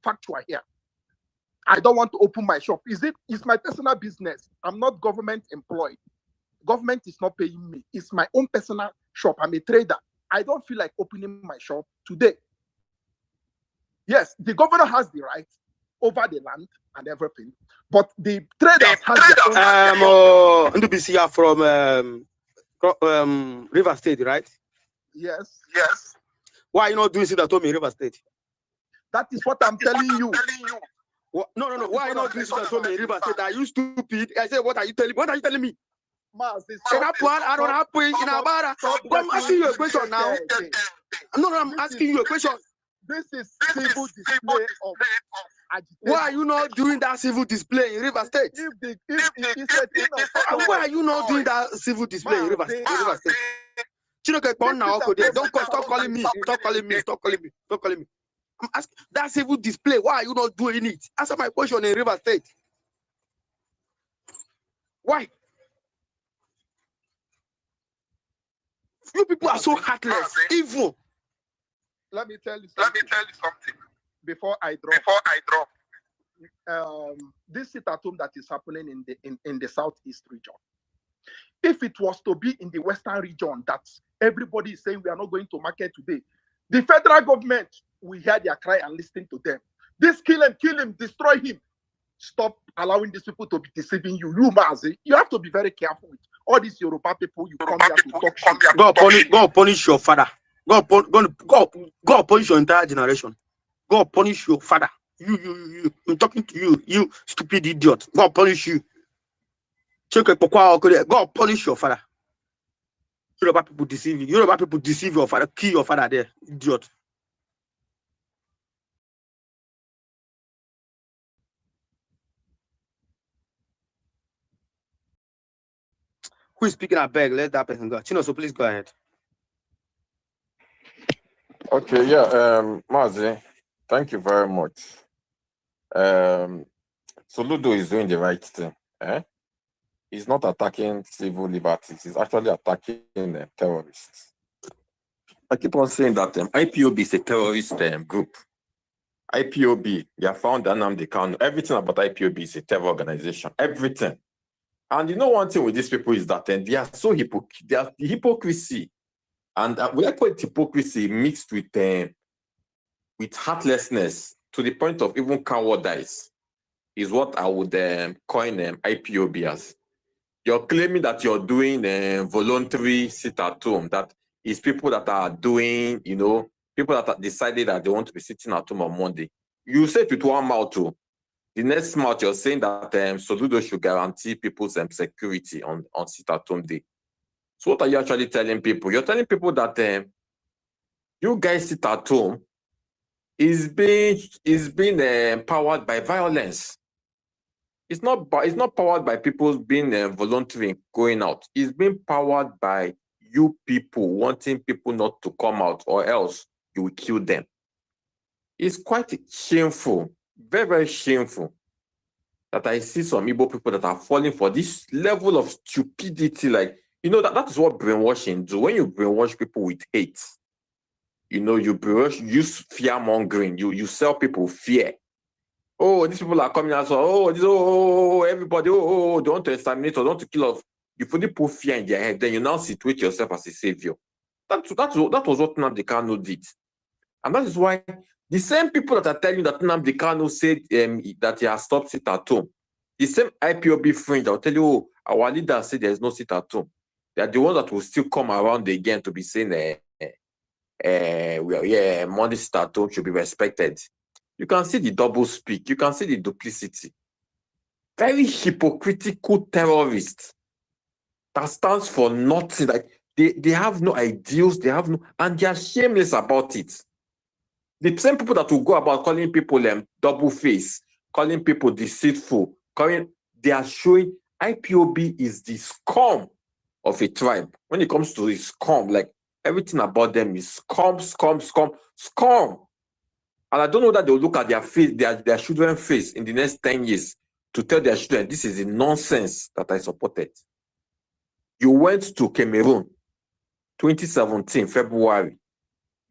factual here. I don't want to open my shop. It's my personal business. I'm not government employed. Government is not paying me. It's my own personal shop. I'm a trader. I don't feel like opening my shop today. Yes, the governor has the right over the land and everything, but the traders has their own. NDBC from River State, right? Yes. Why are you not doing sit at home in River State? That is what I'm telling you. No. Why are you not doing sit at home in River State? Are you stupid? I said, what are you telling me? What are you telling me? Mas, I'm asking you a question now. No, I'm asking you a question. This is civil display of agitation. Why are you not doing that civil display in River State? Why are you not doing that civil display in River State? Stop calling me. I'm asking that civil display. Why are you not doing it? Answer my question in River State. Why? You people are so heartless, evil. Let me tell you something. Before I drop. This sit at home that is happening in the southeast region. If it was to be in the western region that everybody is saying we are not going to market today, the federal government will hear their cry and listen to them. This kill him, destroy him. Stop allowing these people to be deceiving you. You, Mazi, you have to be very careful with all these Yoruba people. You come here to talk shit. God punish your father. God punish your entire generation. God punish your father. You. I'm talking to you. You stupid idiot. God punish you. God punish your father. Yoruba people deceive you. Yoruba people deceive your father. Kill your father there, idiot. Who is speaking? I beg, let that person go. Chino, so please go ahead. Okay, yeah, Mazi, thank you very much. Soludo is doing the right thing. He's not attacking civil liberties. He's actually attacking terrorists. I keep on saying that IPOB is a terrorist group. IPOB, they are found Nnamdi Kanu. Everything about IPOB is a terror organization. Everything. And you know one thing with these people is that they are so hypocrisy. And we call it hypocrisy mixed with heartlessness to the point of even cowardice is what I would coin IPOB as. You're claiming that you're doing voluntary sit at home. That is people that are doing, people that have decided that they want to be sitting at home on Monday. You say it with one mouth too. The next month you're saying that Soludo should guarantee people's security on sit at home day. So what are you actually telling people? You're telling people that you guys sit at home is being powered by violence. It's not powered by people being voluntary going out. It's being powered by you people wanting people not to come out, or else you will kill them. It's quite shameful, very, very shameful, that I see some Igbo people that are falling for this level of stupidity. Like, that is what brainwashing do. When you brainwash people with hate, you use fear mongering. You sell people fear. Oh, these people are coming out. So, everybody, they want to exterminate or they want to kill off. You fully put fear in their head, then you now situate yourself as a savior. That was what Nnamdi Kanu did. And that is why the same people that are telling you that Nnamdi Kanu said that he has stopped sit at home, the same IPOB fringe that will tell you, our leader said there is no sit at home. They are the ones that will still come around again to be saying, Monday sit at home should be respected. You can see the double speak. You can see the duplicity. Very hypocritical terrorists that stands for nothing. Like they have no ideals. They have no, and they are shameless about it. The same people that will go about calling people double face, calling people deceitful, they are showing IPOB is the scum of a tribe. When it comes to the scum, like everything about them is scum. And I don't know that they'll look at their face, their children's face in the next 10 years to tell their children, this is the nonsense that I supported. You went to Cameroon, 2017, February.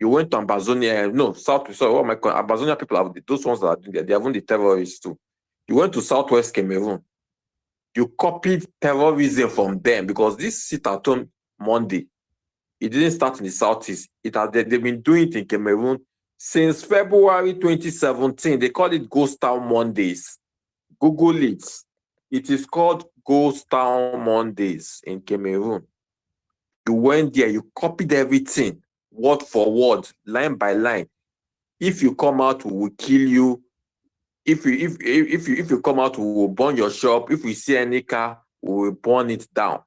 You went to Amazonia, no, South, sorry, what am I calling? Amazonia people have those ones that are doing that. They have the terrorists too. You went to Southwest Cameroon. You copied terrorism from them because this sit-at-home Monday, it didn't start in the Southeast. They've been doing it in Cameroon since February 2017. They call it Ghost Town Mondays. Google it. It is called Ghost Town Mondays in Cameroon. You went there, you copied everything, word for word, line by line. If you come out, we will kill you. If you come out, we will burn your shop. If we see any car, we will burn it down.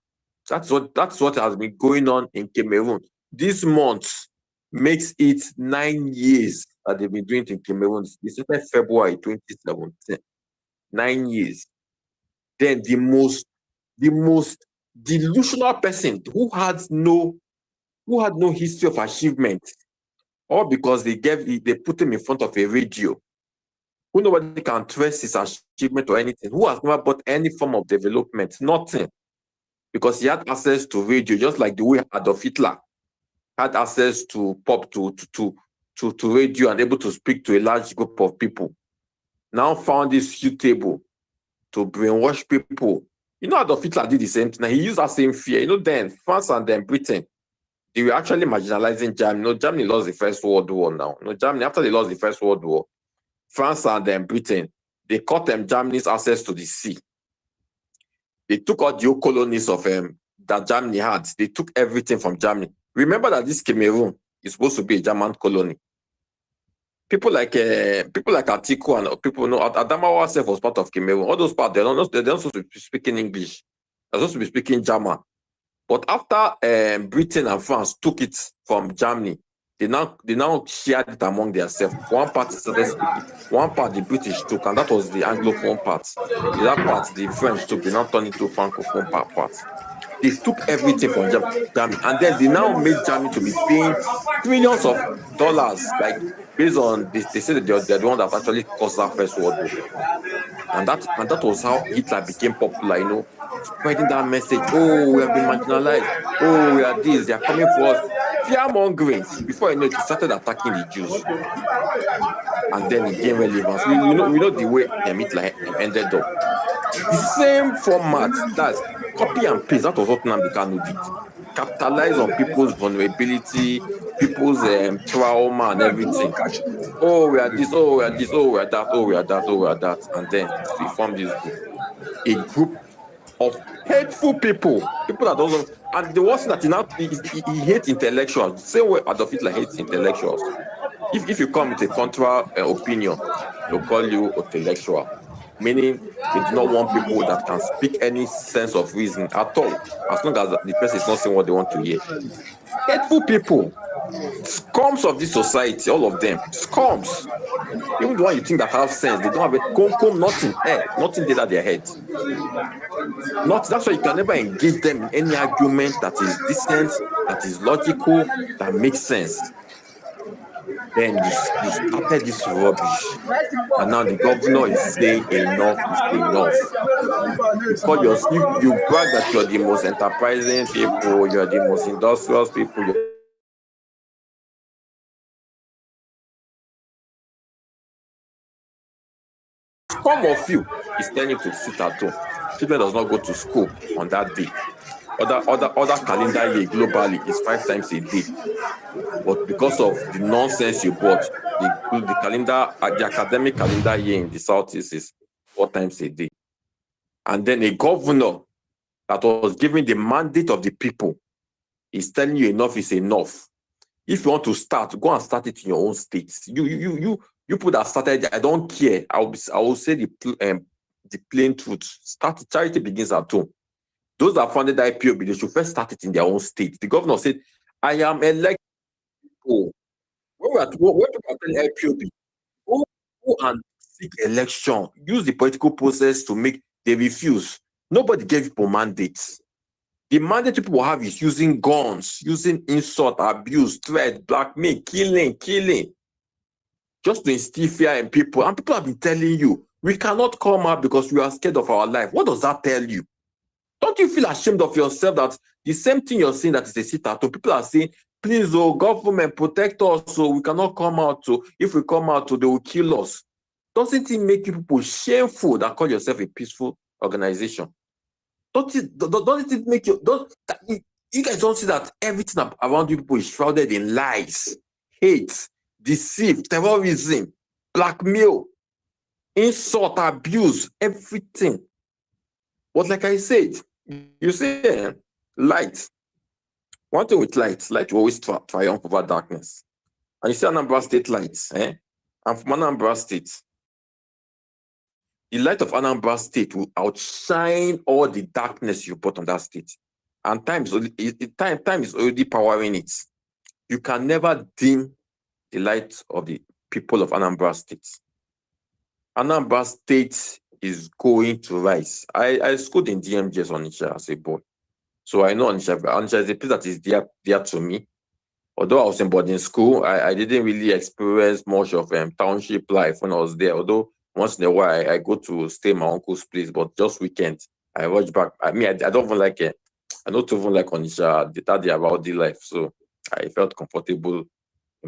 That's what has been going on in Cameroon. This month makes it 9 years that they've been doing it in Cameroon. It started February 2017. 9 years. Then the most delusional person who had no history of achievement, all because they put him in front of a radio, who nobody can trace his achievement or anything, who has never bought any form of development, nothing, because he had access to radio, just like the way Adolf Hitler had access to radio and able to speak to a large group of people. Now found it suitable to brainwash people. You know, Adolf Hitler did the same thing. He used that same fear. You know, then France and then Britain, they were actually marginalizing Germany. No, Germany lost the First World War now. No, Germany, after they lost the First World War, France and then Britain, they cut them Germany's access to the sea. They took all the old colonies of that Germany had. They took everything from Germany. Remember that this Cameroon is supposed to be a German colony. People like Atiku and people know Adamawa herself was part of Cameroon. All those parts, they're not supposed to be speaking English. They're supposed to be speaking German. But after Britain and France took it from Germany, they now shared it among themselves. One part started speaking, one part the British took, and that was the Anglophone part. The other part the French took. They now turned into Francophone part. They took everything from Germany, and then they now made Germany to be paying trillions of dollars, like based on this. They say that they're the one that actually caused that First World War, and that was how Hitler became popular. You know, spreading that message. Oh, we have been marginalized. Oh, we are this. They are coming for us. Fear-mongering. Before you know it, he started attacking the Jews, and then it gained relevance. We know the way Hitler ended up. The same format, that's copy and paste. That was what Nnamdi Kanu did. Capitalize on people's vulnerability, people's trauma and everything. Oh, we are this, oh, we are this, oh, we are that, oh, we are that, oh, we are that. And then we formed this group. A group of hateful people that don't. And the worst thing that he hates intellectuals. Same way Adolf Hitler hates intellectuals. If you come with a contra opinion, they'll call you intellectual. Meaning they do not want people that can speak any sense of reason at all, as long as the person is not saying what they want to hear. Hateful people, scums of this society, all of them, scums. Even the one you think that have sense, they don't have a nothing, nothing did at their head. That's why you can never engage them in any argument that is decent, that is logical, that makes sense. Then you started this rubbish, and now the governor is saying enough is enough. Because you brag that you're the most enterprising people, you're the most industrious people. Some of you is telling you to sit at home. Children does not go to school on that day. Other calendar year globally is 5 times a day. But because of the nonsense you bought, the academic calendar year in the Southeast is 4 times a day. And then a governor that was given the mandate of the people is telling you enough is enough. If you want to start, go and start it in your own states. You people that started, I don't care. I will say the plain truth. Charity begins at home. Those that funded the IPOB, they should first start it in their own state. The governor said, I am elected. When people are telling IPOB, go and seek election, use the political process to make, they refuse. Nobody gave people mandates. The mandate people have is using guns, using insult, abuse, threat, blackmail, killing, just to instill fear in people. And people have been telling you, we cannot come out because we are scared of our life. What does that tell you? Don't you feel ashamed of yourself that the same thing you're saying that is a sit-at-home, people are saying please, oh, government, protect us so we cannot come out. So if we come out, they will kill us. Doesn't it make you people shameful that call yourself a peaceful organization? Doesn't it make you, you guys don't see that everything around you people is shrouded in lies, hate, deceit, terrorism, blackmail, insult, abuse, everything. But like I said, you say light. One thing with light will always triumph over darkness. And you see Anambra State lights, I'm from Anambra State. The light of Anambra State will outshine all the darkness you put on that state. And time is already powering it. You can never dim the light of the people of Anambra State. Anambra State is going to rise. I schooled in DMGS Onitsha as a boy. So I know Onitsha. Onitsha is a place that is dear to me. Although I was in boarding school, I didn't really experience much of township life when I was there. Although once in a while I go to stay in my uncle's place, but just weekends I watch back. I mean, I don't even like it. I don't even like Onitsha, that they about the life. So I felt comfortable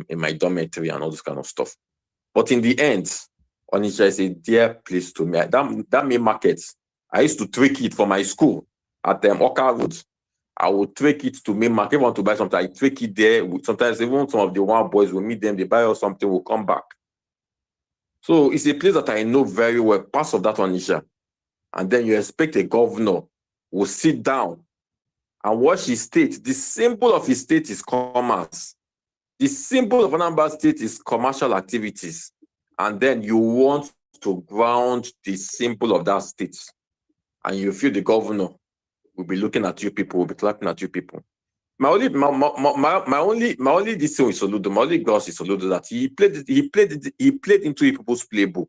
in my dormitory and all this kind of stuff. But in the end, Onitsha is a dear place to me. That main market, I used to trick it for my school at Oka Road. I would take it to main market. If I want to buy something, I take it there. Sometimes even some of the one boys will meet them, they buy us something, will come back. So it's a place that I know very well, parts of that Onitsha. And then you expect a governor will sit down and watch his state. The symbol of his state is commerce. The symbol of Anambra State is commercial activities. And then you want to ground the symbol of that state. And you feel the governor will be looking at you people, will be clapping at you people. My only this thing with Soludo, my only gloss is Soludo that he played into people's playbook.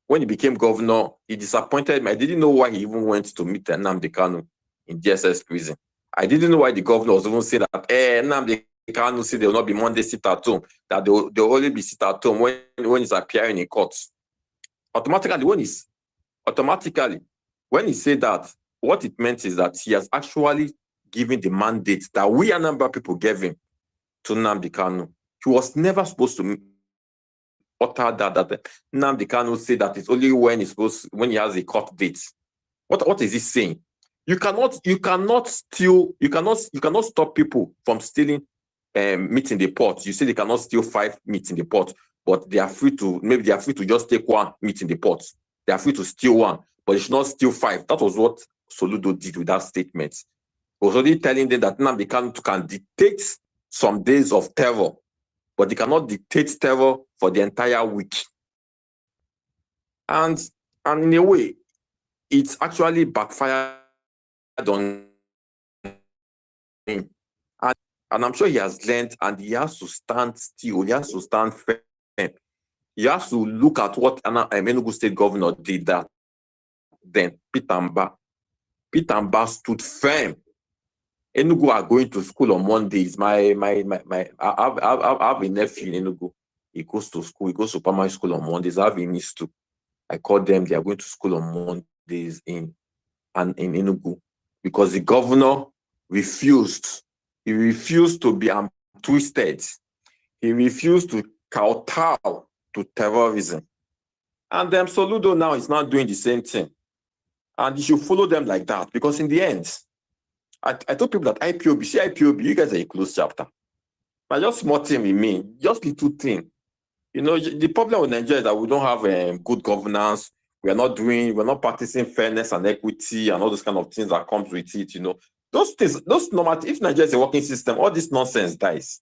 When he became governor, he disappointed me. I didn't know why he even went to meet Nnamdi Kanu in DSS prison. I didn't know why the governor was even saying that Nnamdi Kanu said there will not be Monday sit at home, that they'll only be sit at home when he's appearing in courts. Automatically, when he said that, what it meant is that he has actually given the mandate that we Anambra people gave him to Nnamdi Kanu. He was never supposed to utter that Nnamdi Kanu said that it's only when he has a court date. What is he saying? You cannot stop people from stealing meat in the pot. You say they cannot steal 5 meat in the pot, but they are free to just take 1 meat in the pot. They are free to steal 1, but they should not steal 5. That was what Soludo did with that statement. He was already telling them that Nnamdi Kanu can dictate some days of terror, but they cannot dictate terror for the entire week. And in a way, it's actually backfired on him. And I'm sure he has learned, and he has to stand still. He has to stand firm. He has to look at what Enugu State Governor did that. Then Peter Mba stood firm. Enugu are going to school on Mondays. I have a nephew in Enugu. He goes to school. He goes to primary school on Mondays. I have a niece too. I call them. They are going to school on Mondays in Enugu because the governor refused. He refused to be twisted. He refused to kowtow to terrorism. And then Soludo now is not doing the same thing. And you should follow them like that because in the end, I told people that IPOB, you guys are a closed chapter. But just small thing with me, just little thing. You know, the problem with Nigeria is that we don't have good governance. We're not practicing fairness and equity and all those kind of things that comes with it, you know. Those things, no matter if Nigeria is a working system, all this nonsense dies.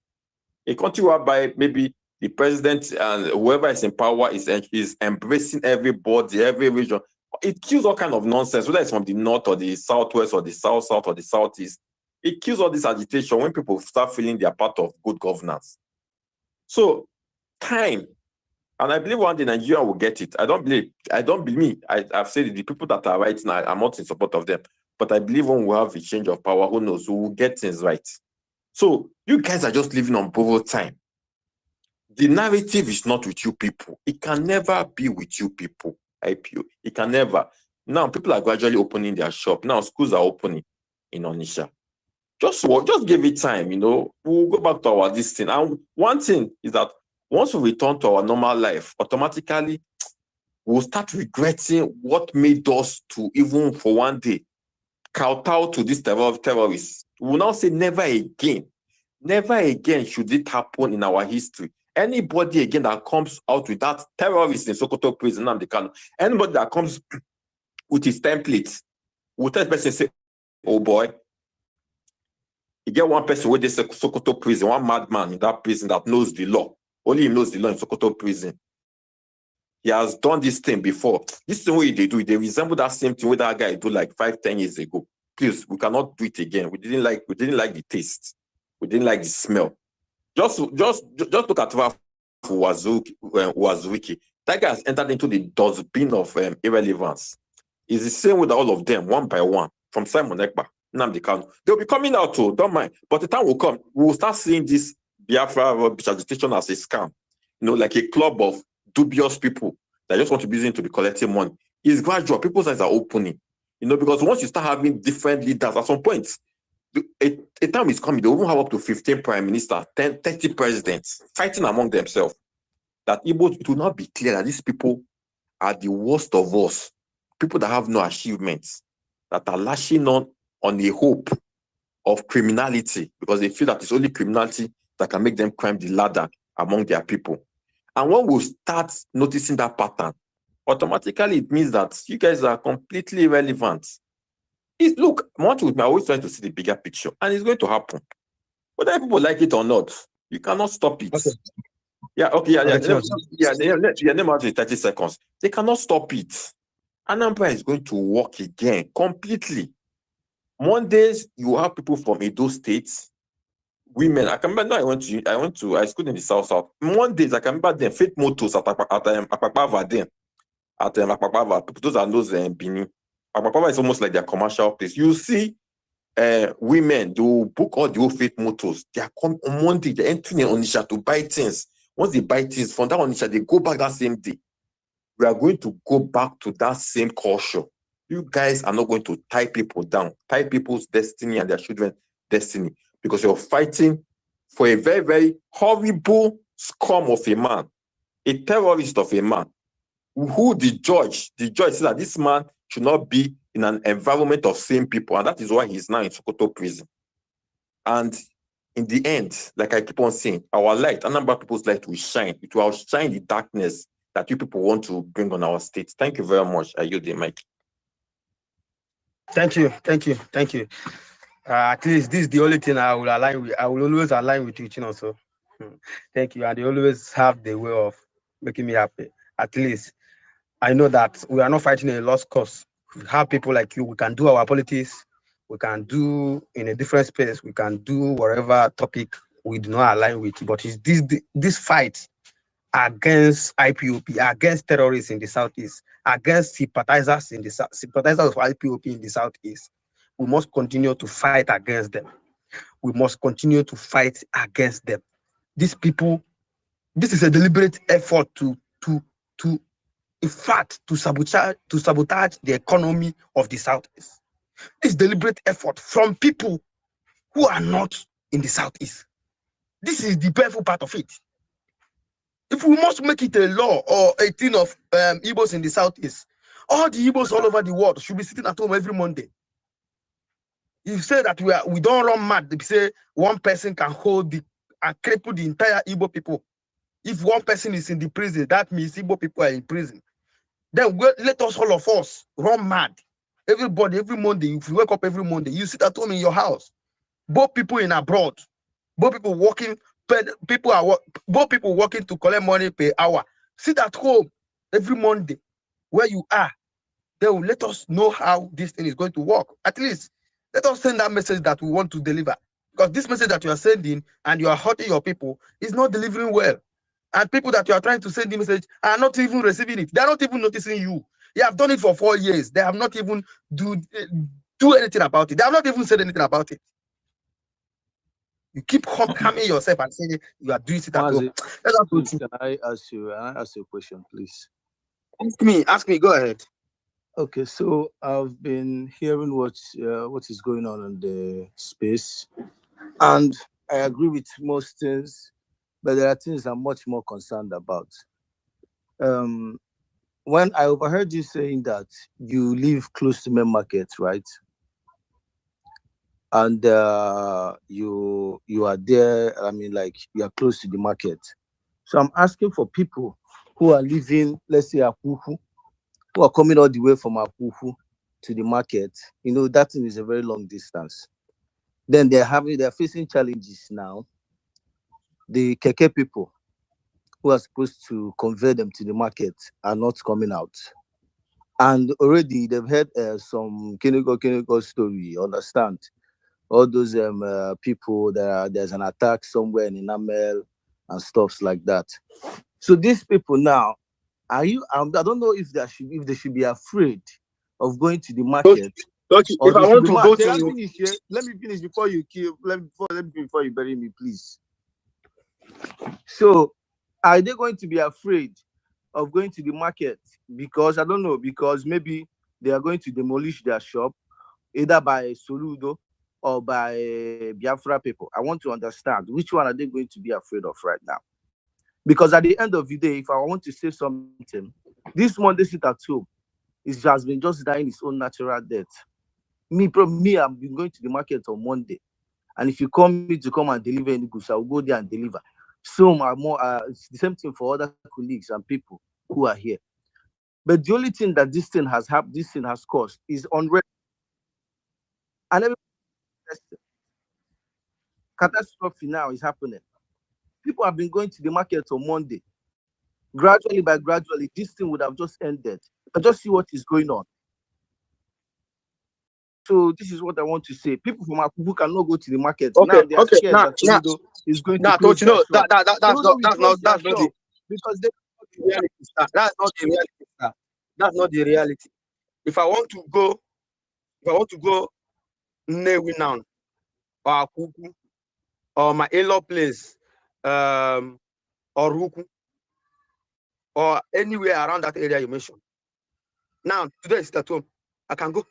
A country whereby maybe the president and whoever is in power is embracing everybody, every region. It kills all kind of nonsense, whether it's from the north or the southwest or the south or the southeast. It kills all this agitation when people start feeling they are part of good governance. So, time, and I believe one day Nigeria will get it. I've said it, the people that are right now, I'm not in support of them, but I believe when we have a change of power, who knows, we will get things right. So, you guys are just living on borrowed time. The narrative is not with you people. It can never be with you people. IPO. It can never. Now, people are gradually opening their shop. Now, schools are opening in Onitsha. Just give it time, we'll go back to our this thing. And one thing is that once we return to our normal life, automatically we'll start regretting what made us to, even for one day, kowtow to these terrorists. We will now say never again should it happen in our history. Anybody again that comes out with that terrorist in Sokoto prison, anybody that comes with his template, will tell the person, say, oh boy, you get one person with this Sokoto prison, one madman in that prison that knows the law. Only he knows the law in Sokoto prison. He has done this thing before. This thing what they do, they resemble that same thing what that guy do like 5-10 years ago. Please, we cannot do it again. We didn't like the taste. We didn't like the smell. Just look at Wazuki. That guy has entered into the dustbin of irrelevance. It's the same with all of them, one by one, from Simon Ekpa, Nnamdi Kanu. They'll be coming out too, don't mind. But the time will come, we'll start seeing this Biafra rubbish agitation as a scam. Like a club of dubious people that just want to be using to be collecting money. It's gradual. People's eyes are opening. Because once you start having different leaders, at some point, a time is coming, they will have up to 15 prime ministers, 30 presidents fighting among themselves. That it will not be clear that these people are the worst of us. People that have no achievements, that are lashing on the hope of criminality, because they feel that it's only criminality that can make them climb the ladder among their people. And when we start noticing that pattern, automatically it means that you guys are completely irrelevant. Look, I always try to see the bigger picture, and it's going to happen. Whether people like it or not, you cannot stop it. Okay. Yeah, okay, name out in 30 seconds. They cannot stop it. Anambra is going to work again completely. Mondays, you have people from Edo State, women. I can remember I schooled in the South. Mondays, I can remember them, faith motors at Apapava then. At Apapava, those are those Bini. Apapava is almost like their commercial place. You see women, they will book all the old faith motors. They are come on Monday, they're entering in Onitsha to buy things. Once they buy things from that Onitsha, they go back that same day. We are going to go back to that same culture. You guys are not going to tie people down, tie people's destiny and their children's destiny, because you're fighting for a very, very horrible scum of a man, a terrorist of a man, who the judge says that this man should not be in an environment of same people, and that is why he's now in Sokoto prison. And in the end, like I keep on saying, our light, a number of people's light will shine. It will outshine the darkness that you people want to bring on our state. Thank you very much. I yield the mic. Thank you. At least this is the only thing I will align with. I will always align with you, also. Thank you. And they always have the way of making me happy. At least I know that we are not fighting a lost cause. We have people like you. We can do our politics. We can do in a different space. We can do whatever topic we do not align with. But it's this fight against IPOP, against terrorists in the Southeast, against sympathizers of IPOP in the Southeast. We must continue to fight against them. We must continue to fight against them. These people, this is a deliberate effort to sabotage the economy of the Southeast. This deliberate effort from people who are not in the Southeast. This is the painful part of it. If we must make it a law or a thing of Igbos in the Southeast, all the Igbos all over the world should be sitting at home every Monday. You say that we don't run mad. They say one person can hold and cripple the entire Igbo people. If one person is in the prison, that means Igbo people are in prison. Then let us, all of us, run mad. Everybody, every Monday, if you wake up every Monday, you sit at home in your house. Both people in abroad, both people working, both people working to collect money per hour. Sit at home every Monday where you are. They will let us know how this thing is going to work. At least let us send that message that we want to deliver. Because this message that you are sending and you are hurting your people is not delivering well. And people that you are trying to send the message are not even receiving it. They are not even noticing you. You have done it for 4 years. They have not even do anything about it. They have not even said anything about it. You keep harming yourself and saying you are doing it at home. Can I ask you a question, please? Ask me. Go ahead. Okay, so I've been hearing what is going on in the space, and I agree with most things, but there are things I'm much more concerned about. Um, when I overheard you saying that you live close to main market, right? And you are there. I mean, like you are close to the market. So I'm asking for people who are living, let's say, Akuku, who are coming all the way from Akuku to the market. You know, that thing is a very long distance. Then they're facing challenges now. The keke people who are supposed to convert them to the market are not coming out. And already they've heard some Kiniko story, you understand? All those people there's an attack somewhere in Inamel and stuffs like that. So these people now, I don't know if they should be afraid of going to the market, or If I they should want be to mad. go Can I to, finish here? Let me finish before you kill. Let me before you bury me, please. So, are they going to be afraid of going to the market? Because I don't know, because maybe they are going to demolish their shop either by Soludo or by Biafra people. I want to understand which one are they going to be afraid of right now? Because at the end of the day, if I want to say something, this Monday sit at home has been just dying its own natural death. Me, I've been going to the market on Monday, and if you call me to come and deliver any goods, I will go there and deliver. Some are more. It's the same thing for other colleagues and people who are here. But the only thing that this thing has caused is unrest, and every catastrophe now is happening. People have been going to the market on Monday. Gradually, by gradually, this thing would have just ended. But just see what is going on. So this is what I want to say. People from Akubu cannot go to the market. okay, Now they are okay, scared that Soludo is going to close coach, their shop. that's Soludo will close their not the shop because they reality, sir. That's not the reality, sir. That's not the reality. If I want to go, Newi now, or Akuku, or my in-law place, or Ruku, or anywhere around that area you mentioned. Now, today is at home. I can go.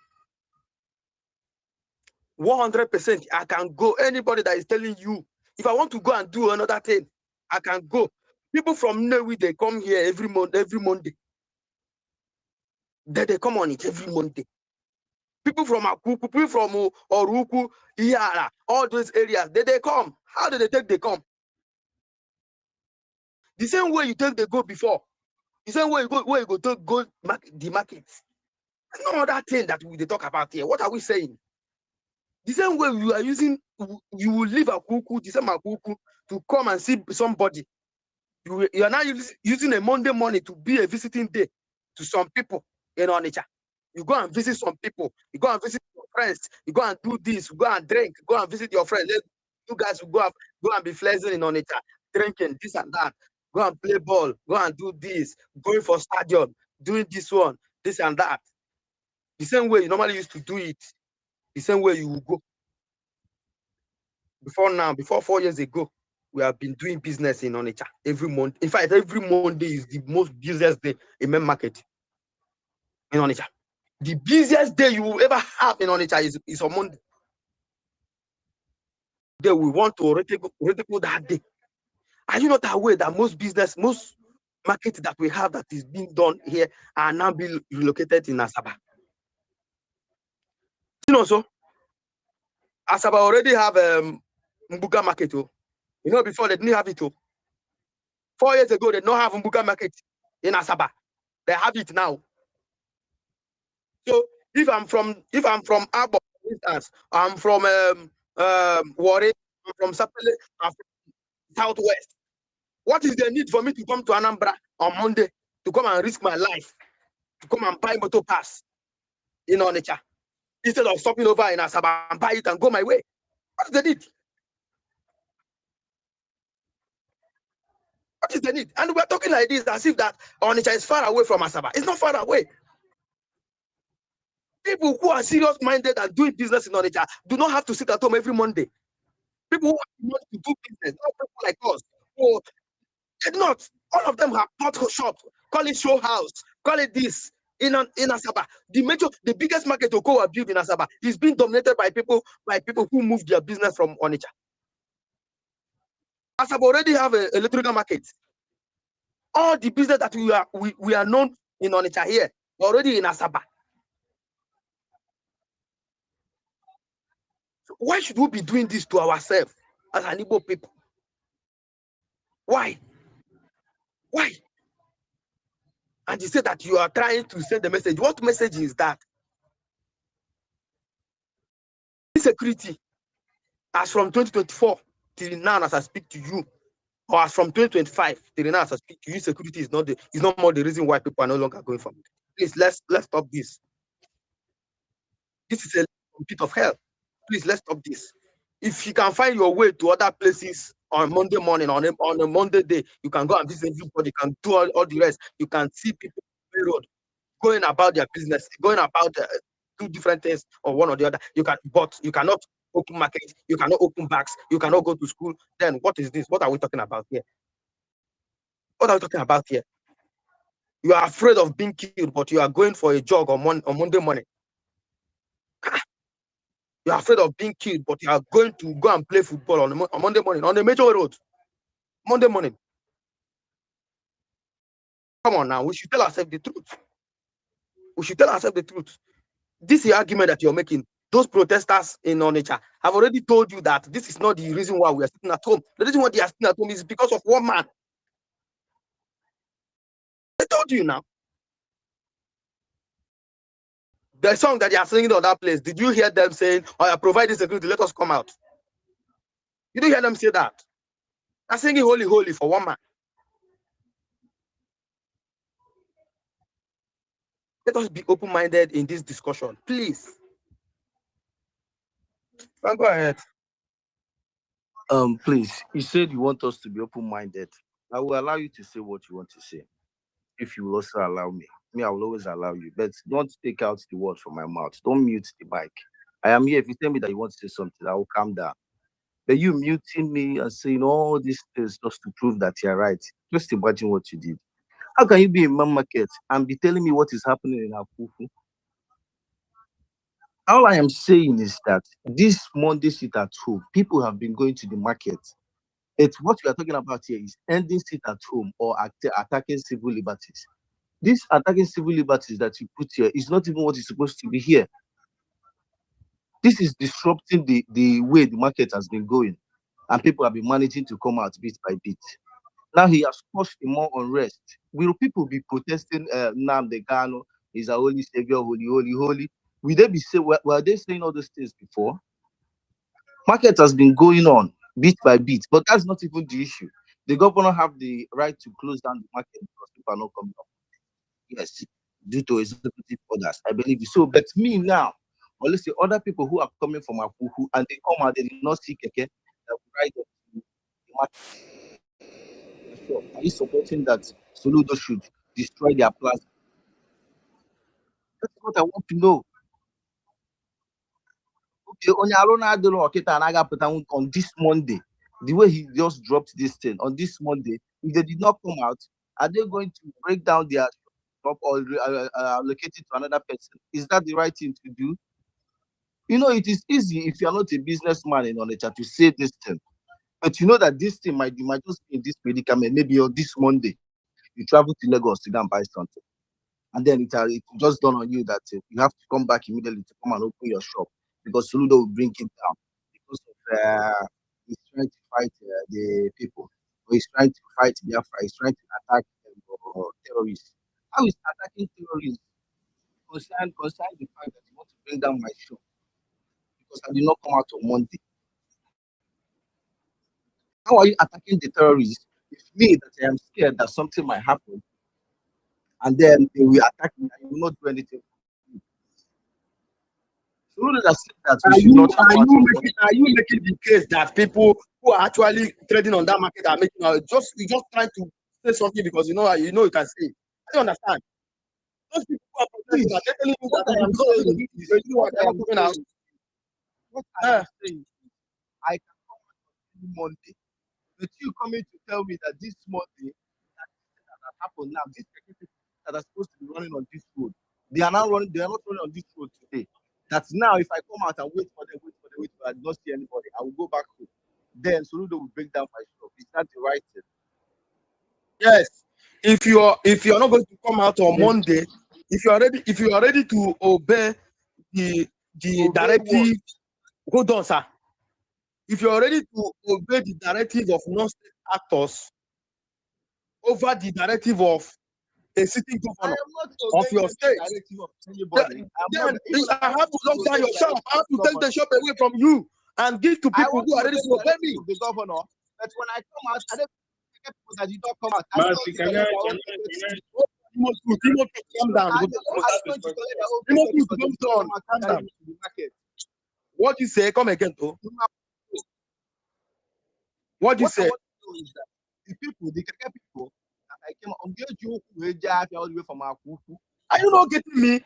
100%. I can go. Anybody that is telling you, if I want to go and do another thing, I can go. People from Newi, they come here every Monday. They come on it every Monday. People from Akuku, people from Oruku, Iara, all those areas, they come. How do they take they come? The same way you take they go before. The same way you go to go the market. There's no other thing that they talk about here. What are we saying? The same way you are using, you will leave Akuku, the same Akuku, to come and see somebody. You are now using a Monday morning to be a visiting day to some people in Onitsha. You go and visit some people. You go and visit your friends. You go and do this. You go and drink. Go and visit your friends. You guys will go and be flexing in Onitsha, drinking this and that. Go and play ball. Go and do this. Going for stadium. Doing this one, this and that. The same way you normally used to do it. The same way you will go. Before 4 years ago, we have been doing business in Onitsha every month. In fact, every Monday is the most busiest day in main market in Onitsha. The busiest day you will ever have in Onitsha is on Monday. Day we want to reticle that day. Are you not aware that most market that we have that is being done here are now being relocated in Asaba? You know, so Asaba already have Mbuga market. Oh. You know, before they didn't have it. Oh. 4 years ago, they don't have Mbuga market in Asaba. They have it now. So if I'm from Abo, for instance, I'm from Warri, I'm from Sapele, I'm from Southwest. What is the need for me to come to Anambra on Monday to come and risk my life, to come and buy motor pass in Onitsha, instead of stopping over in Asaba and buy it and go my way? What is the need? What is the need? And we're talking like this as if that Onitsha is far away from Asaba. It's not far away. People who are serious-minded and doing business in Onitsha do not have to sit at home every Monday. People who want to do business, not people like us. They're not. All of them have bought shops. Call it show house. Call it this. in Asaba. The biggest market Oko are built in Asaba is being dominated by people who move their business from Onitsha. Asaba already have an electrical market. All the business that we are known in Onitsha here already in Asaba. So why should we be doing this to ourselves as an Igbo people? Why? Why? And you say that you are trying to send the message. What message is that? Insecurity, as from 2024 till now, as I speak to you, or as from 2025 till now, as I speak to you, security is not more the reason why people are no longer going from it. Please, let's stop this. This is a pit of hell. Please, let's stop this. If you can find your way to other places on Monday morning, on a Monday day, you can go and visit everybody, you can do all the rest. You can see people on the road going about their business, going about two different things or one or the other. But you cannot open market, you cannot open banks, you cannot go to school. Then what is this? What are we talking about here? What are we talking about here? You are afraid of being killed, but you are going for a jog on Monday morning. You are afraid of being killed, but you are going to go and play football on Monday morning on the major road. Monday morning. Come on now, we should tell ourselves the truth. We should tell ourselves the truth. This is the argument that you're making. Those protesters in Onitsha have already told you that this is not the reason why we are sitting at home. The reason why they are sitting at home is because of one man. They told you now. The song that they are singing on that place, did you hear them saying, "I provide this security, let us come out"? You didn't hear them say that. They're singing "Holy, Holy" for one man. Let us be open-minded in this discussion, please. Go ahead. Please, you said you want us to be open-minded. I will allow you to say what you want to say. If you will also allow me. I will always allow you. But don't take out the word from my mouth. Don't mute the mic. I am here. If you tell me that you want to say something, I will calm down. But you muting me and saying all these things just to prove that you're right. Just imagine what you did. How can you be in my market and be telling me what is happening in Akufu? All I am saying is that this Monday sit at home, people have been going to the market. It's what we are talking about here is ending sit at home or attacking civil liberties. This attacking civil liberties that you put here is not even what is supposed to be here. This is disrupting the way the market has been going, and people have been managing to come out bit by bit. Now he has caused more unrest. Will people be protesting Nnamdi Kanu is a holy savior, holy, holy, holy? Will they be saying, were they saying all those things before? Market has been going on bit by bit, but that's not even the issue. The governor have the right to close down the market because people are not coming up. Yes, due to executive orders, I believe so. But me now, or let's say other people who are coming from Akuhu and they come out, they did not see Keke, that will ride up to the market. Sure. Are you supporting that Soludo should destroy their plaza? That's what I want to know. Okay, on this Monday, the way he just dropped this thing on this Monday, if they did not come out, are they going to break down their shop or allocate it to another person? Is that the right thing to do? You know, it is easy if you are not a businessman in Onitsha to say this thing, but you know that this thing might just be in this predicament. Maybe on this Monday, you travel to Lagos to go and buy something, and then it just dawn on you that you have to come back immediately to come and open your shop because Soludo will bring it down because of he's trying to fight the people, or he's trying to fight Biafra, he's trying to attack terrorists. How is attacking terrorists concerned the fact that you want to bring down my shop because I did not come out on Monday? How are you attacking the terrorists? It's me that I am scared that something might happen, and then they will attack me and you will not do anything. Are you making the case that people who are actually trading on that market are making you just trying to say something because you know you can say? I don't understand. Those people who are protesting are telling you that I am saying what I am coming out. What I am saying, I can come on Monday, but you coming to tell me that this Monday that happened now, these people that are supposed to be running on this road, They are not running on this road today. That's now if I come out and wait for them, I do not see anybody, I will go back home. Then Soludo will break down my shop. Is that the right thing? Yes. If you're not going to come out on Monday, if you are ready to obey the directive, hold on, sir. If you're ready to obey the directive of non-state actors over the directive of a sitting governor of your state, then I have to lock down your shop. I have to take the shop away from you and give to people who are ready to obey me. The governor, but when I come out, I don't get people that did not come out. Mercy, can I Calm down. Calm down. What do you say? Come again, though. What do you say? The people, the Keke people, I came on all the way from Akuku. Are you not getting me?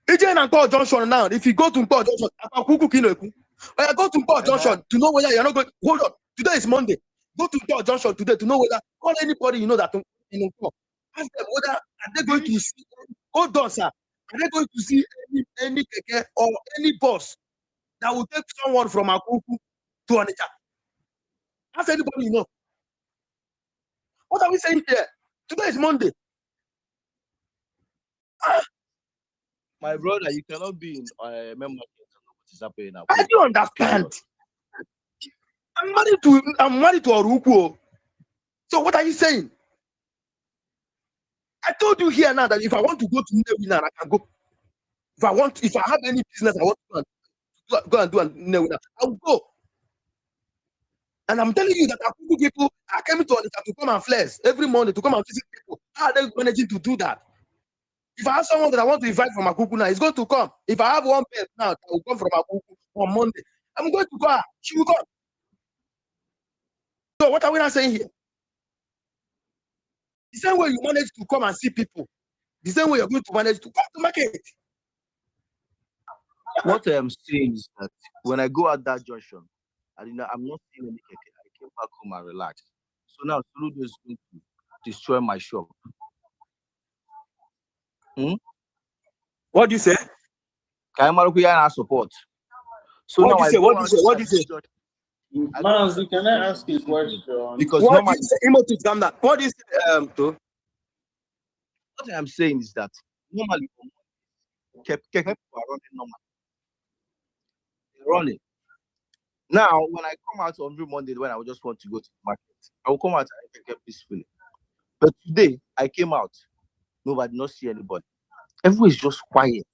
Ije na Nkor Junction now. If you go to Nkor Junction, Akuku Kineku. Or you go to Nkor Junction to know whether you're not going. Hold on. Today is Monday. Go to Nkor Junction today to know whether call anybody you know that in Nkor. Ask them whether are they going to see. Hold on, sir. Are they going to see any Keke or any bus that will take someone from Akuku to Onitsha? Ask anybody you know. What are we saying here? Today is Monday. My brother, you cannot be in a member what is happening now. I do understand. I'm married to Oruku. So what are you saying? I told you here now that if I want to go to Newina, I can go. If I have any business I want to go and do Newina, I will go. And I'm telling you that Akuku people are coming to Onitsha to come and flex every Monday to come and visit people. How are they managing to do that? If I have someone that I want to invite from Akuku now, he's going to come. If I have one person now that will come from Akuku on Monday, I'm going to go. She will come. So what are we not saying here? The same way you manage to come and see people, the same way you're going to manage to come to market. What I'm saying is that when I go at that junction, I'm not seeing any Keke. I came back home and relaxed. So now Soludo is going to destroy my shop. What do you say? Kayamarukuya support. So what now do you say? What do you say? Manzi, can I ask you a question? Because what do you say? What do you say? To? What I'm saying is that normally Keke people are running normally. They're running. Now, when I come out on every Monday, when I just want to go to the market, I will come out and get peacefully. But today, I came out. Nobody, not see anybody. Everyone is just quiet.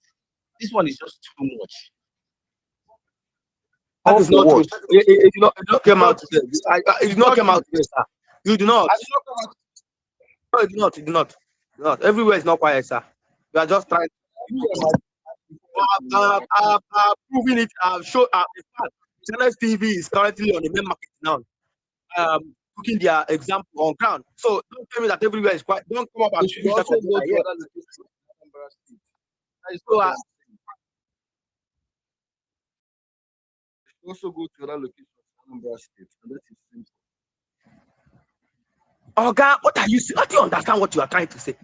This one is just too much. That is not true. It did not come out today. It did not come out today, sir. You do not. I did not come out. No, it did not. Everywhere is not quiet, sir. You are just trying. I've proven it. I've shown. In fact, Channels TV is currently on the main market now. Putting their example on ground. So don't tell me that everywhere is quiet. Don't come up and You also go to other locations. Also go to other locations in Anambra State, and that is simple. Oh God, what are you saying? What do you understand what you are trying to say?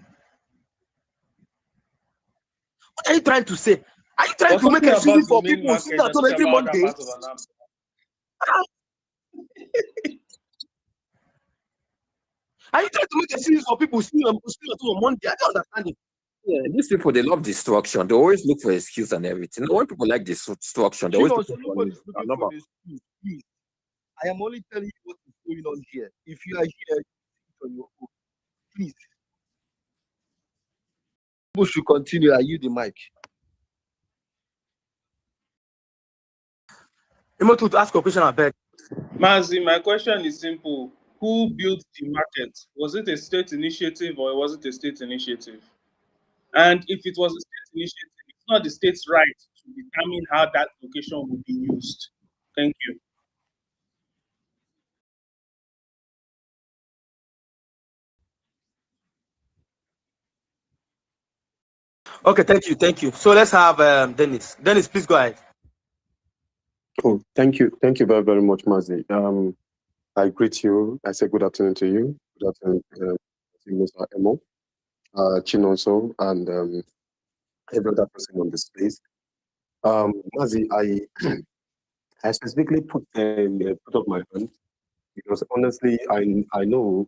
What are you trying to say? Are you trying to make excuses for people who sit at home every Monday? Are you trying to make excuses for people who sit at home on Monday? I don't understand it. Yeah, these people, they love destruction. They always look for excuse and everything. When people like destruction, they always look for Please. I am only telling you what is going on here. If you are here on your own, please. People should continue. I use the mic. Imotu, to ask a question, I beg. Mazi, my question is simple. Who built the market? Was it a state initiative or was it a state initiative? And if it was a state initiative, it's not the state's right to determine how that location will be used. Thank you. Okay, thank you. So let's have Dennis. Dennis, please go ahead. Oh, thank you very, very much, Mazi. I greet you. I say good afternoon to you. Good afternoon, Mr. Emo, Chinonso, and every other person on the space. Mazi, I specifically put up my hand because honestly, I know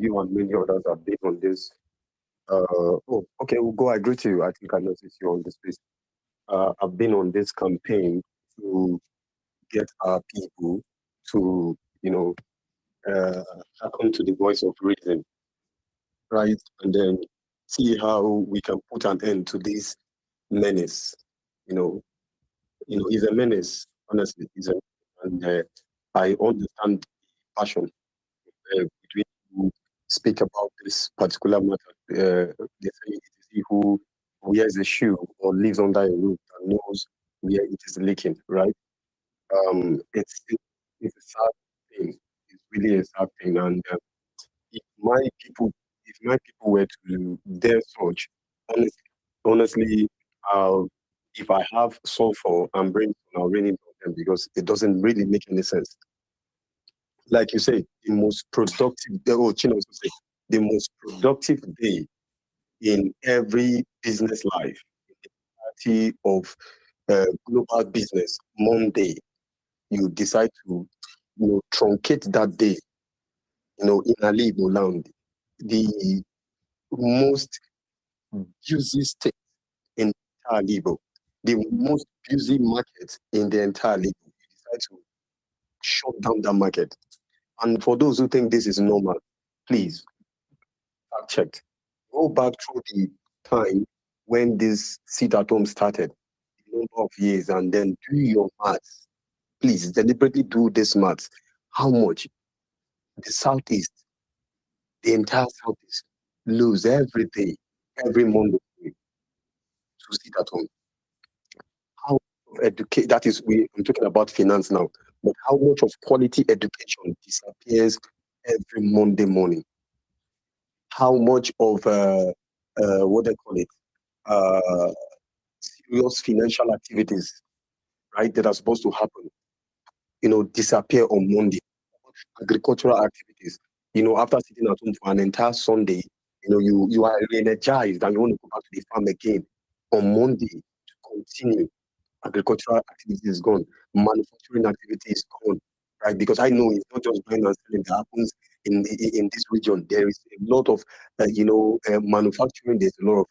you and many others have been on this. Oh, okay, we'll go. I agree to you. I think I noticed you on this space. I've been on this campaign to get our people to, hearken to the voice of reason, right? And then see how we can put an end to this menace. He's a menace, honestly. And I understand the passion between who speak about this particular matter. They say it is he who wears a shoe or lives under a roof and knows where it is leaking, right? It's a sad thing. It's really a sad thing. And if my people, if my people were to dare such, honestly, if I have sulfur and brimstone, I'll rain it on them because it doesn't really make any sense. Like you say, the most productive day, Chino also say, the most productive day in every business life, in the party of global business, Monday, you decide to, truncate that day, in a leave land, the most busy state in the entire Libo, the most busy market in the entire Libo. You decide to shut down that market. And for those who think this is normal, please fact check. Go back through the time when this sit at home started, the number of years, and then do your maths. Please deliberately do this maths. How much the Southeast, the entire Southeast, lose every day, every Monday to sit at home? How educate that is I'm talking about finance now, but how much of quality education disappears every Monday morning? How much of what they call it, serious financial activities, right, that are supposed to happen, disappear on Monday? Agricultural activities, after sitting at home for an entire Sunday, you are energized and you want to go back to the farm again on Monday to continue. Agricultural activity is gone, manufacturing activity is gone, right? Because I know it's not just buying and selling that happens in this region. There is a lot of manufacturing. There's a lot of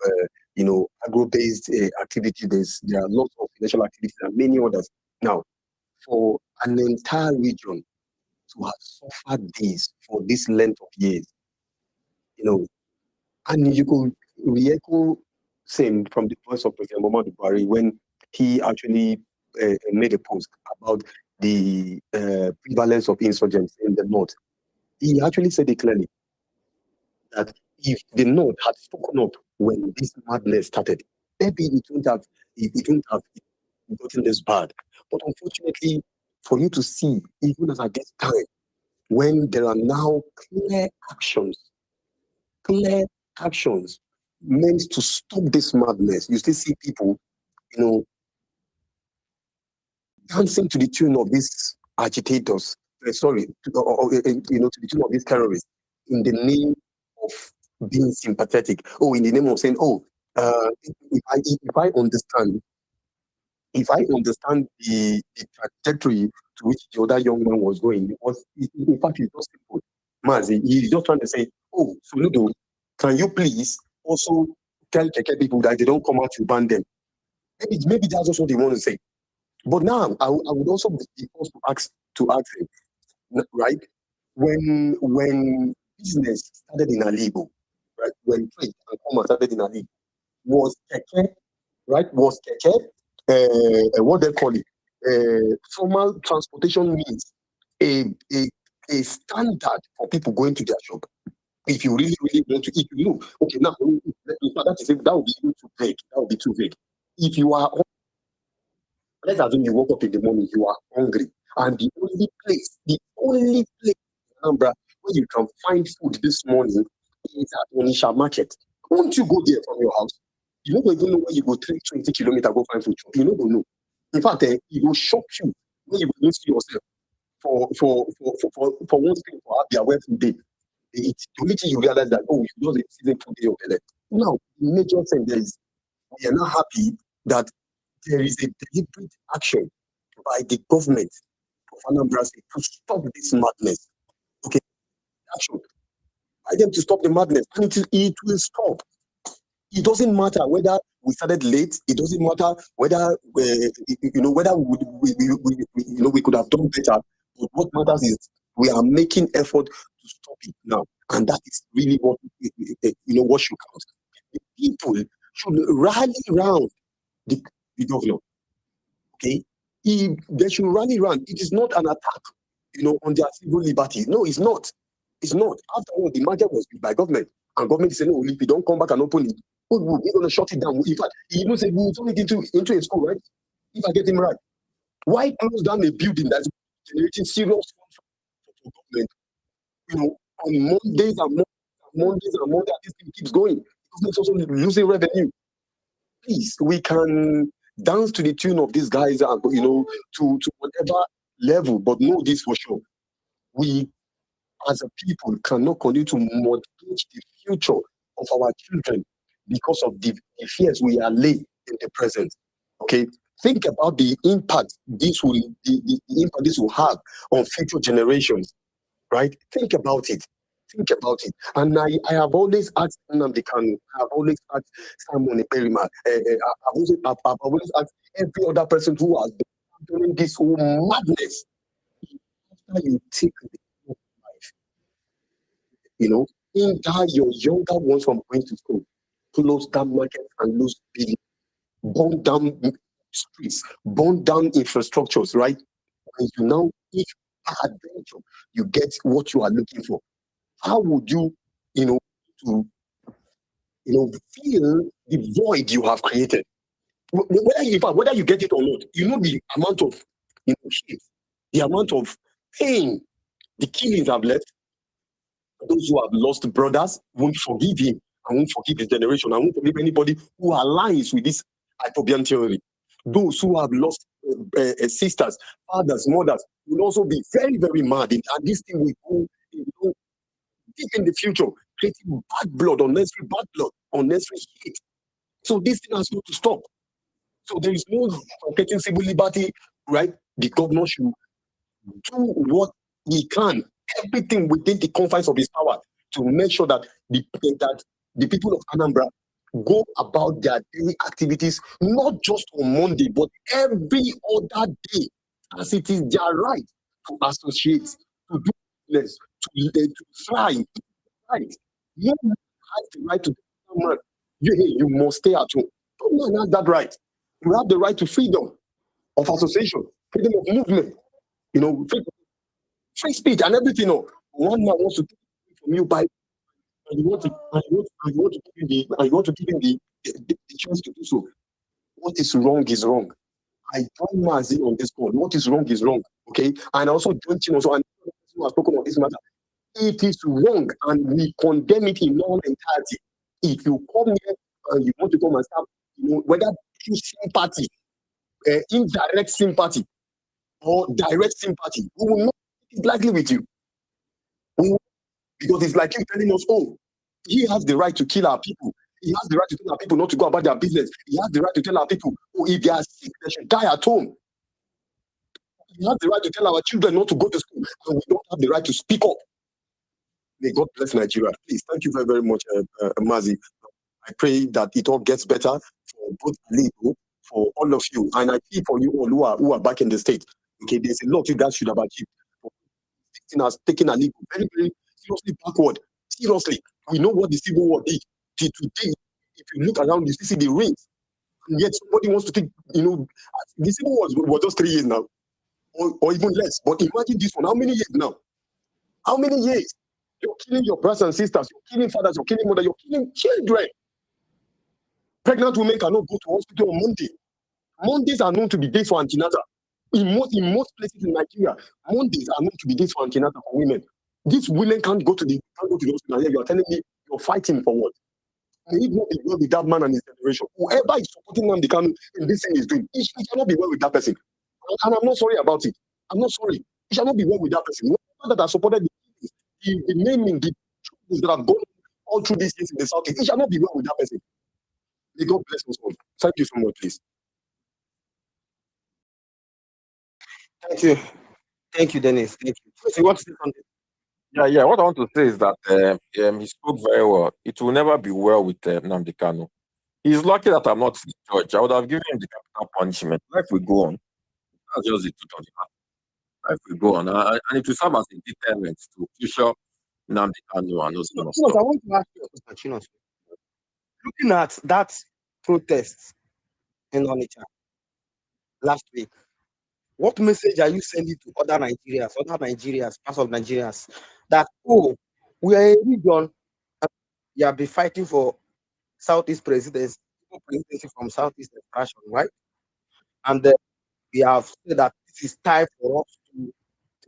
agro-based activity. There are lots of financial activities and many others. Now, for an entire region to have suffered this for this length of years, and you could re-echo same from the voice of President Muhammadu Buhari when he actually made a post about the prevalence of insurgents in the north. He actually said it clearly that if the north had spoken up when this madness started, maybe it wouldn't have gotten this bad. But unfortunately, for you to see, even as at this time, when there are now clear actions meant to stop this madness, you still see people, dancing to the tune of these agitators. To the tune of these terrorists, in the name of being sympathetic. In the name of saying, if I understand the trajectory to which the other young man was going, in fact, it's just simple. Mazi, he's just trying to say, Soludo, can you please also tell Keke people that they don't come out to ban them? Maybe that's just what they want to say. But now I would also be forced to ask him, right? When business started in Alibo, right? When trade and commerce started in Alibo, was Keke, right? Was Keke, what they call it, formal transportation means a standard for people going to their shop. If you really, really want to, if you know, okay, now that would be too vague. That would be too vague. If you are, let's assume you woke up in the morning, you are hungry, and the only place in Anambra where you can find food this morning is at Onisha Market. Won't you go there from your house? You don't even know where you go 20 kilometers go find food. You don't know. In fact, it will shock you when you don't see yourself for one thing for Abia where food day. It's the only thing you realize that you just a season food day of now. The major thing there is We are not happy that there is a deliberate action by the government of Anambra State to stop this madness. Okay, action by them to stop the madness, and it will stop. It doesn't matter whether we started late. It doesn't matter whether whether we could have done better. But what matters is we are making effort to stop it now, and that is really what what should count. The people should rally around the governor. Okay, they should rally around. It is not an attack, on their civil liberty. No, it's not. It's not. After all, the market was built by government, and government is saying, "No, if you don't come back and open it, we're going to shut it down." In fact, he even said, "We'll turn it into a school, right?" If I get him right, why close down a building that's generating serious funds for government? On Mondays and Mondays, this thing keeps going. Government's also losing revenue. Please, we can dance to the tune of these guys, to whatever level, but know this for sure: we, as a people, cannot continue to mortgage the future of our children because of the fears we are laying in the present. Okay, think about the impact this will have on future generations. Right? Think about it. And I have always asked Nnamdi Kanu, I've always asked Simon Eperima, I've always asked every other person who has been doing this whole madness. After you take the life, in that your younger ones from going to school, close down markets and lose billions, burn down streets, burn down infrastructures, right? And you now, if adventure, you get what you are looking for. How would you, feel the void you have created? Whether you get it or not, the amount of shit, the amount of pain, the killings have left. Those who have lost brothers won't forgive him and won't forgive his generation. I won't forgive anybody who aligns with this Utopian theory. Those who have lost sisters, fathers, mothers will also be very, very mad. And this thing will go deep in the future, creating unnecessary bad blood, unnecessary hate. So this thing has got to stop. So there is no getting civil liberty, right? The governor should do what he can, everything within the confines of his power, to make sure that the people of Anambra go about their daily activities, not just on Monday, but every other day, as it is their right to associate, to do business, to thrive. Right? You have the right to do that. You must stay at home. No man has that right. You have the right to freedom of association, freedom of movement, free speech and everything. One man wants to take it from you by, and you want to give him the chance to do so. What is wrong is wrong. I join Mazi on this call. What is wrong is wrong. Okay, and also join Chin also, and who has spoken on this matter. It is wrong, and we condemn it in all entirety. If you come here and you want to come and start, whether through sympathy, indirect sympathy, or direct sympathy, we will not be likely with you. Because it's like you telling us, "Oh, he has the right to kill our people. He has the right to tell our people not to go about their business. He has the right to tell our people, oh, if they are sick, they should die at home. He has the right to tell our children not to go to school, and we don't have the right to speak up." May God bless Nigeria. Please, thank you very, very much, Mazi. I pray that it all gets better for both legal, for all of you, and I feel for you all who are back in the States. Okay, there's a lot you guys should have achieved. Has taken a leap very, very seriously backward. Seriously, we know what the Civil War did. Today, if you look around, you see the rings, and yet somebody wants to take, the Civil War was just 3 years now, or even less. But imagine this one. How many years now? How many years? You're killing your brothers and sisters. You're killing fathers. You're killing mothers. You're killing children. Pregnant women cannot go to hospital on Monday. Mondays are known to be days for antenatal. In most places in Nigeria, Mondays are known to be days for antenatal for women. These women can't go to the hospital. You are telling me you're fighting for what? May it not be well with that man and his generation. Whoever is supporting Nnamdi Kanu in this thing is doing, it cannot be well with that person. And I'm not sorry about it. I'm not sorry. It shall not be well with that person. Whoever that has supported the naming, the troubles that have gone all through these years in the South, it shall not be well with that person. May God bless us all. Thank you so much, please. Thank you, Dennis. Thank you. So you want to say something? Yeah. What I want to say is that he spoke very well. It will never be well with Nnamdi Kanu. He's lucky that I'm not the judge. I would have given him the capital punishment. Life will go on. That's just the truth of the matter. Life will go on, and it will serve as a deterrent to future Nnamdi Kanu and those kind of Chinos, stuff. I want to ask you a question, Chinos. Looking at that protest in Onitsha last week, what message are you sending to other Nigerians, parts of Nigerians, that, oh, we are a region, you have been fighting for Southeast presidency from Southeast extraction, right? And we have said that this is time for us to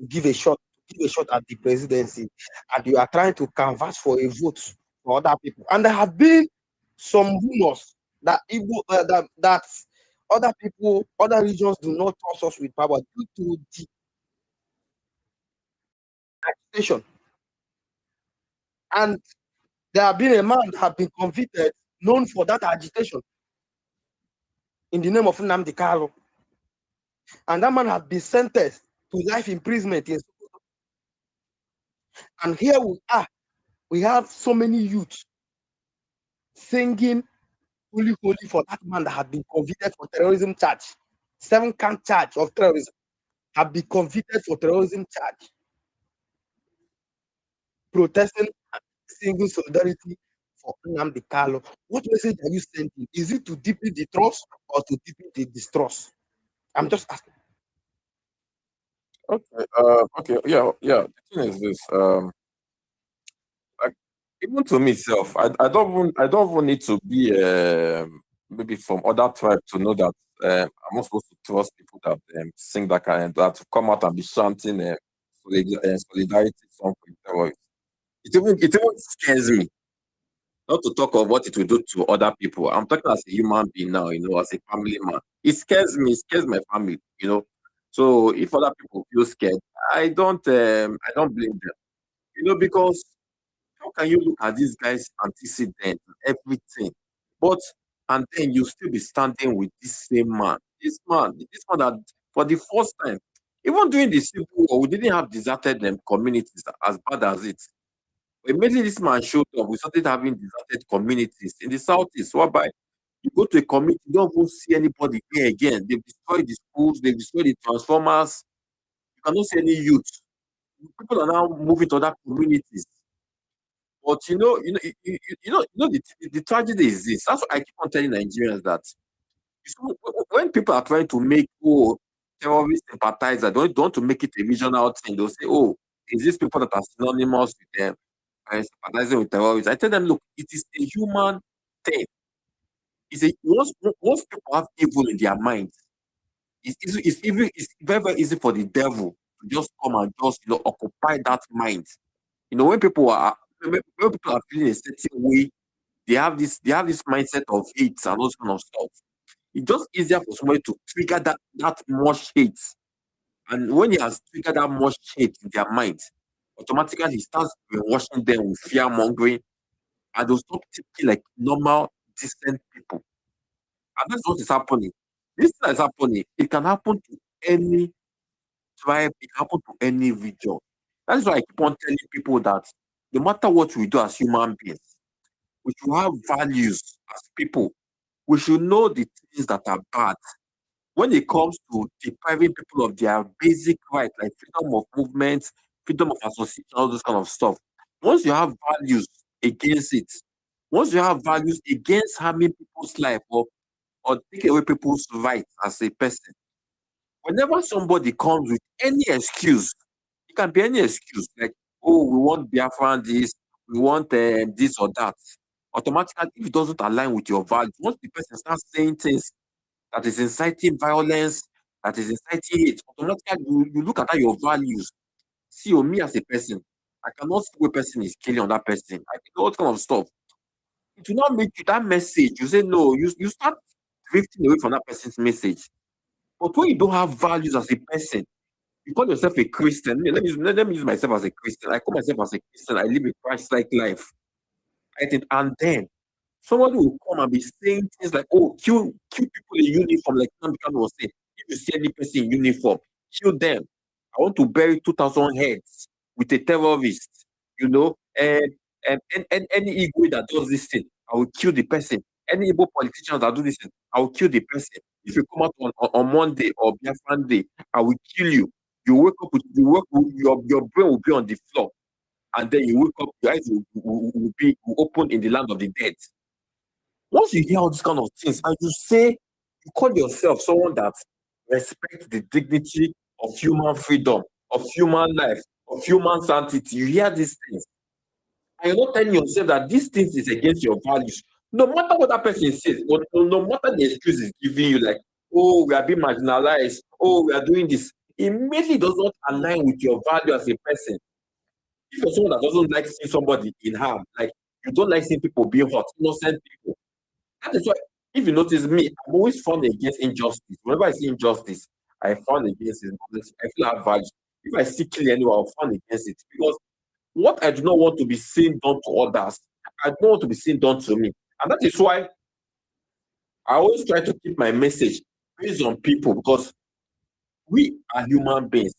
give a shot at the presidency, and you are trying to canvass for a vote for other people. And there have been some rumors that that other people, other regions do not trust us with power due to the agitation. And there have been a man that have been convicted, known for that agitation, in the name of Nnamdi Kanu. And that man has been sentenced to life imprisonment. And here we are. We have so many youths singing holy, holy for that man that had been convicted for terrorism charge. 7-count charge of terrorism, have been convicted for terrorism charge. Protesting and singing solidarity for Nnamdi Kanu. What message are you sending? Is it to deepen the trust or to deepen the distrust? I'm just asking. Okay. Yeah. The thing is this. Like, even to myself, I don't even need to be maybe from other tribe to know that I'm not supposed to trust people that sing that kind, that come out and be chanting solidarity song for terrorists. It even scares me. Not to talk of what it will do to other people. I'm talking as a human being now, as a family man. It scares me. It scares my family. So if other people feel scared, I don't blame them. Because how can you look at these guys' antecedents, everything, but and then you still be standing with this same man, this man that for the first time, even during the Civil War, we didn't have deserted communities as bad as it. But immediately this man showed up, we started having deserted communities in the southeast, whereby you go to a community, you don't even see anybody there again. They've destroyed the schools, they've destroyed the transformers. You cannot see any youth. People are now moving to other communities. But the tragedy is this. That's what I keep on telling Nigerians that when people are trying to make terrorist sympathizer, don't want to make it a regional thing. They'll say, oh, is these people that are synonymous with them and sympathizing with terrorists? I tell them, look, it is a human thing. Once people have evil in their minds, it's very, very easy for the devil to just come and just occupy that mind. When people are feeling a certain way, they have this mindset of hate and those kind of stuff. It's just easier for somebody to trigger that much hate. And when he has triggered that much hate in their mind, automatically he starts brainwashing them with fear mongering, and they'll stop thinking like normal, decent people. And that's what is happening. This thing is happening. It can happen to any tribe, it can happen to any region. That's why I keep on telling people that no matter what we do as human beings, we should have values as people. We should know the things that are bad. When it comes to depriving people of their basic rights, like freedom of movement, freedom of association, all those kind of stuff. Once you have values against it, once you have values against harming people's life or taking away people's rights as a person, whenever somebody comes with any excuse, it can be any excuse, like, oh, we want Biafran this, we want this or that. Automatically, if it doesn't align with your values, once the person starts saying things that is inciting violence, that is inciting hate, automatically you look at your values. See, me as a person, I cannot see what person is killing on that person. I can know what kind of stuff. It will not make you that message. You say no, you start drifting away from that person's message. But when you don't have values as a person, you call yourself a Christian. Let me use myself as a Christian. I call myself as a Christian. I live a Christ-like life. I think, and then Somebody will come and be saying things like, "Oh, kill people in uniform," like Nnamdi Kanu was saying. If you see any person in uniform, kill them. I want to bury 2,000 heads with a terrorist, you know, and any Igwe that does this thing, I will kill the person. Any Igbo politicians that do this thing, I will kill the person. If you come out on Monday or Biafran Day, I will kill you. You wake up with your brain will be on the floor, and then you wake up, your eyes will open in the land of the dead. Once you hear all these kind of things, and you call yourself someone that respects the dignity of human freedom, of human life, of human sanctity, you hear these things, and you're not telling yourself that these things is against your values. No matter what that person says, no matter the excuse is giving you, like, "Oh, we are being marginalized, oh, we are doing this," it mainly does not align with your value as a person. If you're someone that doesn't like seeing somebody in harm, like you don't like seeing people being hurt, innocent people, that is why, if you notice me, I'm always fond against injustice. Whenever I see injustice, I fond against it because I feel I have values. If I see killing anyone, I'll fond against it. Because what I do not want to be seen done to others, I don't want to be seen done to me. And that is why I always try to keep my message based on people, because we are human beings.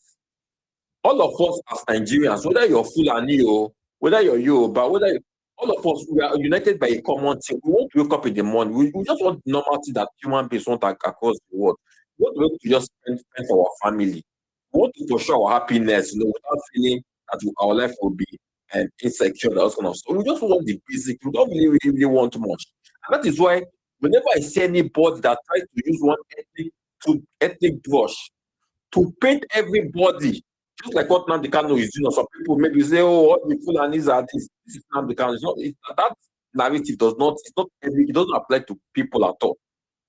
All of us as Nigerians, whether you're Fulani or whether you're Yoruba, all of us, we are united by a common thing. We want to wake up in the morning. We just want the normal thing that human beings want across the world. We want to be able to just spend for our family. We want to pursue our happiness, without feeling that our life will be insecure, that kind of stuff. We just want the basic. We don't really want much. And that is why whenever I see anybody that tries to use one ethnic brush to paint everybody, just like what Nnamdi Kanu is doing, or some people maybe say, "Oh, all the Fulanis are this." This is Nnamdi Kanu. That narrative it doesn't apply to people at all.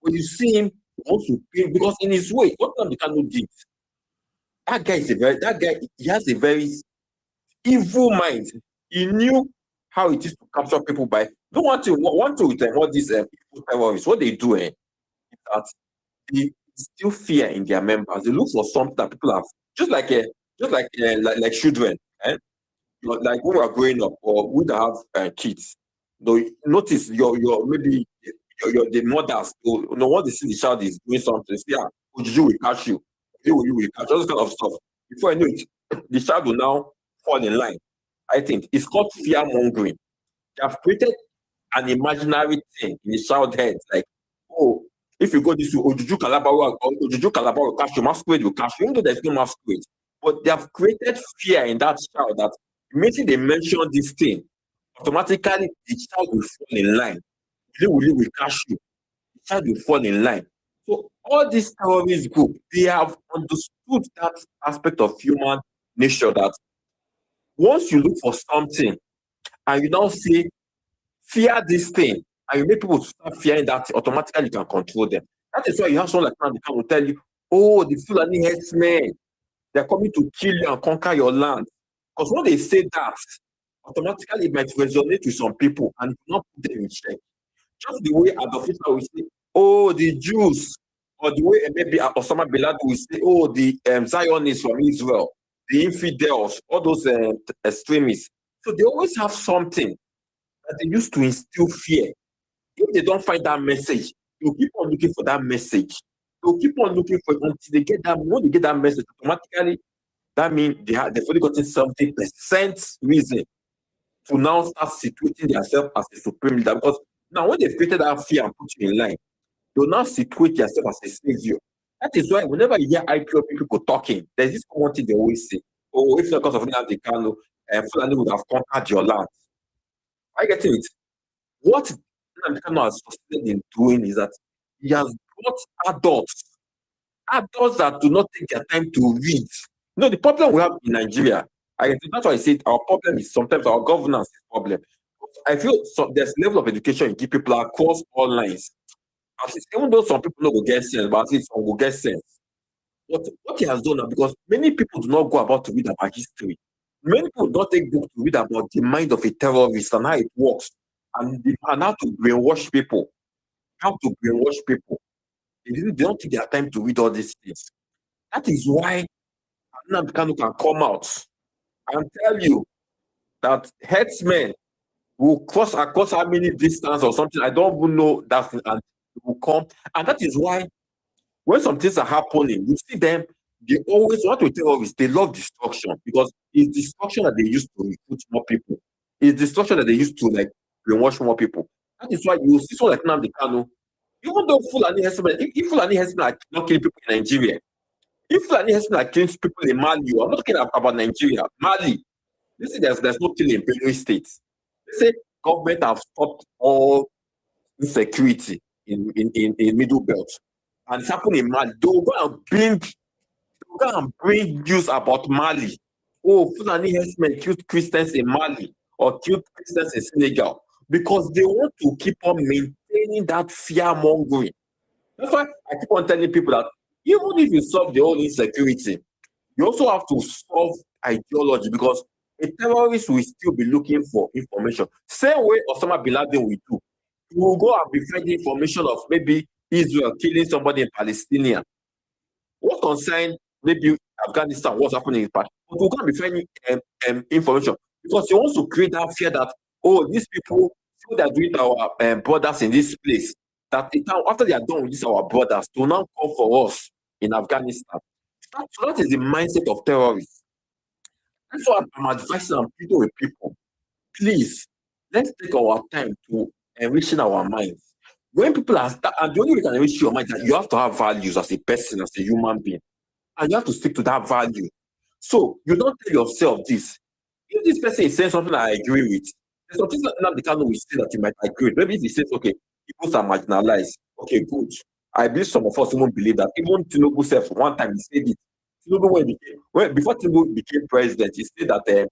When you see him, he wants to paint, because in his way, what Nnamdi Kanu did, he has a very evil mind. He knew how it is to capture people by. Don't want to with all these people terrorists. What they do, is that they instill fear in their members. They look for something that people have, just like children, like when we are growing up, or we that have kids. Notice maybe the mothers. What they see the child is doing something, say, "Ojuju will catch you. You will catch," all this kind of stuff. Before I know it, the child will now fall in line. I think it's called fear mongering. They have created an imaginary thing in the child's head, like, "Oh, if you go this way, Ojuju Calabar will catch you, masquerade will catch you," even though there's no masquerade. But they have created fear in that child that immediately they mention this thing, automatically the child will fall in line. Will catch you. The child will fall in line. So all these terrorist groups, they have understood that aspect of human nature, that once you look for something and you now say, "Fear this thing," and you make people start fearing that, automatically you can control them. That is why you have someone like Nnamdi Kanu will tell you, "Oh, the Fulani herdsmen, they're coming to kill you and conquer your land." Because when they say that, automatically it might resonate with some people and not put them in check. Just the way Adolf Hitler will say, "Oh, the Jews," or the way maybe Osama bin Laden will say, "Oh, the Zionists from Israel, the infidels," all those extremists. So they always have something that they use to instill fear. If they don't find that message, they'll keep on looking for that message. They'll keep on looking for it until they get that. When they get that message, automatically, that means they've only gotten 70% reason to now start situating themselves as a supreme leader. Because now, when they've created that fear and put you in line, they'll now situate themselves as a savior. That is why whenever you hear IPOB people talking, there's this common thing they always say: "Oh, if not because of Nnamdi Kanu, Fulani would have conquered your land." Are you getting it? What Nnamdi Kanu has succeeded in doing is that he has brought adults that do not take their time to read. The problem we have in Nigeria, that's why I said our problem is sometimes our governance is problem. I feel there's a level of education you give people across all lines. At least, even though some people don't get sense, but at least some will get sense. What he has done now, because many people do not go about to read about history. Many people don't take books to read about the mind of a terrorist and how it works, and how to brainwash people. They don't take their time to read all these things. That is why Nnamdi Kanu can come out and tell you that herdsmen will cross across how many distance or something. I don't even know that, and it will come. And that is why when some things are happening, you see them, they always want to tell us they love destruction because it's destruction that they use to recruit more people. It's destruction that they use to like brainwash more people. That is why you see someone like Nnamdi Kanu, even though Fulani herdsmen, if Fulani herdsmen are not killing people in Nigeria, if Fulani herdsmen are killing people in Mali, I'm not talking about Nigeria, Mali. You see, there's no killing in Benue State. They say government have stopped all insecurity in Middle Belt. And it's happening in Mali. They'll go and bring news about Mali. Oh, Fulani herdsmen killed Christians in Mali or killed Christians in Senegal because they want to keep on maintaining that fear mongering. That's why I keep on telling people that even if you solve the whole insecurity, you also have to solve ideology because a terrorist will still be looking for information. Same way Osama bin Laden will do. You will go and be finding information of maybe Israel killing somebody in Palestine. What concern maybe Afghanistan, what's happening in Pakistan? But we're going to be finding information because he wants to create that fear that, oh, these people, what they're doing to our brothers in this place, that after they are done with this, our brothers, to now come for us in Afghanistan. So that is the mindset of terrorists. That's why I'm advising people with people. Please, let's take our time to enriching our minds. When people are and the only way you can enrich your mind is that you have to have values as a person, as a human being, and you have to stick to that value. So you don't tell yourself this. If this person is saying something I agree with, there's something that Nnamdi Kanu will say that you might agree with. Maybe if he says, okay, people are marginalized. Okay, good. I believe some of us won't believe that. Even Tinubu said one time he said it. Tinubu, before Tinubu became president, he said that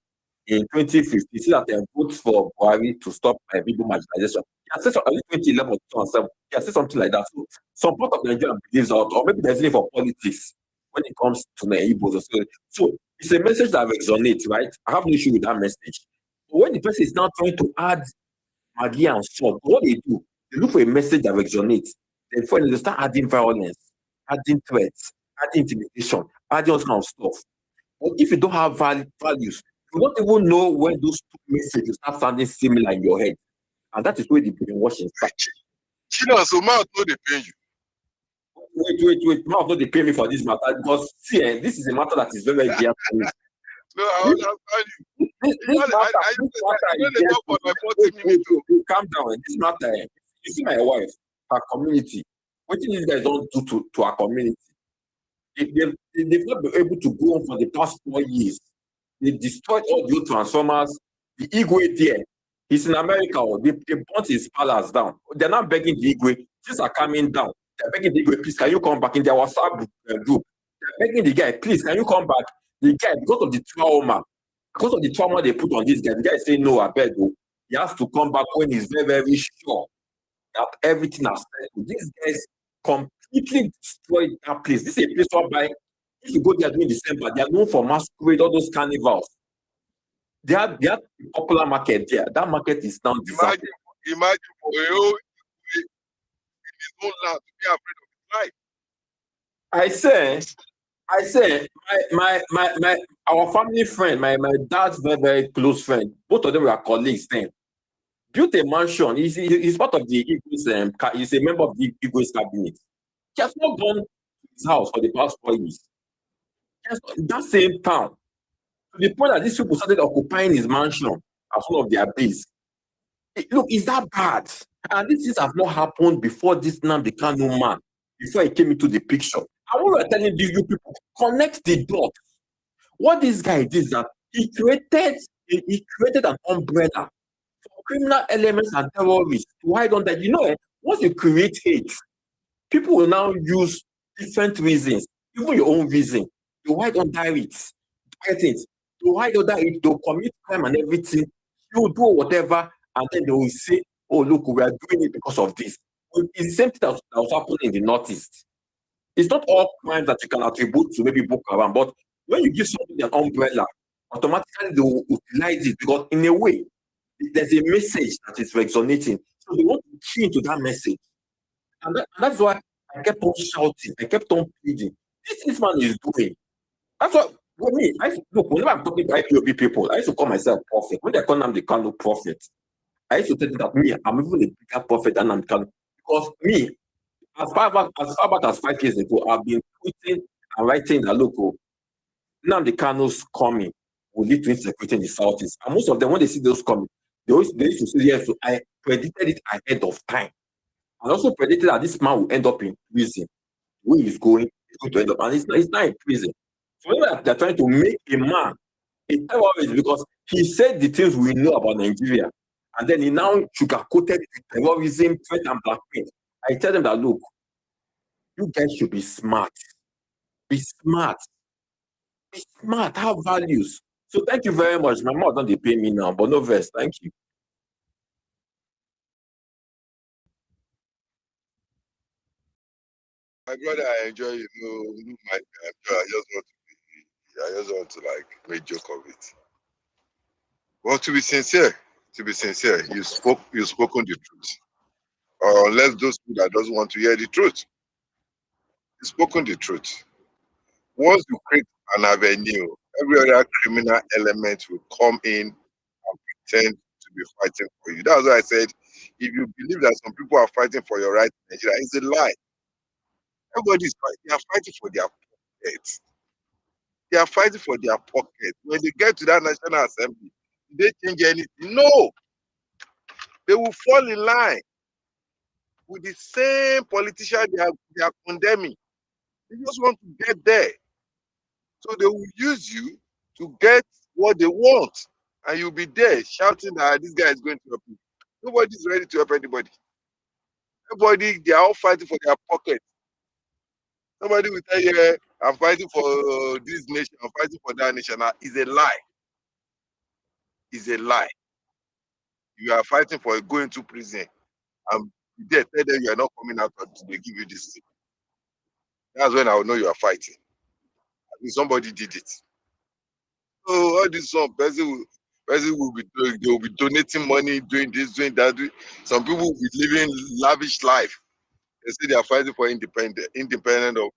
in 2015, he said that vote for Buhari to stop people marginalization. He has said something, 2011 or 2007, he has said something like that. So some part of Nigeria believes out, or maybe there's a need for politics when it comes to the Igbos. So it's a message that resonates, right? I have no issue with that message. But when the person is now trying to add Maggie and salt, what they do, they look for a message that resonates. Then finally they start adding violence, adding threats, adding intimidation, adding all kind of stuff. But if you don't have values, you don't even know when those two messages start sounding similar in your head. And that is where the brainwashing starts. So mouth no dey pain you. Wait. Mouth no dey pain me for this matter because see, this is a matter that is very, very dear to me. No, I understand you. Calm down. This matter, you see my wife, her community. What these guys don't do to our community? They've not been able to go on for the past 4 years. They destroyed all the old transformers. The Igwe there, he's in America. They burnt his palace down. They're not begging the Igwe. Things are coming down. They're begging the Igwe, please, can you come back in their WhatsApp group? They're begging the guy, please, can you come back? The guy, because of the trauma they put on this guy, the guy is saying, no, I beg you. He has to come back when he's very, very sure that everything has settled. These guys completely destroyed that place. This is a place whereby if you go there during December, they are known for masquerade, all those carnivals. They have a popular market there. That market is now deserted. Imagine for you in his own land to be afraid of his life. I say, our family friend, my dad's very, very close friend, both of them were colleagues then, built a mansion. He's part of the Eagles, he's a member of the Eagles cabinet. He has not gone to his house for the past 4 years. That same town, to the point that these people started occupying his mansion as one of their base. Look, is that bad? And these things have not happened before this Nnamdi Kanu man, before he came into the picture. And what we're telling you people, connect the dots. What this guy did is that he created an umbrella for criminal elements and terrorists to hide under. Once you create hate, people will now use different reasons, even your own reason, to hide under it. To hide under it, to commit crime and everything. You do whatever, and then they will say, oh, look, we are doing it because of this. It's the same thing that was happening in the Northeast. It's not all crimes that you can attribute to maybe Boko Haram, but when you give somebody an umbrella, automatically they will utilize it because in a way, there's a message that is resonating. So they want to key into that message. And that's why I kept on shouting, I kept on pleading. This man is doing. That's what, for me, whenever I'm talking to IPOB people, I used to call myself prophet. When they call them, they call no prophet. I used to tell you that me, I'm even a bigger prophet than I'm Kanu. Because me, as far back as 5 years ago, I've been tweeting and writing that look, now the Kanu's coming will lead to insecurity in the southeast. And most of them, when they see those coming, they used to say, yes, so I predicted it ahead of time. And also predicted that this man will end up in prison. Where he's going to end up. And it's not in prison. So when they're trying to make a man a terrorist because he said the things we know about Nigeria, and then he now sugarcoated terrorism, threat, and blackmail. I tell them that look, you guys should be smart. Be smart. Be smart. Have values. So thank you very much. My mom don't they pay me now, but no verse. Thank you. My brother, I enjoy my I just want to like make joke of it. Well, to be sincere, you've spoken the truth. Or unless those people that doesn't want to hear the truth, you've spoken the truth. Once you create an avenue, every other criminal element will come in and pretend to be fighting for you. That's why I said, if you believe that some people are fighting for your right in Nigeria, it's a lie. Everybody's fighting. They are fighting for their pockets. They are fighting for their pocket. When they get to that National Assembly, did they change anything? No. They will fall in line with the same politician they are condemning. They just want to get there. So they will use you to get what they want. And you'll be there shouting that this guy is going to help you. Nobody's ready to help anybody. Everybody, they are all fighting for their pocket. Somebody will tell you, I'm fighting for this nation, I'm fighting for that nation. It's a lie. It's a lie. You are fighting for going to prison. And there, tell them you are not coming out until they give you this thing. That's when I will know you are fighting. I mean, somebody did it. So all this person will be doing, they will be donating money, doing this, doing that. Some people will be living lavish life. They say they are fighting for independent of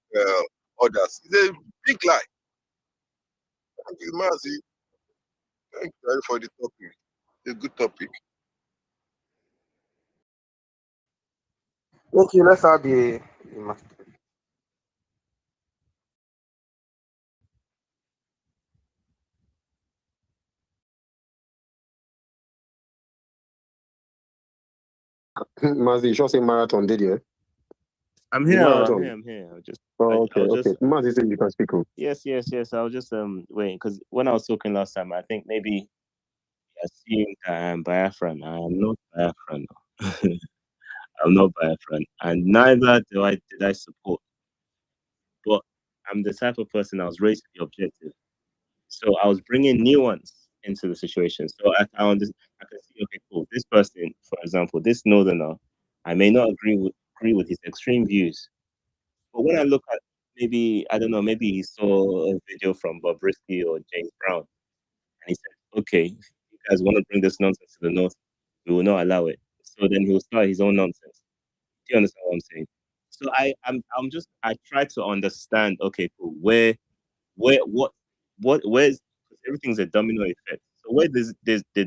others. It's a big lie. Thank you, Mazi. Thank you for the topic. It's a good topic. Okay, let's have the Mazi, you should say marathon, did you? I'm The here. marathon. I'm here. Oh, okay, I was okay. Mazi said you can speak. Yes. I was just waiting because when I was talking last time, I think maybe you assumed that I'm Biafran. I am not Biafran. I'm not Biafran, and neither did I support. But I'm the type of person I was raised to be objective, so I was bringing nuance into the situation. So I can see, okay, cool. This person, for example, this northerner, I may not agree with his extreme views. But when I look at maybe, I don't know, maybe he saw a video from Bob Risky or James Brown, and he said, okay, if you guys want to bring this nonsense to the North, we will not allow it. So then he will start his own nonsense. Do you understand what I'm saying? So I try to understand, okay, cool, where's, everything's a domino effect. So where did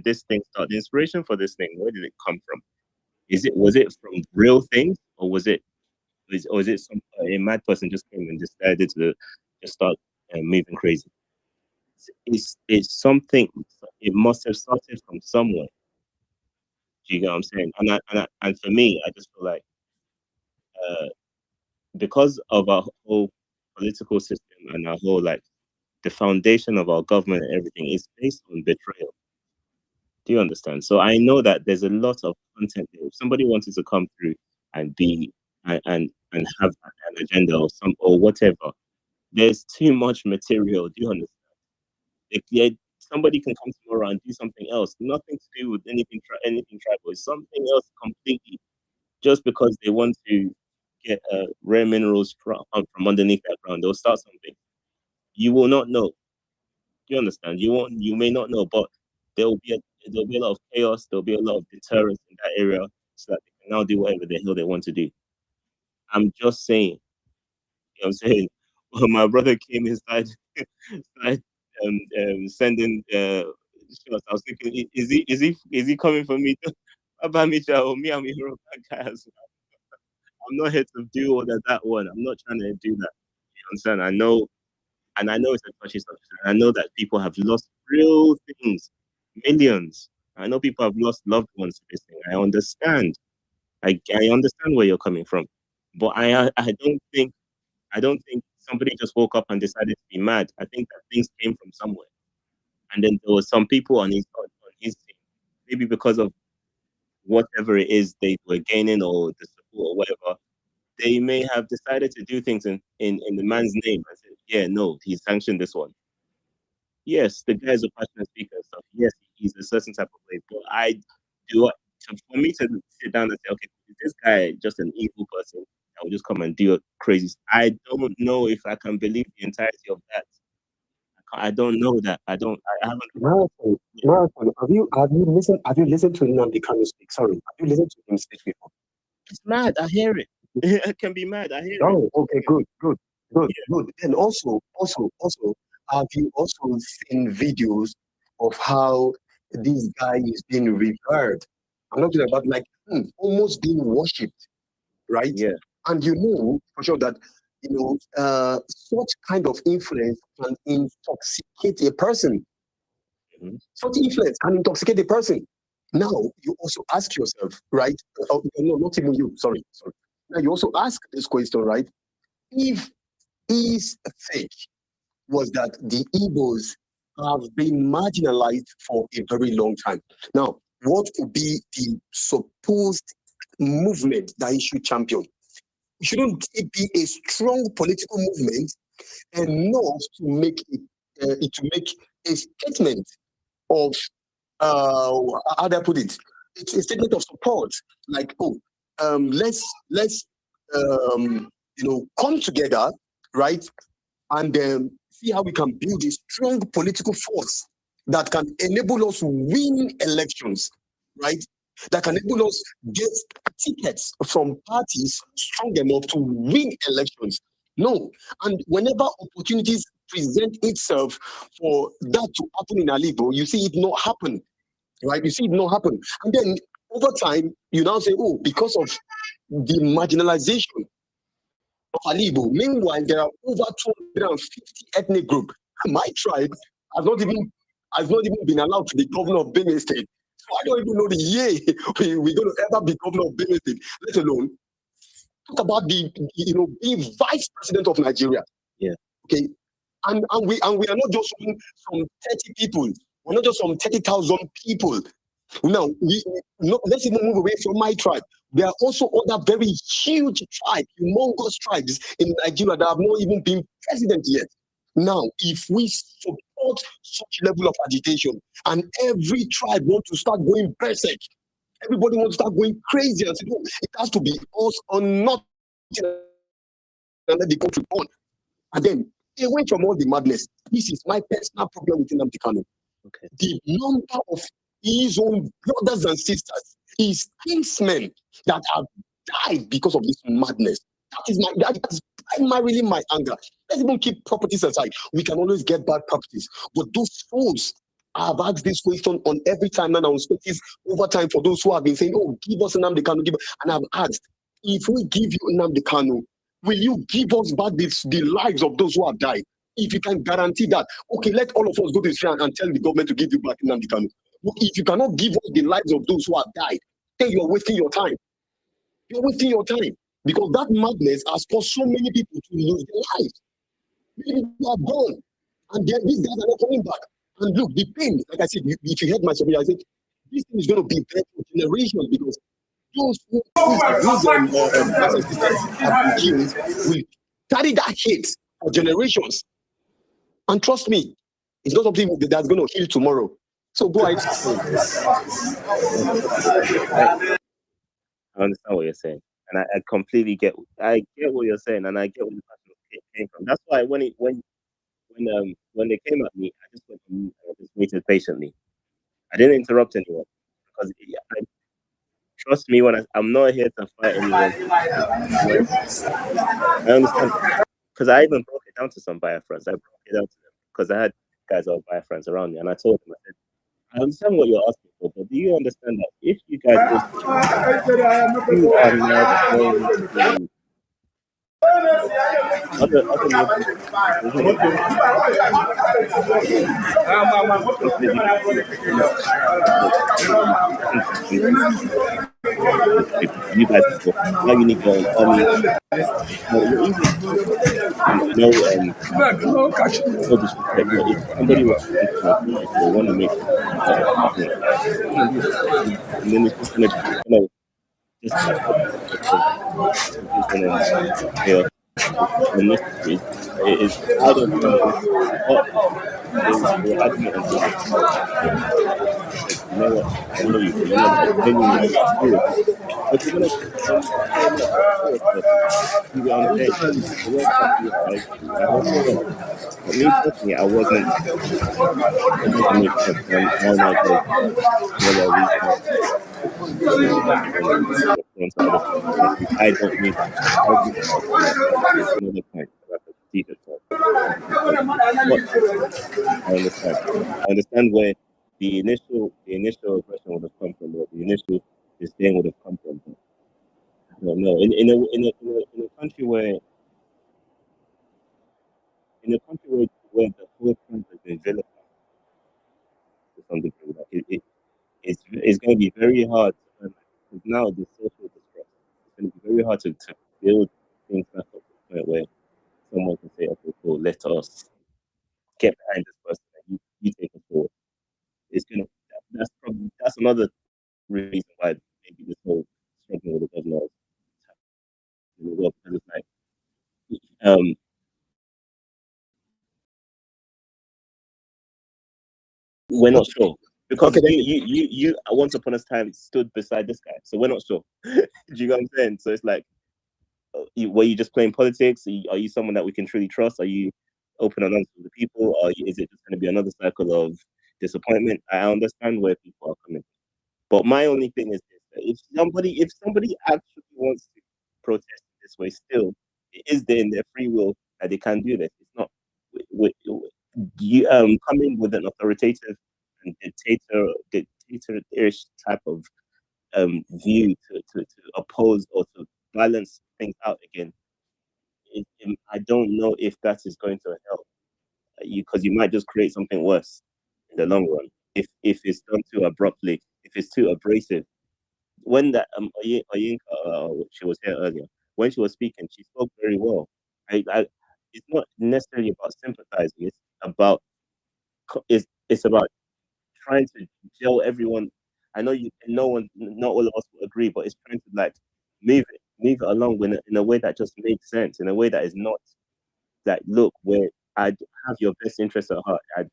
this thing start? The inspiration for this thing, where did it come from? Was it from real things, or was it some a mad person just came and decided to just start moving crazy? It's something. It must have started from somewhere. Do you get what I'm saying? And for me, I just feel like uh, because of our whole political system and our whole like the foundation of our government and everything is based on betrayal. Do you understand? So I know that there's a lot of content there. If somebody wanted to come through and be and have an agenda or whatever, there's too much material. Do you understand? Like, yeah, somebody can come tomorrow and do something else, nothing to do with anything tribal. It's something else completely, just because they want to get rare minerals from underneath that ground. They'll start something. You will not know. Do you understand? You may not know, but there'll be a lot of chaos. There'll be a lot of deterrence in that area, so that they can now do whatever the hell they want to do. I'm just saying. You know what I'm saying? Well, my brother came inside, started sending shots. I was thinking, is he coming for me? about me, Joe? Me, I'm a Yoruba guy as well. I'm not here to do all that one. I'm not trying to do that. You understand? I know it's a touchy subject. I know that people have lost real things, millions. I know people have lost loved ones to this thing. I understand. I understand where you're coming from, but I don't think somebody just woke up and decided to be mad. I think that things came from somewhere, and then there were some people on his team, maybe because of whatever it is they were gaining or the support or whatever. They may have decided to do things in the man's name and said, yeah, no, he sanctioned this one. Yes, the guy is a passionate speaker and stuff. Yes, he's a certain type of way. But for me to sit down and say, okay, is this guy just an evil person that will just come and do crazy? I don't know if I can believe the entirety of that. I don't know that. I haven't. Marathon, have you listened to Nnamdi Kanu speak? Sorry, have you listened to him speak before? It's mad. I hear it. It can be mad. I hear it. Oh, okay, good. And also, have you also seen videos of how this guy is being revered? I'm not talking about like almost being worshipped, right? Yeah. And you know for sure that such kind of influence can intoxicate a person. Mhm. Such influence can intoxicate a person. Now you also ask yourself, right? Oh, no, not even you. Sorry. Now you also ask this question, right? If his fake was that the Igbos have been marginalized for a very long time. Now, what would be the supposed movement that he should champion? Shouldn't it be a strong political movement enough to make a statement of how do I put it? It's a statement of support, like let's come together, right, and see how we can build a strong political force that can enable us win elections, right? That can enable us get tickets from parties strong enough to win elections. No, and whenever opportunities present itself for that to happen in Alibo, you see it not happen, right? You see it not happen, and then over time you now say, oh, because of the marginalization of Alibo. Meanwhile, there are over 250 ethnic groups. My tribe has not even been allowed to be governor of Benue State. So I don't even know the year we're going to ever be governor of Benue State, let alone talk about being vice president of Nigeria. Yeah. Okay. And we are not just some 30 people. We're not just some 30,000 people. Now, let's even move away from my tribe. There are also other very huge tribes, humongous tribes in Nigeria that have not even been president yet. Now, if we support such level of agitation and every tribe wants to start going berserk, everybody wants to start going crazy and say, no, it has to be us or not, and let the country on. And then, away from all the madness, this is my personal problem with Nnamdi Kanu. Okay. The number of his own brothers and sisters, his kinsmen that have died because of this madness. That's primarily my anger. Let's even keep properties aside. We can always get bad properties. But those fools, I've asked this question on every time now on spaces over time for those who have been saying, oh, give us Nnamdi Kanu, and I've asked, if we give you Nnamdi Kanu, will you give us back the lives of those who have died? If you can guarantee that, okay, let all of us go to Israel and tell the government to give you back Nnamdi Kanu. If you cannot give us the lives of those who have died, then you're wasting your time. You're wasting your time because that madness has caused so many people to lose their lives. Many people are gone, and these guys are not coming back. And look, the pain, like I said, if you heard my story, I said this thing is going to be there for generations because those ancestors that have been killed will carry that hate for generations. And trust me, it's not something that's going to heal tomorrow. So go ahead. I understand what you're saying, and I completely get. I get what you're saying, and I get where the passion came from. That's why when they came at me, I just went and I just waited patiently. I didn't interrupt anyone because trust me when I'm not here to fight anyone. I understand because I even broke it down to some Biafrans. I broke it down to them because I had guys of Biafrans around me, and I told them, I said, I understand what you're asking for, but do you understand that if you guys go to the market, you are now going to other neighboring countries, there's no difference. Consider the difference between us and other countries. The difference between us and other people. You guys can go now you need your own army. No, you're easy to talk to. No disrespect, but if somebody was to come to my country and they want to make something like that, they can't do that. And then it's gonna just catch up because of division and chaos. It's unnecessary. I don't find it necessary. But they were adamant on taking power from the people. I said, you know what? I know you, but you're not going to genuinely disagree with me. But you're going to take power. Fair enough. That's yours. But you get what I'm saying? It works out for you. I agree. I hope it works. But me personally, I wasn't. It doesn't make sense. Now Nigeria is smaller, weaker, and so on to other stuff. Honestly, I don't need that. I'll give that up. That's another point. That's a deeper talk. But I understand. I understand where the initial aggression would have come from, or the initial disdain would have come from. But I don't know. In a country where where the whole country has been vilified to some degree, like it's going to be very hard. Because now the social distress, it's going to be very hard to build things back up to the point where someone can say, okay, cool, let us get behind this person and you take us forward. It's gonna that's another reason why maybe this whole struggling with the governor is happening as well, because it's like we're not sure. Because you once upon a time stood beside this guy, so we're not sure. Do you know what I'm saying? So it's like, were you just playing politics? Are you someone that we can truly trust? Are you open and honest with the people? Or is it just going to be another cycle of disappointment? I understand where people are coming from. But my only thing is this: if somebody actually wants to protest this way, still, it is there in their free will that they can do this. It's not you coming with an authoritative and dictatorish type of view to oppose or to balance things out again. I don't know if that is going to help you, because you might just create something worse in the long run if it's done too abruptly, if it's too abrasive. When that Oyinka, she was here earlier, when she was speaking, she spoke very well. It's not necessarily about sympathizing. It's about trying to gel everyone. I know not all of us will agree, but it's trying to like move it along in a way that just makes sense, in a way that is not that look where I have your best interest at heart. I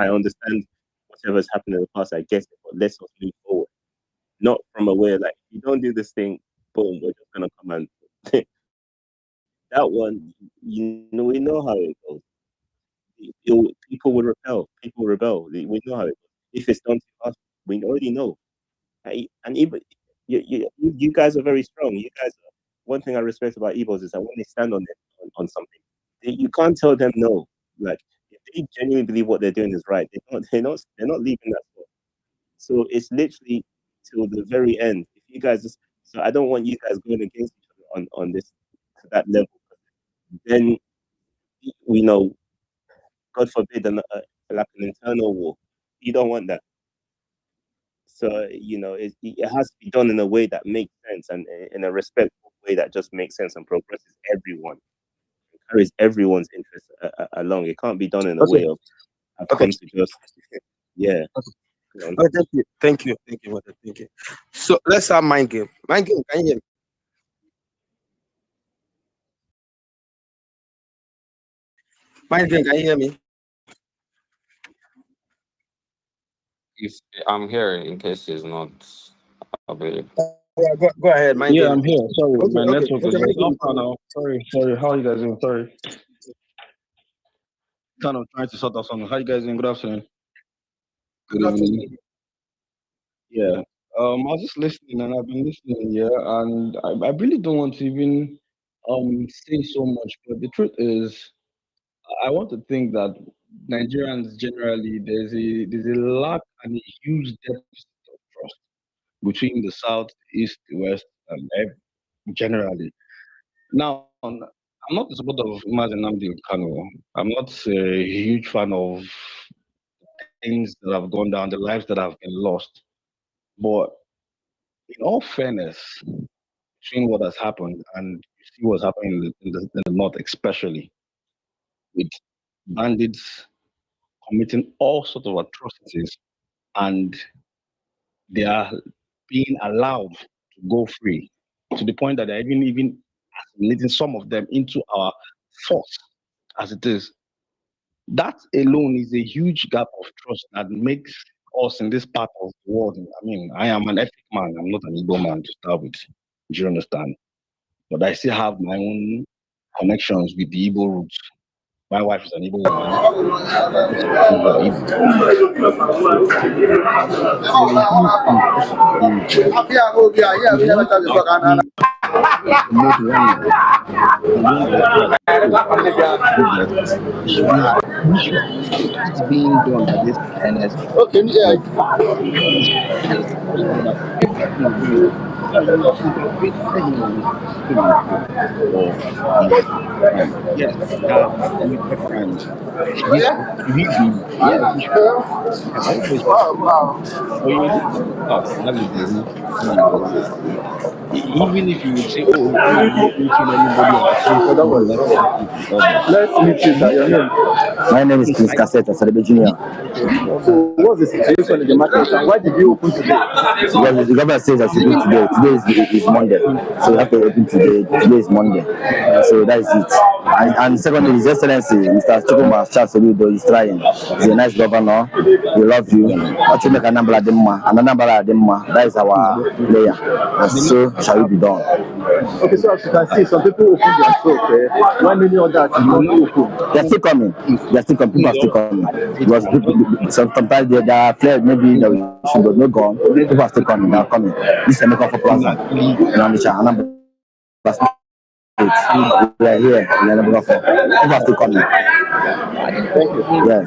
understand whatever's happened in the past. I guess it, but let's just move forward. Not from a way like, if you don't do this thing, boom, we're just gonna come and that one. We know how it goes. People will repel. People rebel. We know how it goes. If it's done to us, we already know. And even you guys are very strong. You guys. One thing I respect about Igbos is that when they stand on something, you can't tell them no. Like, if they genuinely believe what they're doing is right, they're not leaving that spot. So it's literally till the very end. If you guys so I don't want you guys going against each other on this to that level. Then we know, God forbid, like an internal war. You don't want that. So it has to be done in a way that makes sense, and in a respectful way that just makes sense and progresses everyone, carries everyone's interest along. It can't be done in a way of I've come to just yeah. Thank you. So let's have mind game. Mind game, can you hear me? Mind game, can you hear me? If I'm here, in case he's not available. Yeah, go ahead, mind game. Yeah, I'm here. Sorry, my network is mind game. off now. Sorry. How are you guys doing? Sorry. Kind of trying to sort out something. How you guys doing? Good afternoon. Good evening. Yeah. I was just listening, and I've been listening, yeah, and I really don't want to even say so much, but the truth is, I want to think that Nigerians generally there's a lack and a huge deficit of trust between the South, East, the West, and generally. Now, I'm not a supporter of Mazen Namdi Kano. I'm not a huge fan of things that have gone down, the lives that have been lost. But in all fairness, between what has happened and you see what's happening in the north, especially with bandits committing all sorts of atrocities, and they are being allowed to go free to the point that they're even assimilating some of them into our force as it is. That alone is a huge gap of trust that makes us in this part of the world. I mean, I am an ethnic man, I'm not an Igbo man to start with. Do you understand? But I still have my own connections with the Igbo roots. My wife is an Igbo woman. Most of my people are Igbo. So a huge thing is being done. If we want to actually promote oneness and one that has progress, it's being done that is fairness. Like is fairness so that everything is being done. You can create anyone who's quote for his crime. Yes, he has committed crimes. Should he be? Yes, he should. Yes, everybody should be prosecuted. But you look at the South, you have Igbo, even if you would say, oh, the Fulani didn't kill anybody on the first So that day, was let's prosecute the others. let's meet you, sir. Your name. My name is Chris I Cassette, Asadebe Junior. So what's the situation in the market and why did you open today? Because the government says I should do today. Today is Monday. So we have to open today. Today is Monday. So that is it. And secondly, His Excellency, Mr. Chukuma Soludo is trying. He's a nice governor. We love you. Actually, make Anambra Demma. Anambra Demma. That is our player. And so shall it be done. Okay, so as you can see, some people open their shop, why many others did not open? They're still coming. They're still coming. People are still coming. Because sometimes they are flared, maybe they should but no gone. People are still coming. They are coming. This is a for Plaza. And on the Anambra State. We are here in Anambra. People are still coming. Yes.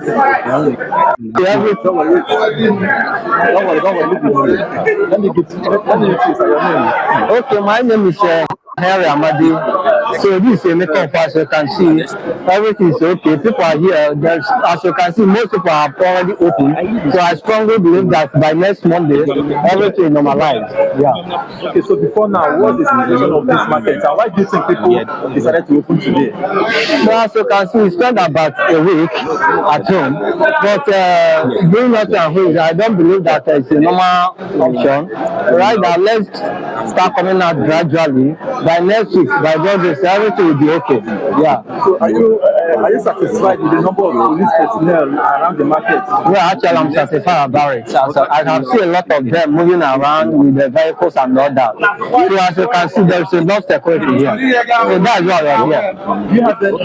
Don't worry, leave it. Let me get your name. Okay, my name is Harry Amadi. So this is a makeup, as you can see, everything is okay. People are here. There's, as you can see, most people are already open. So I strongly believe that by next Monday, everything is normalized. Yeah. Okay, so before now, what's the situation of this market and why do you think people decided to open today? So as you can see, we spent about a week at home, but doing nothing at home, I don't believe that it's a normal option. Right now, let's start coming out gradually. By next week, by God's everything will be okay. Yeah. So are you satisfied with the number of police personnel around the market? Well, actually, I'm satisfied about it. I can see a lot of them moving around with the vehicles and all that. So as you can see, there's a lot of security here. So that's why we're here. Do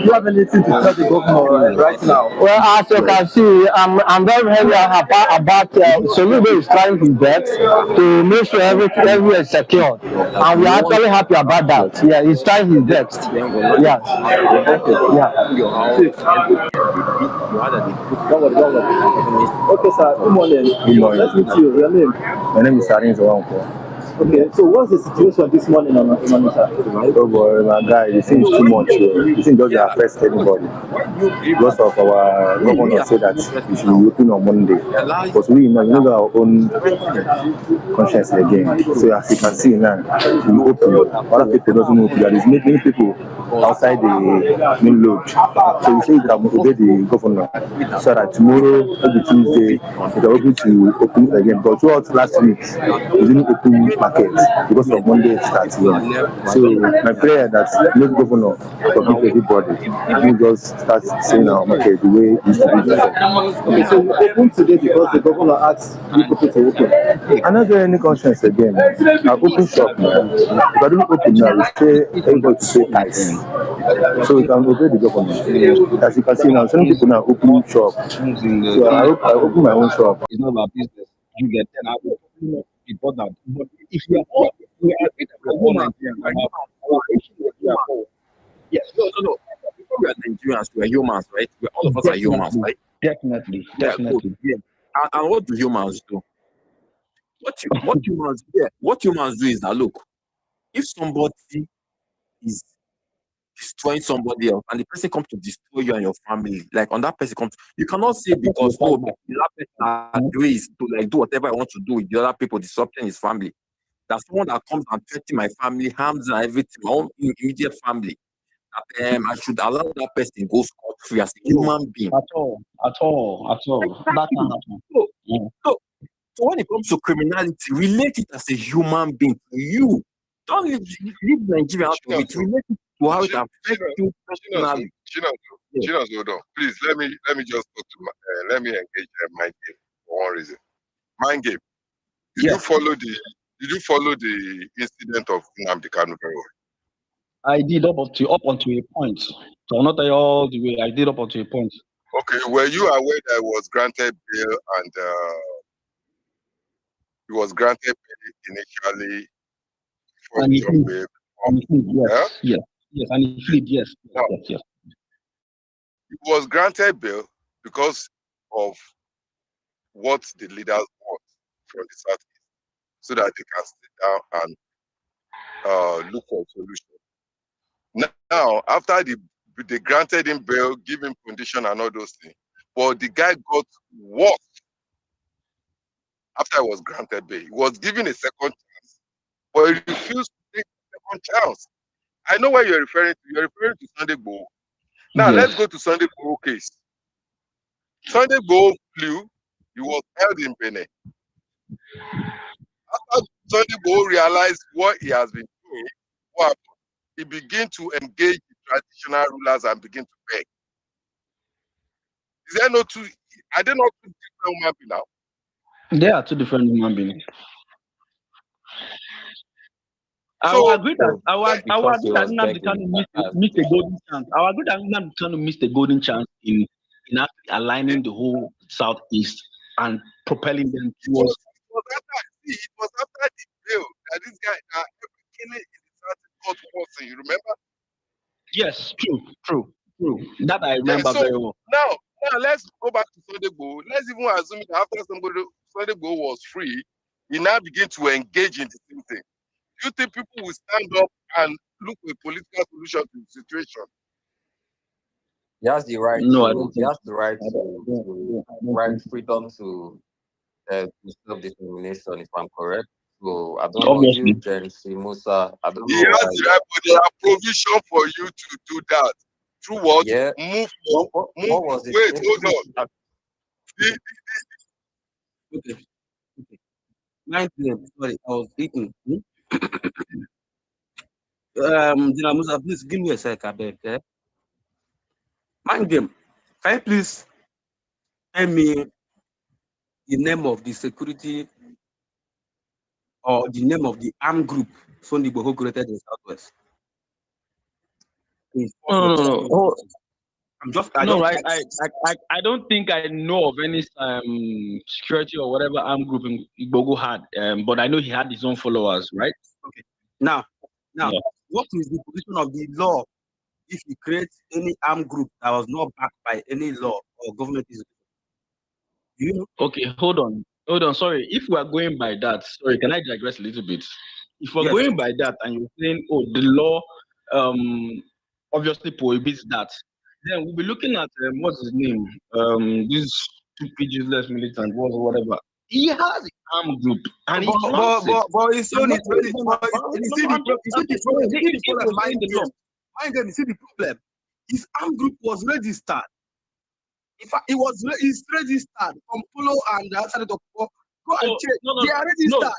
you have anything to tell the governor right now? Well, as you can see, I'm very happy about Soludo is trying his best to make sure everything is secured. And we're actually happy about that. Yeah, he's trying his best. Yeah. Okay, sir. Good morning. Good morning. Let's meet you. Your name? My name is Sarin Zawanko. Okay, so what's the situation this morning on Onitsha? Oh boy, my guy, this thing is too much. This thing doesn't affect anybody. Because of our governor said that we should open on Monday. But we know our own conscience again. So as you can see now, we open. Other people doesn't open. There is many people outside the main lodge. So we say that we obey the governor. So that tomorrow, maybe Tuesday, we are open to open again. But throughout last week, we didn't open market because of Monday starting. So my prayer that make governor forgive everybody. We just start saying our market the way it used to be before. Okay, so you open today because the governor asked you people to open. I'm not doing any conscience again. I open shop now. If I don't open now, we say everybody to pay tax. So we can obey the government. As you can see now, some people now open shop. So I open my own shop. It's not about business. You get 10 hours. Important. But if we are all, we are all Nigerians, our issue is we are all. Yes, no. Before we are Nigerians, we are humans, right? All of us are humans, right? Definitely. Yeah. And what do humans do? What humans do is that, look, if somebody is destroying somebody else and the person comes to destroy you and your family, like on that person comes, you cannot say because the other person agrees to like do whatever I want to do with the other people disrupting his family. That someone that comes and threatens my family, harms and everything, my own immediate family, that I should allow that person go scot free as a human being. At all. That can happen. So when it comes to criminality, relate it as a human being to you. Don't leave Nigeria out of it. Relate it to how it affects you personally. Chinos, hold on. Please let me just talk to let me engage Mind Game for one reason. Mind Game. Did you follow the incident of Nnamdi Kanu very well? I did up until a point. So not all the way. I did up until a point. Okay, were you aware that it was granted bail and it was granted bail initially before And the he John fled. Wave? And he fled, yes. And he fled, yes. Yes. It was granted bail because of what the leaders want from the Southeast, so that they can sit down and look for a solution. Now, after they granted him bail, give him condition and all those things, but the guy got worse after he was granted bail. He was given a second chance, but he refused to take a second chance. I know what you're referring to. You're referring to Sunday Igboho. Now, let's go to Sunday Igboho case. Sunday Igboho flew. He was held in Benin. After Sunday Igboho realized what he has been doing, what happened? He began to engage the traditional rulers and begin to beg. Is there not two? Are they not two different human beings now? They are two different human beings. I So will agree that Nnamdi Kanu missed a golden chance. I will agree that Nnamdi Kanu missed a golden chance in actually aligning the whole Southeast and propelling them towards. It was after the bill that this guy every killing in the Southeast got worse. You remember? Yes, true. That I remember very well. Now let's go back to Sunday Igboho. Let's even assume that after Sunday Igboho was free, he now began to engage in the same thing. Do you think people will stand up and look for a political solution to the situation? He has the right freedom to self-determination, if I'm correct. So I don't know you, then Musa. I don't know. He has the right, but there are provision for you to do that. Through what? Yeah. Move. What was it? Wait, hold on. Okay. Mind game. Sorry, I was eating. Musa, please give me a sec, I beg. Okay? Mind game. Can you please tell me the name of the security or the name of the armed group Sunday Igboho created in Southwest? No. I don't think I know of any security or whatever armed group Igboho had, but I know he had his own followers, right? Okay. Now, what is the position of the law if you create any armed group that was not backed by any law or government? Okay, hold on. Sorry, if we are going by that, sorry, can I digress a little bit? If we're going by that and you're saying, the law obviously prohibits that, then we'll be looking at what's his name? This stupid useless militant, whatever. He has an armed group, and but it's only you see the problem. His armed group was registered. In fact, it's registered from Polo and the outside of go and check. They are registered. No.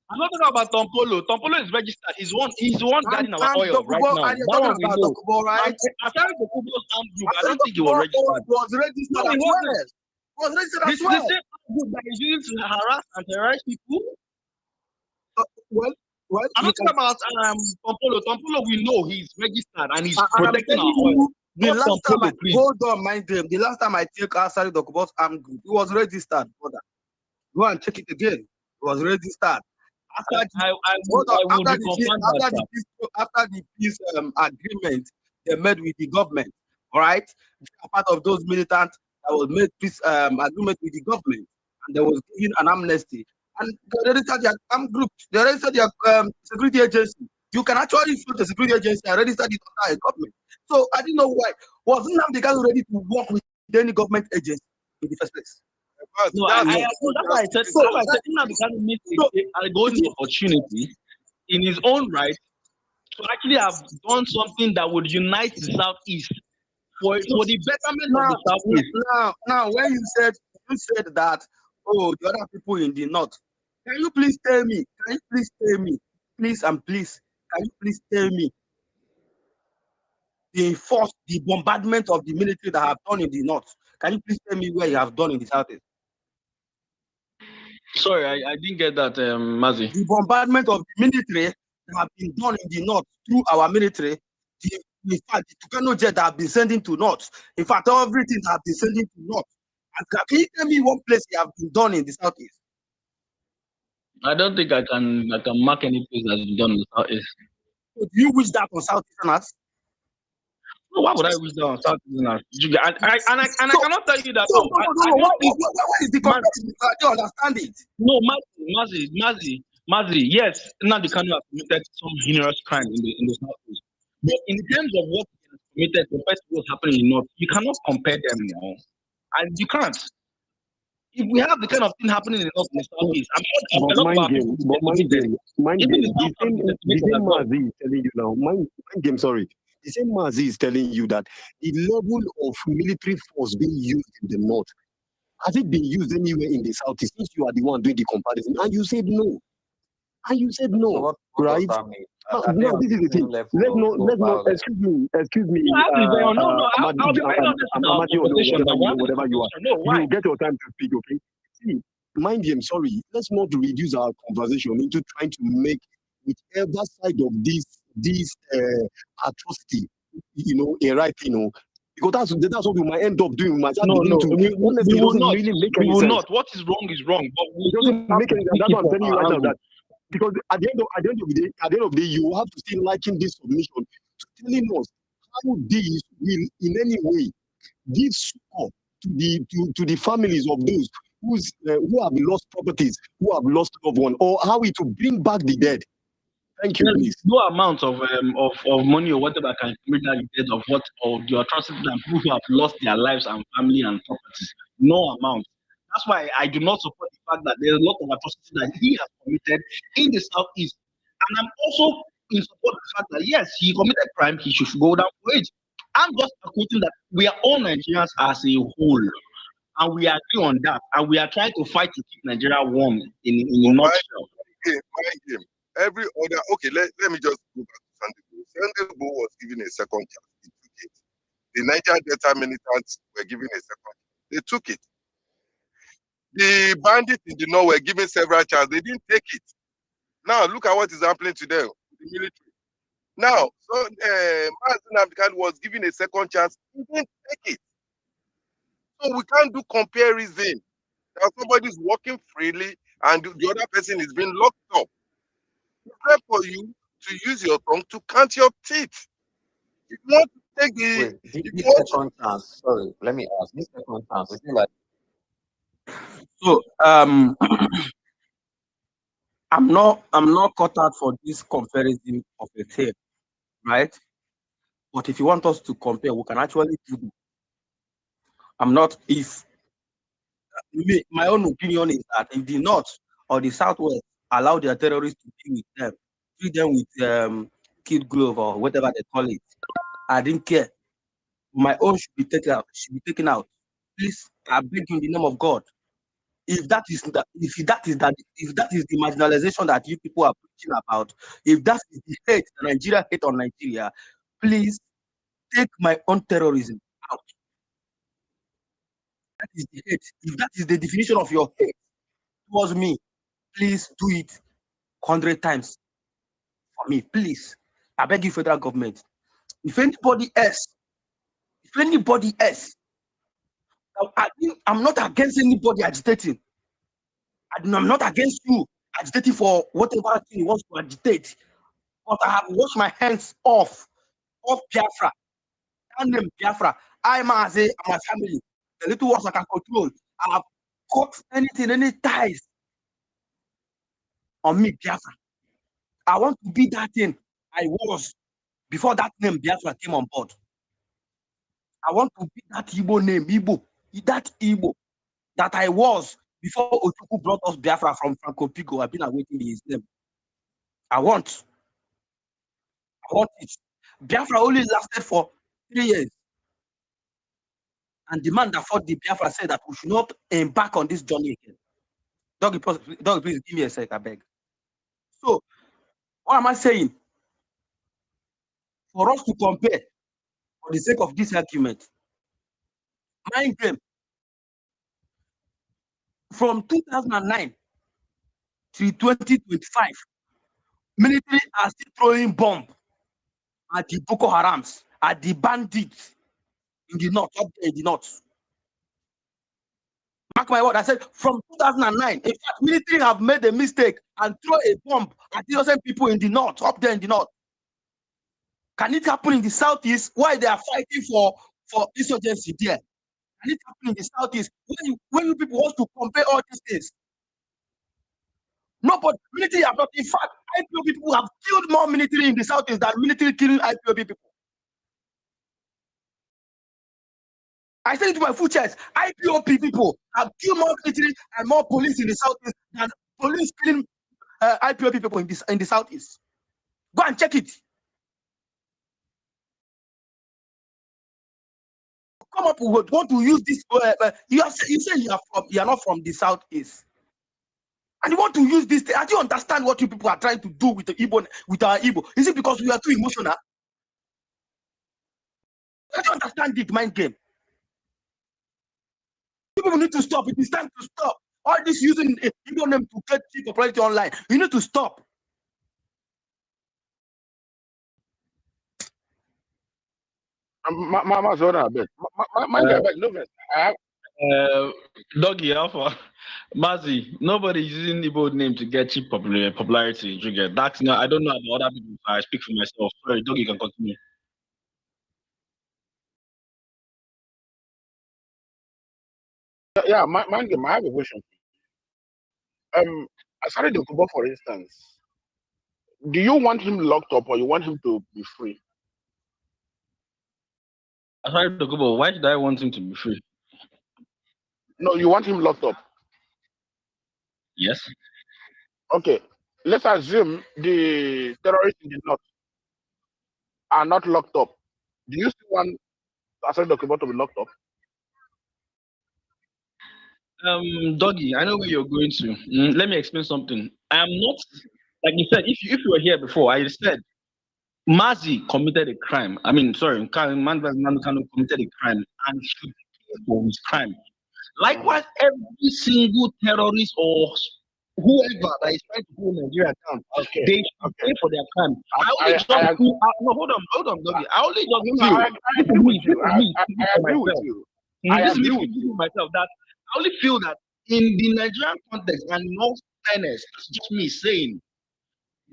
I'm not talking about Tompolo. Tompolo is registered. He's the one guarding our oil right now. And you're talking about Dokubo, right? Aside Dokubo's armed group, I don't think he was registered. Was registered as well. Was registered as well. The same group that is used to harass and terrorize people. I'm not talking about Tompolo. Tompolo, we know he's registered and he's protecting our oil. The last time hold on, mind them. The last time I checked outside Dokubo's armed group, it was registered, brother. Go and check it again. It was registered. After the peace agreement they made with the government, all right? Part of those militants that was made peace agreement with the government, and they was given an amnesty. And they registered their armed group, they registered their security agency. You can actually shoot the security agency and register it under a government. So I didn't know why. Wasn't Nnamdi Kanu ready to work with any government agency in the first place? No, I agree. That's why I said, Nnamdi Kanu missed a golden opportunity in his own right to actually have done something that would unite the Southeast for the betterment of the Southeast. Now, when you said that, oh, the other people in the north, can you please tell me? Please and please, can you please tell me the bombardment of the military that have done in the north? Can you please tell me where you have done in the southeast? Sorry, I didn't get that, Mazi. The bombardment of the military that have been done in the north through our military, in fact, the Tucano jet that have been sending to north, in fact, everything that have been sending to north. And can you tell me one place you have been done in the southeast? I don't think I can mark any place that's been done in the southeast. So do you wish that on southeasterners? No, why would I wish that on southeasterners? And I cannot tell you that. What is the comparison? I don't understand it. No, Mazi, yes, Nnamdi Kanu has committed some heinous crime in the southeast. But in terms of what he has committed compared to what's happening in the north, you cannot compare them now. And you can't. If we have the kind of thing happening in the north and the southeast, I'm sure a lot of our people mind game. The same Mazi is telling you now. Mind game, sorry. The same Mazi is telling you that the level of military force being used in the north, has it been used anywhere in the southeast? Since you are the one doing the comparison, and you said no. So right? No, this is the thing. Let's not. Excuse me. Whatever you are, you get your time to speak. Okay. See, mind game. Sorry. Let's not reduce our conversation into trying to make whichever side of this atrocity, a right thing. Because that's what we might end up doing. We might we will not. We will not. What is wrong is wrong. But it doesn't make any sense. That's what I'm telling you right now. That because at the end of the day, you have to still liken this submission to telling us how this will in any way give support to the families of those who have lost properties, who have lost loved one, or how it will bring back the dead. Thank you, please. No amount of money or whatever can bring back the dead of the atrocities and people who have lost their lives and family and properties. No amount. That's why I do not support the fact that there's a lot of atrocities that he has committed in the southeast. And I'm also in support of the fact that yes, he committed crime, he should go down for it. I'm just quoting that we are all Nigerians as a whole. And we agree on that. And we are trying to fight to keep Nigeria warm in a nutshell. Every other, okay, let me just go back to Sunday Igboho. Sunday Igboho was given a second chance. He took it. The Niger Delta militants were given a second chance. They took it. The bandits in the north were given several chances. They didn't take it. Now look at what is happening to them, the military. Now, so Mazi Nnamdi Kanu was given a second chance. He didn't take it. So we can't do comparison. That somebody is working freely and the other person is being locked up. It's time for you to use your tongue to count your teeth. If you want to take the second chance, sorry, let me ask. This second chance, is it like? So I'm not cut out for this comparison of a thing, right? But if you want us to compare, we can actually do it. I'm not. If my own opinion is that if the North or the Southwest allow their terrorists to deal with them, treat them with kid glove or whatever they call it, I didn't care. My own should be taken out. Please, I beg you in the name of God. If that is the marginalization that you people are preaching about, if that is the hate, the Nigeria hate on Nigeria, please take my own terrorism out. That is the hate. If that is the definition of your hate towards me, please do it 100 times for me, please. I beg you, federal government. If anybody else, I'm not against anybody agitating. I'm not against you agitating for whatever thing you want to agitate. But I have washed my hands off Biafra. I name Biafra. I'm a family. The little ones I can control. I have cut anything, any ties on me, Biafra. I want to be that thing I was before that name Biafra came on board. I want to be that Igbo name, that Igbo that I was before Ojuku brought us Biafra from Franco Pico. I've been awaiting his name. I want it. Biafra only lasted for 3 years. And the man that fought the Biafra said that we should not embark on this journey again. Doggy, please give me a sec, I beg. So, what am I saying? For us to compare, for the sake of this argument, mind game, from 2009 to 2025, military are still throwing bomb at the Boko Harams, at the bandits in the north, up there in the north. Mark my word, I said from 2009, in fact, military have made a mistake and throw a bomb at innocent people in the north, up there in the north. Can it happen in the southeast? Why they are fighting for insurgency there? Can it happen in the southeast? When you people want to compare all these things? No, but military have not. In fact, IPOB people have killed more military in the southeast than military killing IPOB people. I said it to my full chest. IPOB people have killed more military and more police in the southeast than police killing IPOB people in the southeast. Go and check it. Come up with want to use this. You say you are not from the southeast, and you want to use this. I don't understand what you people are trying to do with the Igbo, with our Igbo. Is it because we are too emotional? I don't understand the mind game. People need to stop. It is time to stop. All this using Igbo name to get cheap popularity online. You need to stop. Mama Zora, I beg. Mind I beg, no vex. I have Doggy Alpha, Mazi, nobody is using Igbo name to get cheap popularity. You get that's I don't know about other people. I speak for myself. Sorry, Doggy can continue. yeah, mind game. I have a question. Asari Dokubo, for instance, do you want him locked up or you want him to be free? Asari Dokubo, why should I want him to be free? No, you want him locked up. Yes. Okay, let's assume the terrorists in the north are not locked up. Do you still want Asari Dokubo to be locked up? Doggy, I know where you're going to. Let me explain something. I am not, like you said, if you were here before, I said Mazi committed a crime. I mean, sorry, Mandano committed a crime and should pay for his crime. Likewise, every single terrorist or whoever that is trying to hold Nigeria down, they should pay for their crime. No, hold on, Doggy. I only just agree with you. I agree with you. I agree with you myself that I only feel that in the Nigerian context, and in all fairness, it's just me saying,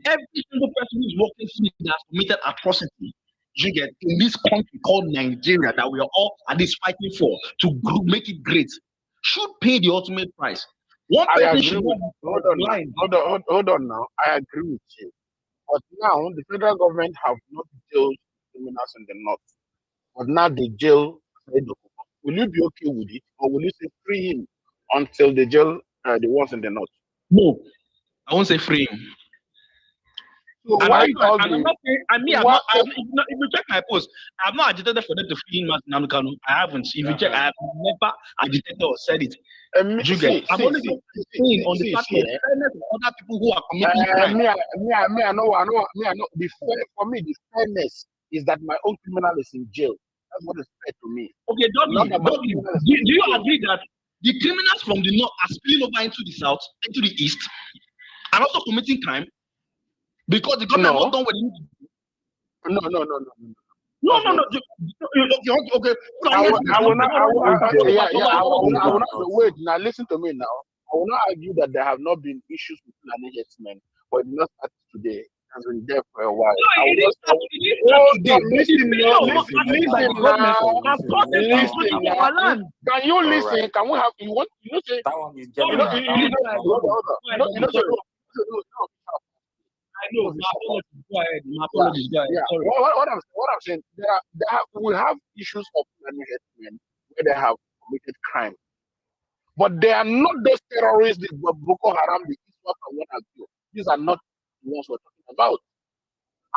every single person who is working for me that has committed atrocity, you get in this country called Nigeria that we are all at least fighting for to make it great, should pay the ultimate price. One person should hold on now. I agree with you. But now the federal government have not jailed criminals in the north. But now they jail. Will you be okay with it, or will you say free him until they jail the ones in the north? No, I won't say free him. So I'm why not saying, if you check my post, I'm not agitated for them to free him. I haven't. If you check, I have never agitated or said it. I'm only saying on the platform of other people who are committing crime. I know. For me, the fairness is that my own criminal is in jail. That's what is fair to me. Okay, Doggy, do you agree that the criminals from the north are spilling over into the south, into the east, and also committing crime? Because the government not done what they need to do. No. Okay. I will not wait. Now listen to me now. I will not argue that there have not been issues with Fulani herdsmen, but it did not start today. It has been there for a while. No, I it will is just not. It is not. hold on, The listen now, failure was managed by the government and protest listen on now. our land. Can you All listen? right. Can we have you want you know say That one is Sorry, you know general. you, That you one know is hold on, hold on. You know sorry. no, I know. My apologies. Go ahead. My apologies. Go ahead. yeah. Sorry. What I'm saying, we have issues of men where they have committed crime, but they are not those terrorists, the Boko Haram, the Iswap, and what have you. These are not the ones we're talking about.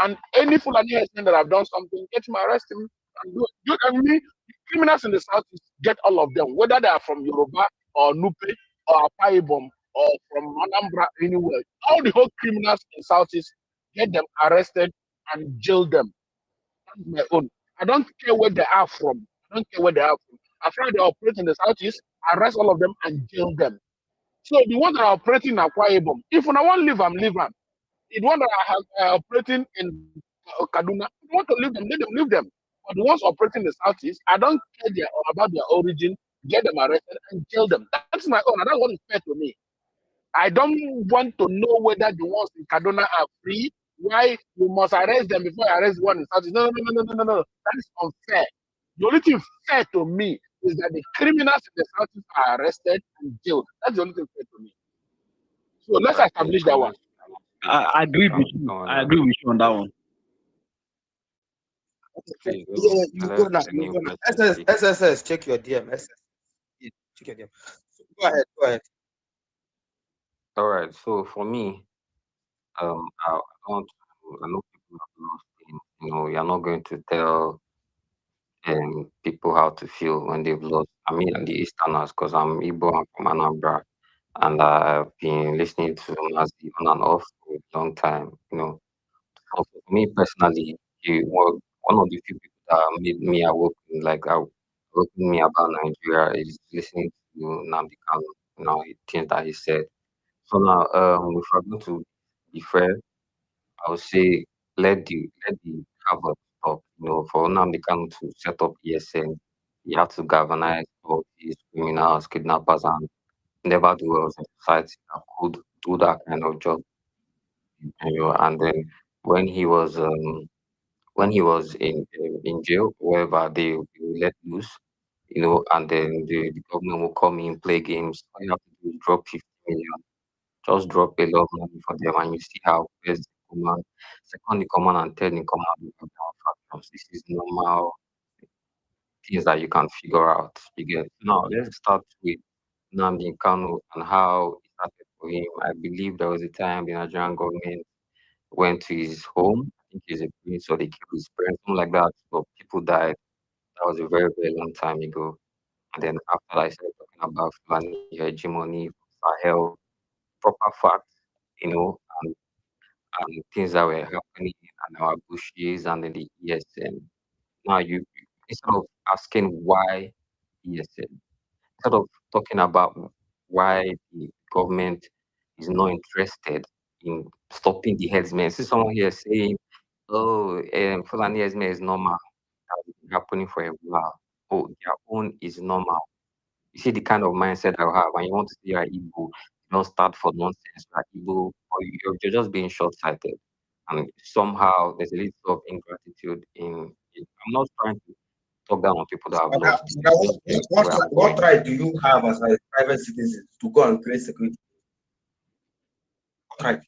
And any Fulani herdsmen that have done something, get him, arrest him, and do it. You and me, criminals in the southeast, get all of them, whether they are from Yoruba or Nupe or Apaibom or from Anambra, anywhere. All the whole criminals in southeast, get them arrested and jail them. That's my own. I don't care where they are from. I don't care where they are from. As far as they operate in the southeast, arrest all of them and jail them. So the ones that are operating in Akwa Ibom, if I want to leave, I'm leaving. The one that are operating in Kaduna, if you want to leave them, let them leave them. But the ones operating in the southeast, I don't care about their origin, get them arrested and jail them. That's my own. And that's what is fair to me. I don't want to know whether the ones in Kaduna are free. Why you must arrest them before you arrest one in southeast? No. That is unfair. The only thing fair to me is that the criminals in the southeast are arrested and jailed. That's the only thing fair to me. So let's establish that one. I agree with you. I agree with you on that one. Please, Yeah, you let go now. the You new go now. person speak. SSS, check your DM. Yeah, check your DM. So go ahead. All right. So for me, I don't. I know people have lost things. You're not going to tell people how to feel when they've lost. I mean, the Easterners, because I'm Igbo, I'm from Anambra, and I've been listening to Nazi on and off for a long time. So for me personally, he was one of the few people that made me awoken, awoken me about Nigeria is listening to Nnamdi Kanu, things that he said. So now, if we're going to be fair, I would say let the Harvard stop. For Nnamdi Kanu to set up ESN, he had to galvanize all these criminals, kidnappers, and never do else in society that could do that kind of job. And then when he was in jail, wherever they will let loose, and then the government will come in, play games. All you have to do is drop 50 million, just drop a lot of money for them, and you see how first in command, second in command, and third in command will have their factions. This is normal things that you can figure out. You get now. Let's start with Nnamdi Kanu and how it started for him. I believe there was a time the Nigerian government went to his home. I think he's a prince, or they killed his parents, something like that. But people died. That was a very, very long time ago. And then after that, I started talking about Fulani hegemony, Sahel, proper facts, and things that were happening in our bushes and in the ESN. Now, instead of asking why ESN, instead of talking about why the government is not interested in stopping the herdsmen. See someone here saying, "Oh, Fulani herdsmen is normal. That's been happening for a while. Oh, their own is normal." You see the kind of mindset I have. When you want to see you're Igbo, you don't start for nonsense. You're Igbo, or you're just being short-sighted. And somehow there's a little of ingratitude in it. I'm not trying to talk down on people that have Okay, lost. now It's just where I'm what going. right do you have as a private citizen to go and create security? What right?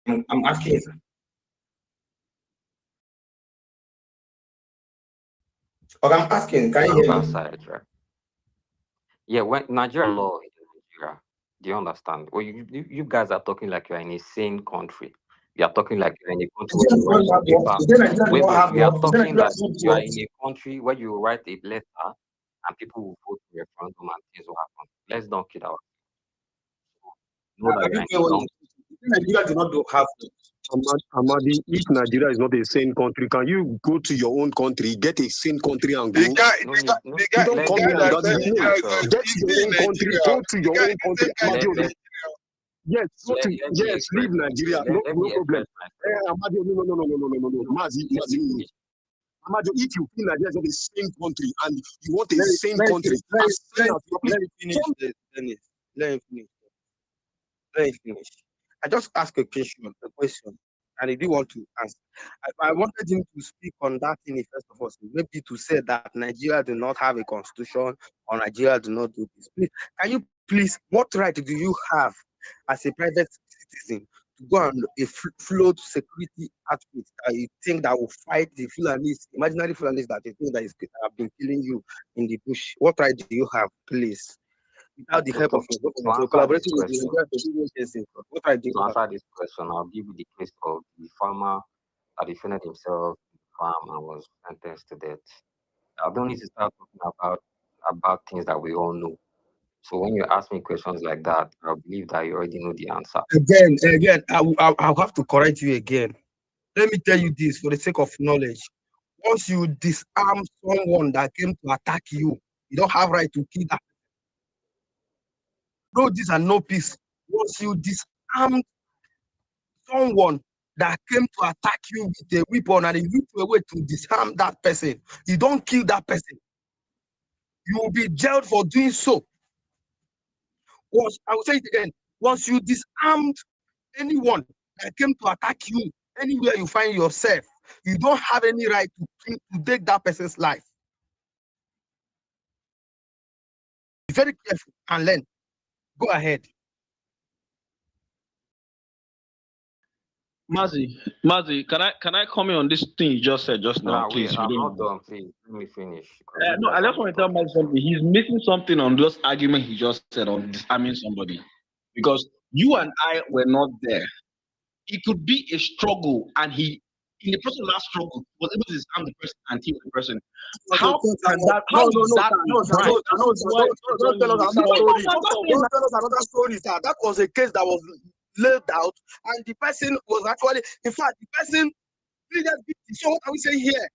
I'm asking you. Okay, I'm asking, can you hear That me? side, right? Yeah, when Nigeria law in Nigeria, do you understand? Well, you guys are talking like you're in a sane country. You are talking like you're in a country where you write a paper. Is there Nigeria Wait, not have we are law? Is there talking Nigeria that not you are laws? in a country where you write a letter and people will vote for referendum and things will happen. Let's don't kid ourselves. Know that I you are think in a long. Nigeria do not have Amadi, if Nigeria is not a sane country, can you go to your own country, get a sane country and go? The guy, No the need, guy, no, the guy, You don't let, the come guy here let without that me said no. explain myself. Get he's to your in own country, Nigeria. go to The your guy, own the country. same guy Amadi, is in Let Nigeria. yes, go to, let me yes, leave express Nigeria. myself. No, Let no me problem. express myself. Amadi, no. Mazi, Let me no. finish. Amadi, if you feel Nigeria is not a sane country and you want a Let sane country, as sane as you me finish this, Dennis. Let me finish. I just asked a question, and he didn't want to answer. I wanted him to speak on that thing first of all, so maybe to say that Nigeria do not have a constitution or Nigeria do not do this. Please, can you please, what right do you have as a private citizen to go on a float security outfit that you think that will fight the Fulanis, imaginary Fulanis that you think that have been killing you in the bush? What right do you have, please? Without the help of your government, so collaborating with the Nigerian agency. What right do To you have? answer this question, I'll give you the case of the farmer that defended himself in the farm and was sentenced to death. I don't need to start talking about things that we all know. So when you ask me questions like that, I believe that you already know the answer. Again, I'll have to correct you again. Let me tell you this for the sake of knowledge. Once you disarm someone that came to attack you, you don't have right to kill that. No, these are no peace. Once you disarm someone that came to attack you with a weapon and you look a way to disarm that person, you don't kill that person. You will be jailed for doing so. I will say it again. Once you disarmed anyone that came to attack you, anywhere you find yourself, you don't have any right to take that person's life. Be very careful and learn. Go ahead. Mazi, can I comment on this thing you just said just now, please? I'm not done. Please let me finish. No, I just want to tell Mazi something. He's missing something on those arguments he just said on disarming somebody, because you and I were not there. It could be a struggle, and he, in the process of that struggle, was able to disarm the person and kill the person. How can that? How is that? Don't tell us another story. Don't tell us another story, sir. That was a case that was laid out, and the person was actually, in fact, the person pleaded guilty. So what are we saying here?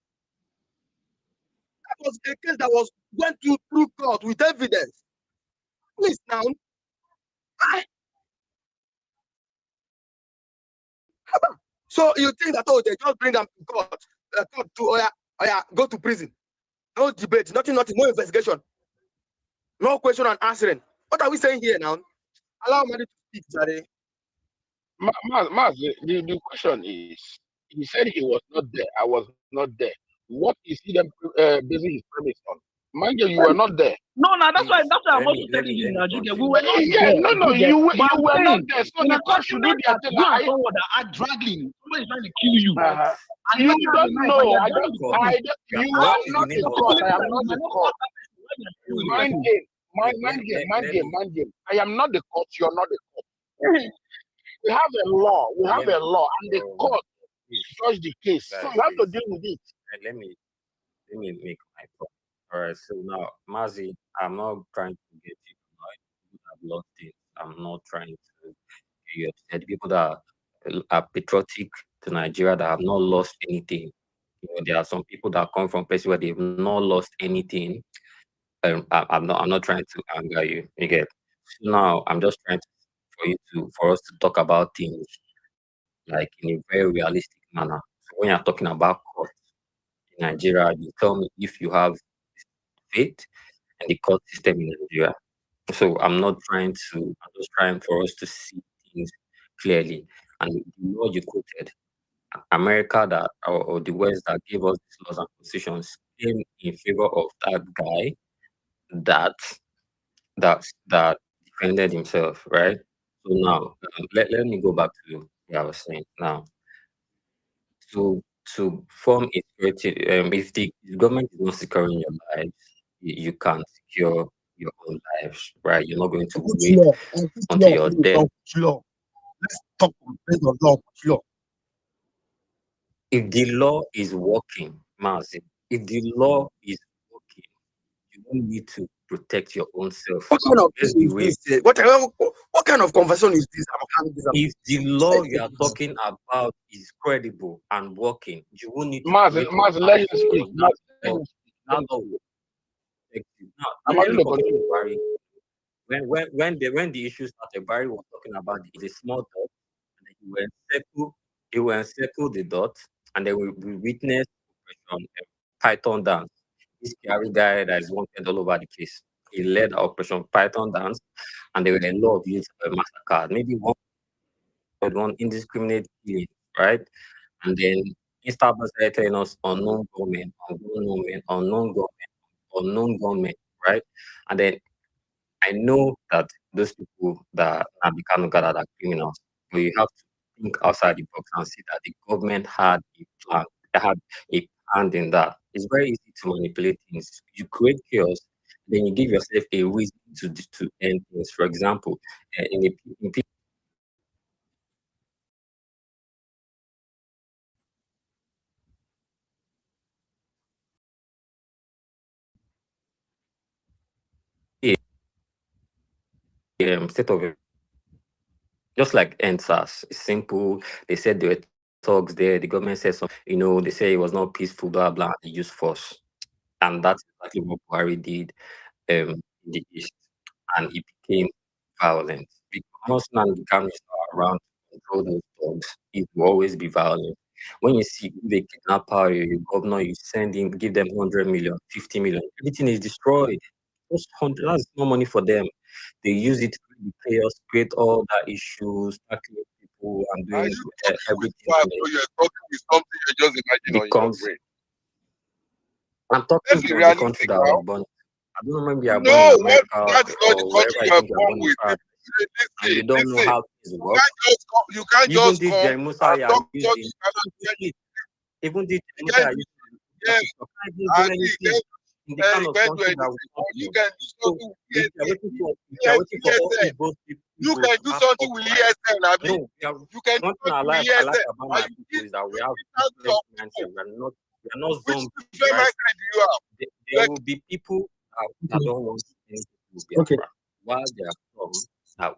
That was a case that went through court with evidence. Please now. So you think that they just bring them to court to go to prison? No debate, nothing, no investigation, no question and answering. What are we saying here now? Allow me to speak, Jare. Maz, the question is, he said he was not there. I was not there. What is he then basing his premise on? Mind you were not there. No, that's why I'm also telling you, Nigeria. We were not Yeah, there. no, you were not there. So the court should do their thing. You and someone that are dragging, somebody trying to kill you. And you don't know. You are not the court. I am not the court. Mind game. I am not the court. You are not the court. We have a law. And the court judge the case. So you have to deal with it. Let me make my point. All right. So now, Mazi, I'm not trying to get you annoyed. You have lost it. I'm not trying to get you upset. People that are patriotic to Nigeria that have not lost anything. There are some people that come from places where they've not lost anything. I'm not trying to anger you. You get. So now I'm just trying for us to talk about things like in a very realistic manner. So when you're talking about court in Nigeria, you tell me if you have faith in the court system in Nigeria. So I'm just trying for us to see things clearly. And the law you quoted, America or the West that gave us these laws and constitutions came in favor of that guy that defended himself, right? So now let me go back to what I was saying. Now, to form a security, if the government is not securing your lives, you can secure your own lives, right? You're not going to wait until you're dead. Let's talk based on law. If the law is working, Mazi, if the law is working, you don't need to protect your own self. What kind of conversation is this? If the law you are talking about is credible and working, you won't need to Maz, let him speak. When the issue started, Barry was talking about the small dot, and then he will encircle the dot, and then we witness Operation Python dance. This Kiari guy that is wanted all over the place. He led Operation Python dance, and there were a lot of youth massacred. Maybe one indiscriminate killing, right? And then East Africa started telling us unknown government, unknown government, right? And then I know that those people that are becoming gathered are criminals, but you have to think outside the box and see that the government had a plan. They had a hand in that. It's very easy to manipulate things. You create chaos, then you give yourself a reason to end things. For example, in state of just like NSAS, it's simple. They said there were talks there. The government said some, they say it was not peaceful, blah blah. They used force, and that's exactly what Buhari did in the East, and it became violent. Because once the cameras are around to control those dogs, it will always be violent. When you see the kidnapper, your governor, you send in, give them 100 million, 50 million, everything is destroyed. Those 100, that's no money for them. They use it to create chaos, create all the issues, tackling people, and Are doing you talking with everything. facts And or you're talking with something you just imagine on your becomes, brain? I'm talking Let's be about the country realistic that I now. was born. I don't know, maybe you are born No, in what, America that's not the or country wherever I you are think you are born born in with. France, and you don't know Listen. how things You work. can't Even just this come Musa and you are talk using, even this you Musa you are can't, using, yeah, can't even do anything in the kind you of can't do country that anything. we come Or you from. can do So something with if you are waiting for all ESN. Igbo You people can to do have something up with right. ESN, Abi. No, You can do one thing I something like with ESN. about my people is that we have different mindset. We are not Which zombies, different right? mindset do you have? There will be people that don't want anything to be Okay. Biafra. While there are some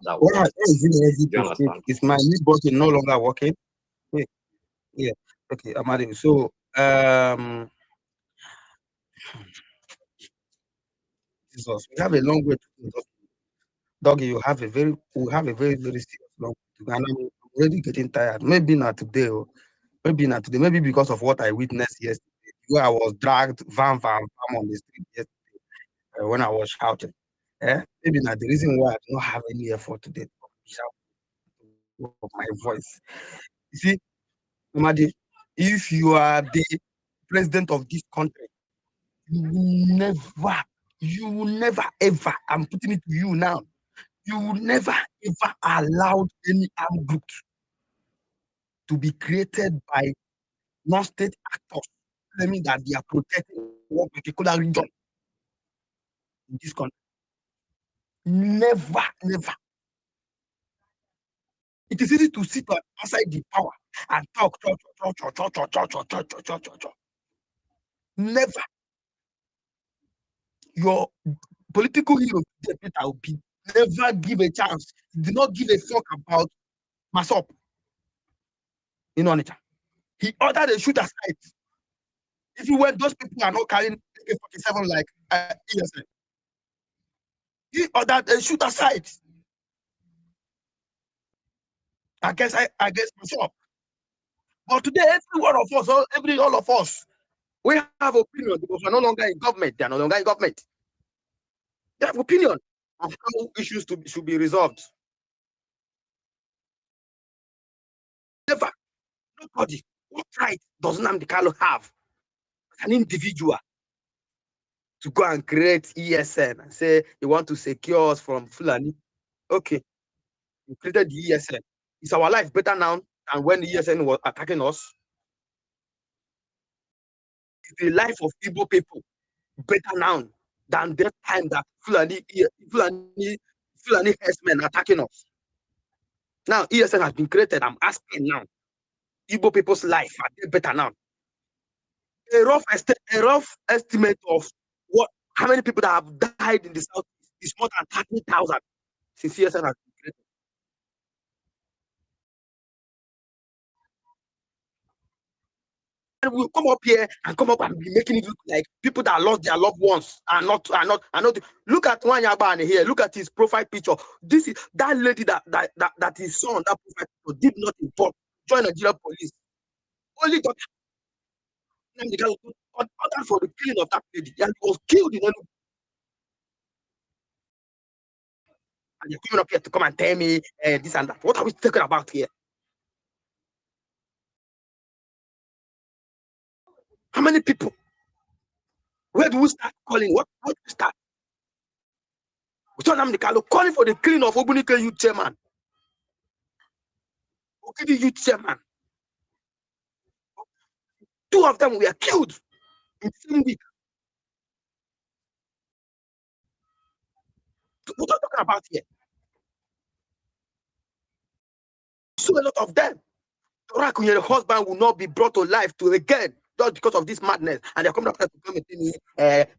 that Why want. is it easy Do you to speak? understand? Is my mute button no longer working? Wait, yeah. Okay, Amadi. So Jesus, we have a long way to go. Doggy, we have a very serious long way to go. And I'm already getting tired. Maybe not today, maybe because of what I witnessed yesterday. Where I was dragged van on the street yesterday when I was shouting. Maybe not the reason why I do not have any effort today to shout my voice. You see, Amadi, if you are the president of this country, you will never ever, I'm putting it to you now, you will never ever allow any armed group to be created by non-state actors claiming that they are protecting one particular region in this country. Never. It is easy to sit outside the power and talk. Never. Your political hero, Peter Obi, never give a chance. Did not give a fuck about Masop in Onitsha. He ordered a shoot aside. Even when those people are not carrying AK-47 like ESN, he ordered a shoot aside against Masop. But today, all of us, we have opinion because we're no longer in government. They are no longer in government. They have opinion of how issues should be resolved. Never, nobody. What right does Nnamdi Kanu have as an individual to go and create ESN and say you want to secure us from Fulani? Okay, you created the ESN. Is our life better now than when the ESN was attacking us? Is the life of Igbo people better now than the time that Fulani herdsmen attacking us? Now ESN has been created. I'm asking now, Igbo people's life are they better now? A rough estimate of how many people that have died in the south is more than 30,000 since ESN has been created. And we'll come up here and be making it look like people that lost their loved ones are not. Look at Wanyabane here. Look at his profile picture. This is that lady that his son, that profile picture did not import. Join Nigeria police. Only got ordered for the killing of that lady, and he was killed in Enugu. And you're coming up here to come and tell me this and that. What are we talking about here? How many people? Where do we start calling? What do we start? We turn Namdekalo calling for the killing of Obunike youth chairman. Okidi youth chairman. 2 of them were killed in the same week. What are you talking about here? So a lot of them. The husband will not be brought to life to again just because of this madness, and they're coming after to come and tell me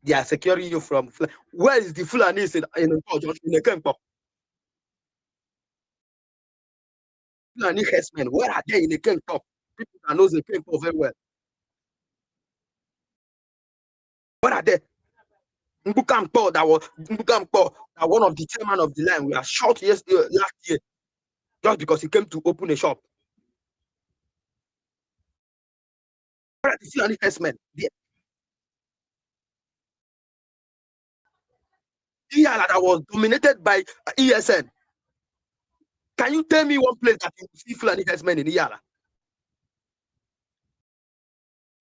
they are securing you from. Where is the Fulani in the camp? Fulani herdsmen, where are they in the camp? People that knows the camp very well. Where are they? Mbukampo, that one of the chairman of the line, we are shot last year just because he came to open a shop. Where are the Fulani herdsmen? Iyala that was dominated by ESN. Can you tell me one place that you see Fulani herdsmen in Iyala?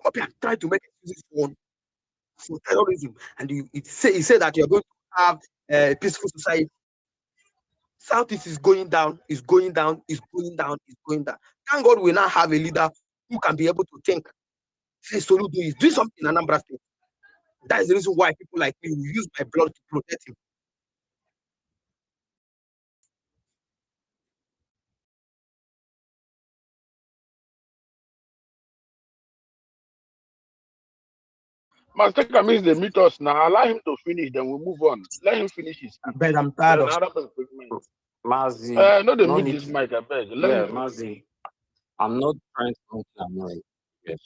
I'm trying to make excuses for terrorism, and you say that you're going to have a peaceful society. Southeast is going down, is going down, is going down, is going down. Thank God we now have a leader who can be able to think. Say Soludo is doing something in Anambra State. That is the reason why people like me will use my blood to protect him. Master means they meet us now. Allow him to finish, then we'll move on. Let him finish his speech. But I'm tired of Mazi, no, they no meet need this to. mic, I beg. Let Yeah, him finish. Mazi, I'm not trying to annoy. Yes.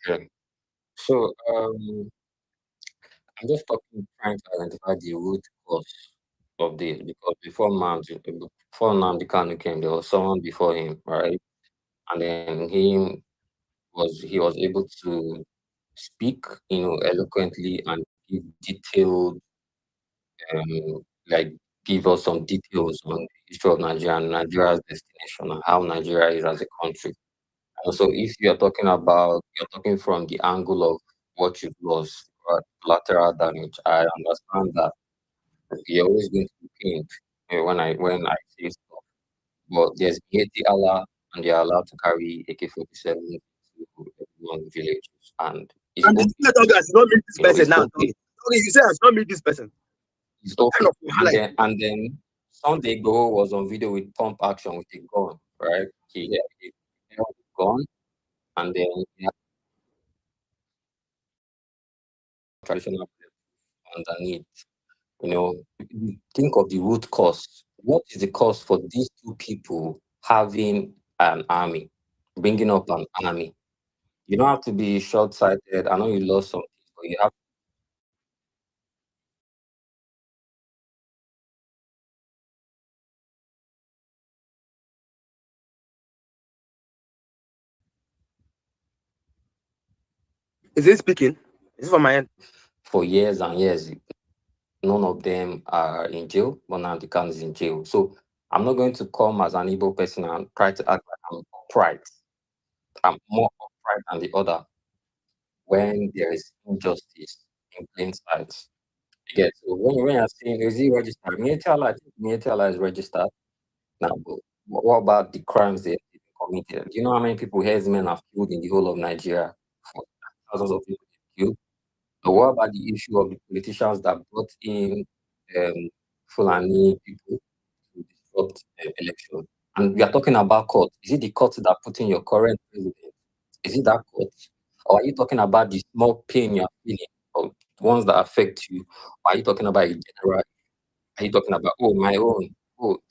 Yeah. So, I'm just trying to identify the root cause of this, because before Nnamdi Kanu came, there was someone before him, right? And then he was able to speak, eloquently and give detailed, like give us some details on the history of Nigeria and Nigeria's destination and how Nigeria is as a country. And so, if you're talking from the angle of what you've lost, collateral damage, I understand that you're always going to be pained when I say stuff. But there's Allah, and they're allowed to carry AK-47 to everyone's villages, and it's And okay. I should not meet this person It's now. okay. You say I should not meet this person. It's okay. And then Sunday Go was on video with pump action with a gun, right? He held a gun, and then he had traditional underneath. Think of the root cause. What is the cause for these two people having an army, bringing up an army? You don't have to be short-sighted. I know you lost something, but you have. Is he speaking? Is it from my end? For years and years, none of them are in jail, but now the Khan is in jail. So I'm not going to come as an Igbo person and try to act like I'm upright. I'm more upright than the other when there is injustice in plain sight. Yeah, so when you're saying, is he registered? Mietala is registered. Now, but what about the crimes they committed? Do you know how many people herdsmen have killed in the whole of Nigeria? Thousands of people killed. But what about the issue of the politicians that brought in Fulani people to disrupt election? And we are talking about court. Is it the court that put in your current president? Is it that court? Or are you talking about the small pain you're feeling, or ones that affect you? Or are you talking about a general? Are you talking about, my own?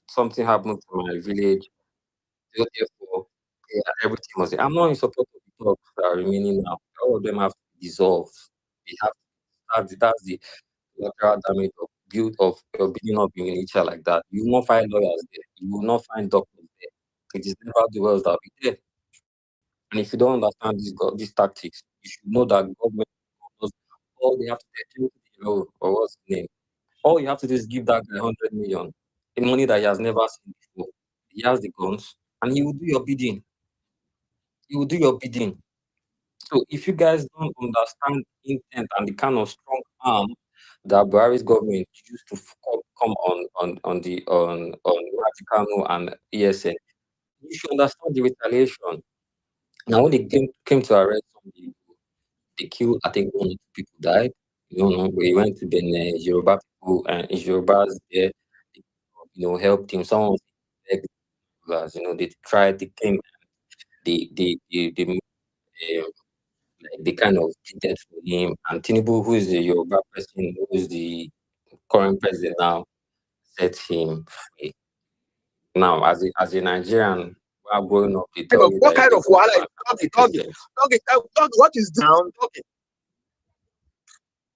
Something happened to my village. So therefore, everything was. I'm not in support of the talks that are remaining now. All of them have to be dissolved. They have that's the collateral damage of building up in nature like that. You will not find lawyers there. You will not find doctors there. It is never the wells that will be there. And if you don't understand these tactics, you should know that government does all they have to do, or what's the name? All you have to do is give that guy 100 million, the money that he has never seen before. He has the guns, and he will do your bidding. He will do your bidding. So if you guys don't understand intent and the kind of strong arm that Buhari's government used to come on Ratikano and ESN, you should understand the retaliation. Now when they came to arrest somebody, they killed, I think one or two people died. You don't know, but he went to Benin, Yoruba people and Yorubas there, helped him. Someone was begged, they tried, they came, they like they kind of pleaded for him. And Tinubu, who is the Yoruba person, who is the current president now, set him free. Now, as a Nigerian, while growing up, they tell you What that kind the of good wahala? man Doggy, president. what is this? Doggy.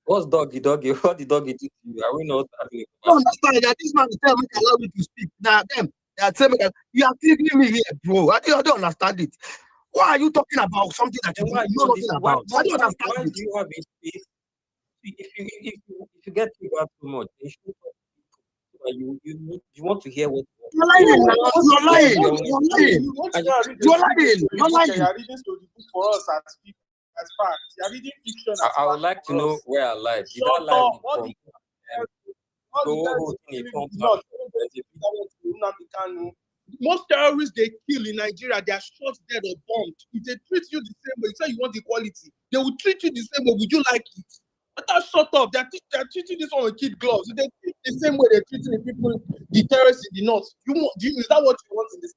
What's doggy? What did doggy do to you? Are we not having a I don't conversation? understand that this man is telling me to allow me to speak. Now them, they are telling me that you are triggering me here, bro. I don't understand it. Why are you talking about something that you Then why know do nothing this? about? I don't understand Why it. do you have a space? If you get triggered too much, you should talk to people. So that you want to hear what You're lying. You're lying. You You're lying. want to go and read You're a lying. story You're book and lying. you are reading storybook for us as facts. You are reading fiction as I would facts like to for know us. where I lied. Did Shut I lie up. All from the whole guys thing a killing compound? most terrorists they kill in Nigeria, they are shot dead or bombed. If they treat you the same way, you say you want equality, they will treat you the same way. Would you like it? But that's shut up. They're treating this one with kid gloves. If they treat the same way they're treating the people, the terrorists in the north. Is that what you want in this?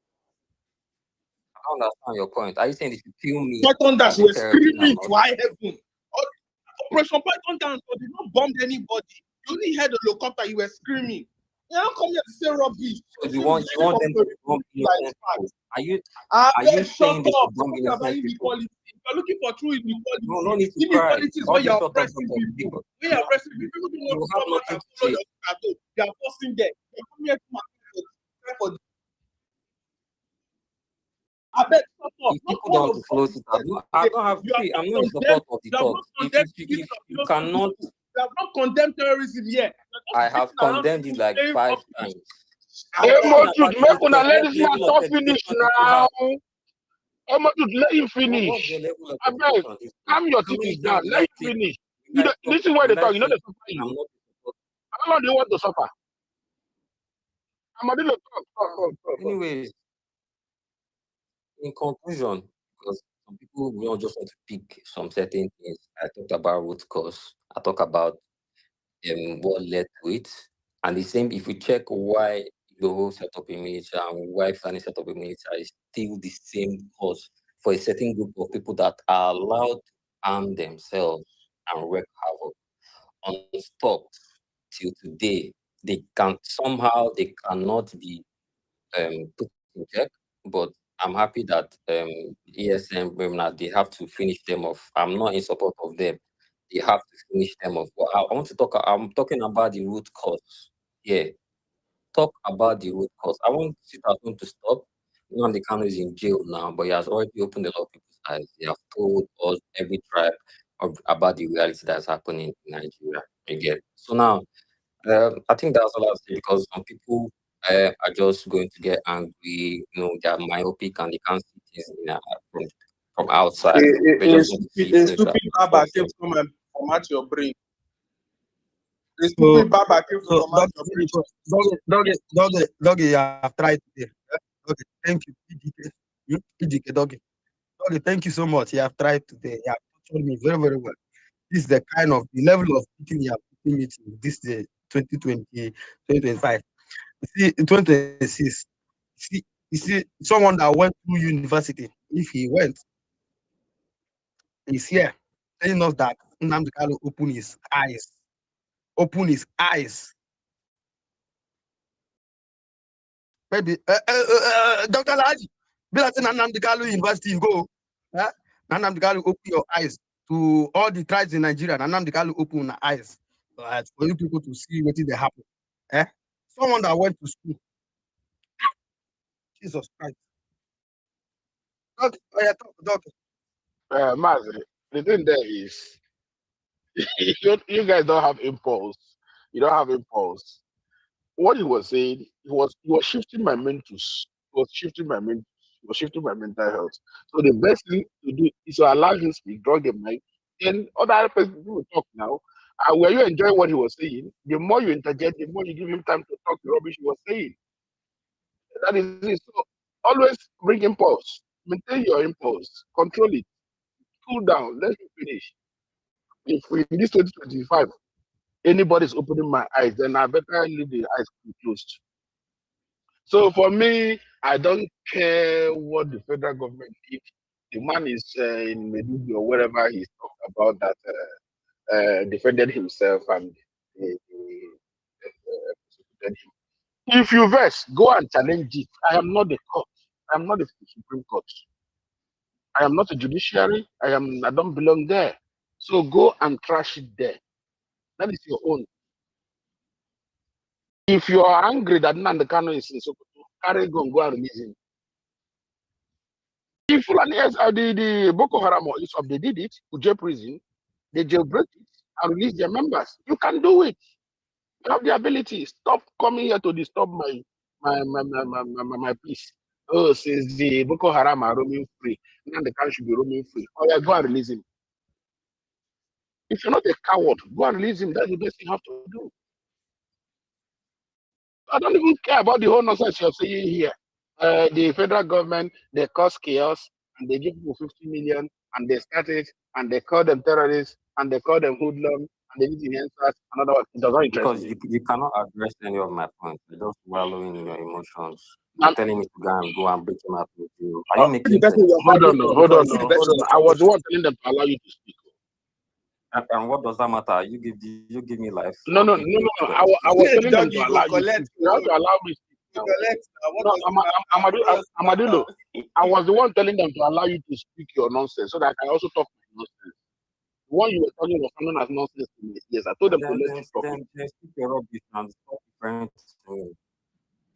I don't understand your point. Are you saying they should kill me? Python As that a were terrorist and screaming not to high heaven. Operation Python down, so they not bombed anybody. You only heard the helicopter, you were screaming. You don't come here to say rubbish. So you want them to bomb innocent people? Are you saying they Shut up. should bomb Talking about innocent people? inequality. If you're looking for true inequality, No need to cry. inequality is All when this you're shut up, oppressing shut up, people. people. When you're oppressing people, people don't You want to have come out nothing and to follow say. your shadow. They are forcing them. They're coming here to market for I bet shut up. If Not people one don't of want to follow it, I don't have. you have See, I'm not not in support of the you have talk. not If condemned you cannot, you have not condemned terrorism yet. I have condemned it like 5 times. I'm Hey, talking about Motud, the make root una cause. let What this man level of talk education finish do you now. have? Hey, Motud, let him What's finish. your level of I beg, education? This calm your how many titties days down. will Let I him take? finish. Will I This is why they talk. You know say they suffer I'm you. not support? How long do you want to suffer? I'm a little talk. Anyways, in conclusion, because some people will not just want to pick some certain things. I talked about root cause. I talk about what led to it. And the same, if you check why Igboho set up a militia and why Fulani set up a militia, is still the same cause for a certain group of people that are allowed to arm themselves and wreak havoc unstopped till today. They cannot be put in check, but I'm happy that ESM Bremna, they have to finish them off. I'm not in support of them. They have to finish them off. But I want to talk. I'm talking about the root cause. Yeah, talk about the root cause. I want Sitaton to stop. Nnamdi Kanu is in jail now, but he has already opened a lot of people's eyes. He has told us every tribe about the reality that's happening in Nigeria again. So now, I think that's all I'll say because some people are just going to get angry. They're myopic and they can't see things from outside. They just want to see things stupid from Baba came themselves. to come and format your brain. The stupid Baba came to So, format your brain. doggy, you have tried today. Okay, thank you, PDK. PDK, doggy. Doggy, thank you so much. You have tried today. You have told me very, very well. This is the kind of the level of meeting you have putting me to this day, 2020, 2025. You see, in 2026, you see, someone that went through university, if he went, he's here telling us that Nnamdi Kanu open his eyes. Open his eyes. Maybe Dr. Laji, be like Nnamdi Kanu University, you go. Nnamdi Kanu open your eyes to all the tribes in Nigeria. Nnamdi Kanu open the eyes for you people to see what they happen. Someone that went to school. Jesus Christ. Doctor. Mazi, the thing there is, you guys don't have impulse. You don't have impulse. What he was saying, he was shifting my main to he was shifting my main. was shifting my mental health. So the best thing to do is to allow him to speak, draw the mic, then other people will talk now. Where you enjoy what he was saying, the more you interject, the more you give him time to talk the rubbish he was saying. That is it. So always bring impulse, maintain your impulse, control it, cool down, let me finish. If in this 2025 anybody's opening my eyes, then I better leave the eyes closed. So for me, I don't care what the federal government did. The man is in Medugui or wherever he's talked about that defended himself and prosecuted him. If you vex, go and challenge it. I am not the court. I am not the Supreme Court. I am not a judiciary. I don't belong there. So go and trash it there. That is your own. If you are angry that Nnamdi Kanu is in Sokoto, carry gun, go and release him. If the Boko Haram or ISOP, they did it, Kuje prison, they jailbreak it and release their members. You can do it. You have the ability. Stop coming here to disturb my peace. Oh, since the Boko Haram are roaming free, now the country should be roaming free. Oh yeah, go and release him. If you're not a coward, go and release him. That's the best thing you have to do. I don't even care about the whole nonsense you're saying here. The federal government, they cause chaos and they give people 50 million and they start it and they call them terrorists and they call them hoodlums and they need to answer another one. It does not interest Because me. you cannot address any of my points. You're just wallowing in your emotions. You're telling me to go and break him out with you. Are you making sense? Hold on. I was the one telling them to allow you to speak. And what does that matter? You give me life. No. I was telling them to allow you to speak. You have to allow me to speak. Amadilo, I was the one telling them to allow you to speak your nonsense so that I can also talk my nonsense. The one you were talking was coming as nonsense to me. Yes, I told them to let you talk. Then speak your rubbish and stop referring to me.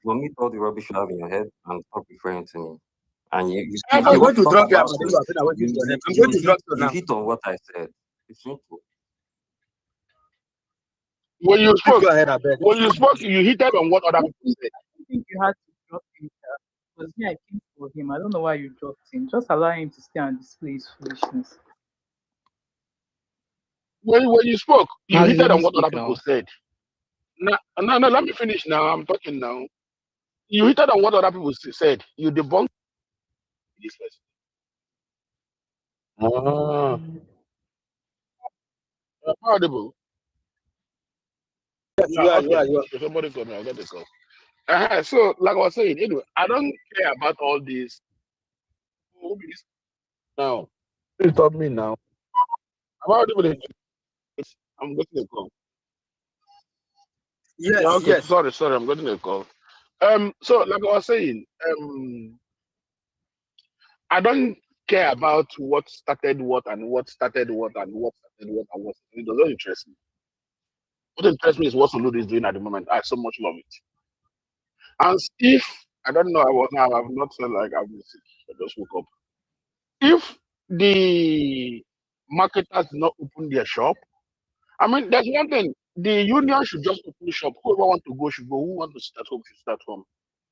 You omit all the rubbish you have in your head and stop referring to me. And I'm going to drop you. I'm going to drop you now. You hit on what I said. It's simple. When you spoke, go ahead, you hit on what other people said. I think you had to drop him because me, I came for him. I don't know why you dropped him. Just allow him to stay and display his foolishness. When you spoke, you hit on what other people said. No, let me finish now. I'm talking now. You hit on what other people said. You debunked this person. Audible. You are. Somebody call me. I'll get the call. So, like I was saying, anyway, I don't care about all this. Now, you stop me now. I'm audible. I'm getting a call. Yes, yeah, okay. yes. Sorry, I'm getting a call. So like I was saying, I don't care about what started what and what started what and what started what and what. It doesn't interest me. What interests me is what Soludo is doing at the moment. I so much love it. And if I don't know, I've not felt like I've been sick. I just woke up. If the marketers did not open their shop, I mean, there's one thing. The union should just open shop. Whoever want to go should go. Who want to sit at home should sit at home.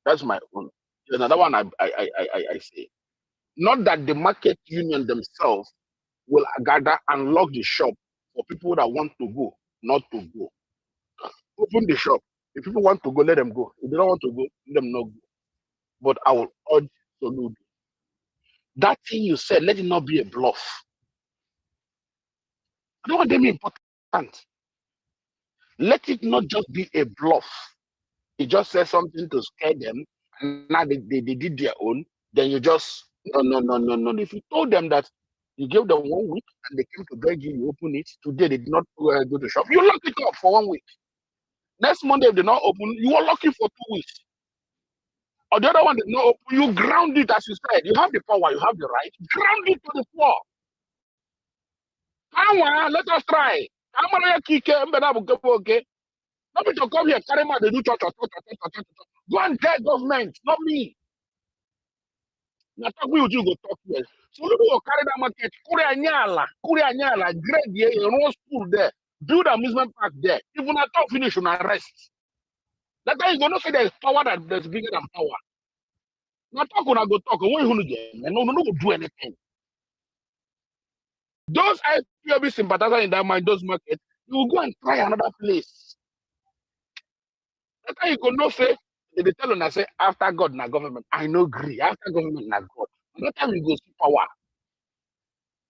That's my own. There's another one I say. Not that the market union themselves will gather and lock the shop for people that want to go, not to go. Open the shop. If people want to go, let them go. If they don't want to go, let them not go. But I will urge Soludo. That thing you said, let it not be a bluff. I don't want them important. Let it not just be a bluff. He just said something to scare them, and now they did their own. Then you just no. If you told them that you gave them 1 week and they came to beg you open it, today they did not go to shop. You lock it up for 1 week. Next Monday, if they not open, you are locking for 2 weeks. Or the other one did not open, you ground it as you said. You have the power, you have the right. Ground it to the floor. Let us try. Okay. Not to come here, carry my, they do go and get government, not me. Now talk with you, go talk to us. So look at carry that market, Kurianyala, grade here, run school there, build amusement park there. Even I talk finish, on arrest. That time you gonna say there's power that's bigger than power. Not talk when I go talk. When you again, no go do anything. Those IPOB sympathizers in that mind, those markets, you will go and try another place. That's how you go no say. They tell you, I say, after God, na government. I no agree. After government, na God. That time you go see power.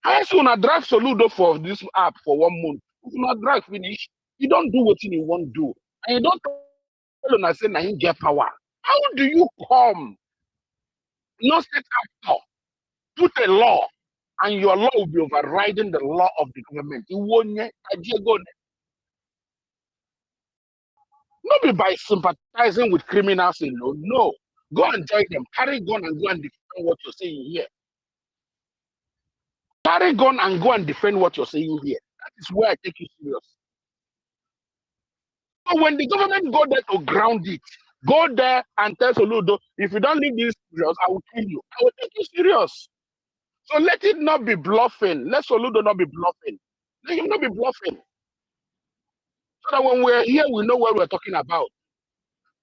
How soon I drag Soludo for this app for 1 month? If you not drag finish, you don't do what you want to do. And you don't tell you, I say, now you get power. How do you come? No state actor, put a law, and your law will be overriding the law of the government. You won't go. Not be by sympathizing with criminals alone. No. Go and join them. Carry gun and go and defend what you're saying here. Carry gun and go and defend what you're saying here. That is where I take you serious. So when the government go there to ground it, go there and tell Soludo, if you don't leave these serious, I will kill you. I will take you serious. So let it not be bluffing. Let Soludo not be bluffing. Let him not be bluffing. So that when we're here, we know what we're talking about.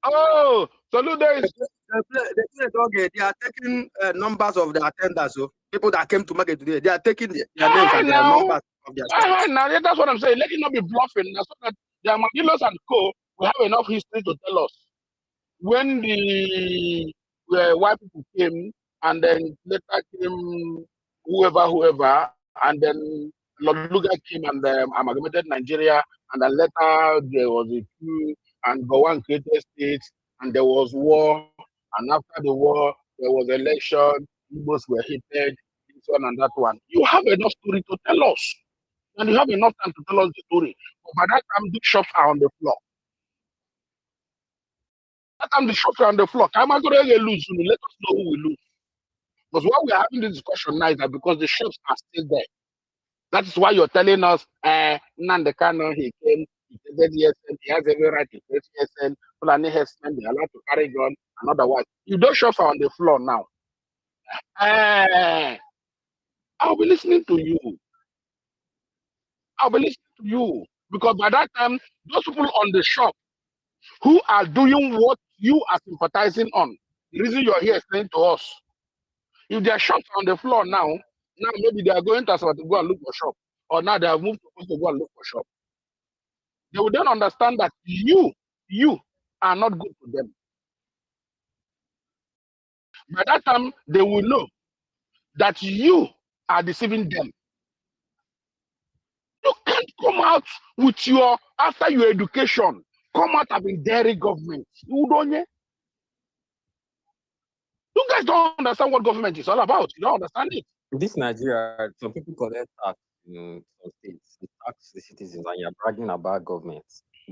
Oh, Soludo is. Okay, they are taking numbers of the attendants. So people that came to market today, they are taking their names and their numbers of their stores. Now that's what I'm saying. Let it not be bluffing. Now, so that the Armadillos and co will have enough history to tell us when the white people came, and then later came whoever, and then Lord Lugard came and amalgamated Nigeria, and then later there was a coup, and Gowon created states, and there was war, and after the war there was election. Igbos were hated, this one and that one. You have enough story to tell us, and you have enough time to tell us the story. But by that time, the shops are on the floor. That time the shops are on the floor. Time I go to lose, let us know who will lose. Because why we are having this discussion now is that because the shops are still there. That is why you're telling us, Nandekano, he came, he did ESN, he has every right to create ESN, Fulani Hessman, they are allowed to carry gun, and otherwise. You don't shops are on the floor now. I'll be listening to you. I'll be listening to you. Because by that time, those people on the shop who are doing what you are sympathizing on, the reason you're here explaining to us, if their shops are on the floor now maybe they are going to Asaba to go and look for shop, or now they have moved to go and look for shop. They will then understand that you are not good to them. By that time, they will know that you are deceiving them. You can't come out with your, after your education, come out of a dairy government. You guys don't understand what government is all about. You don't understand it. This Nigeria, some people collect tax in some states, they tax the citizens, and you're bragging about government.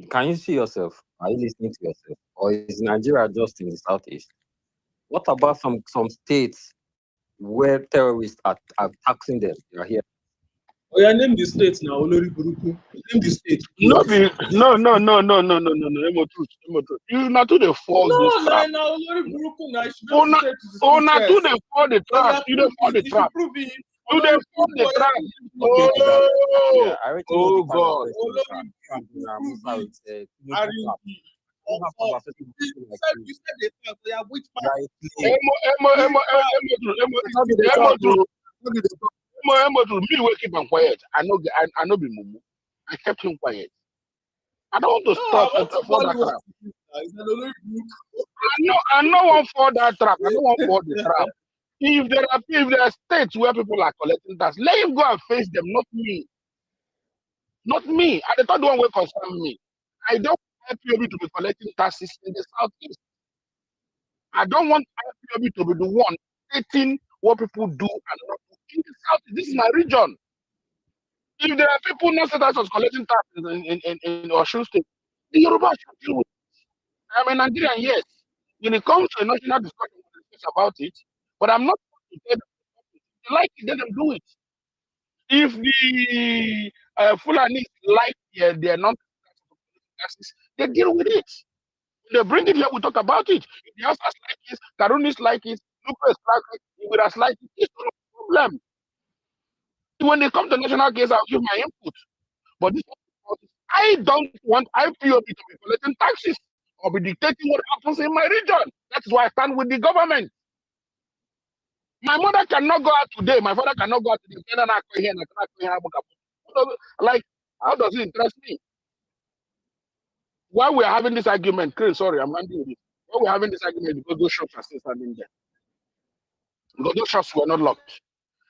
Can you see yourself? Are you listening to yourself? Or is Nigeria just in the southeast? What about some states where terrorists are taxing them? You're here. Oh yeah, name the state now, Olori Buruku. Name the state. No, Emo truth. You not to the false this trap. No, Olori Buruku now. Not to the fall the trap. You the fall the trap. You the fall the trap. Oh God. Me will keep him quiet. I know be mumu. I kept him quiet. I don't want to stop for that trap. I know one for that trap. I don't want for the trap. If there are states where people are collecting tax, let him go and face them, not me. Not me. I thought the one will concern me. I don't want IPOB to be collecting taxes in the southeast. I don't want IPOB to be the one stating what people do and not do in the southeast. This is my region. If there are people not that was collecting taxes in Osun State, the Yoruba should deal with it. I'm a Nigerian, yes. When it comes to a national discussion, we discuss about it, but I'm not going to tell them they like it, let them do it. If the Fulani like their non-taxes, they deal with it. They bring it here, we talk about it. If the Hausas like it, Karunis like it, Lucas like it, Iwiras like it, it's not a problem. When they come to national case, I'll give my input. But this, I don't want IPOB to be collecting taxes or be dictating what happens in my region. That's why I stand with the government. My mother cannot go out today. My father cannot go out today. Like, how does it interest me? Why we're having this argument, Chris, sorry, I'm handing you. Why we're having this argument because those shops are still standing there. Because those shops were not locked.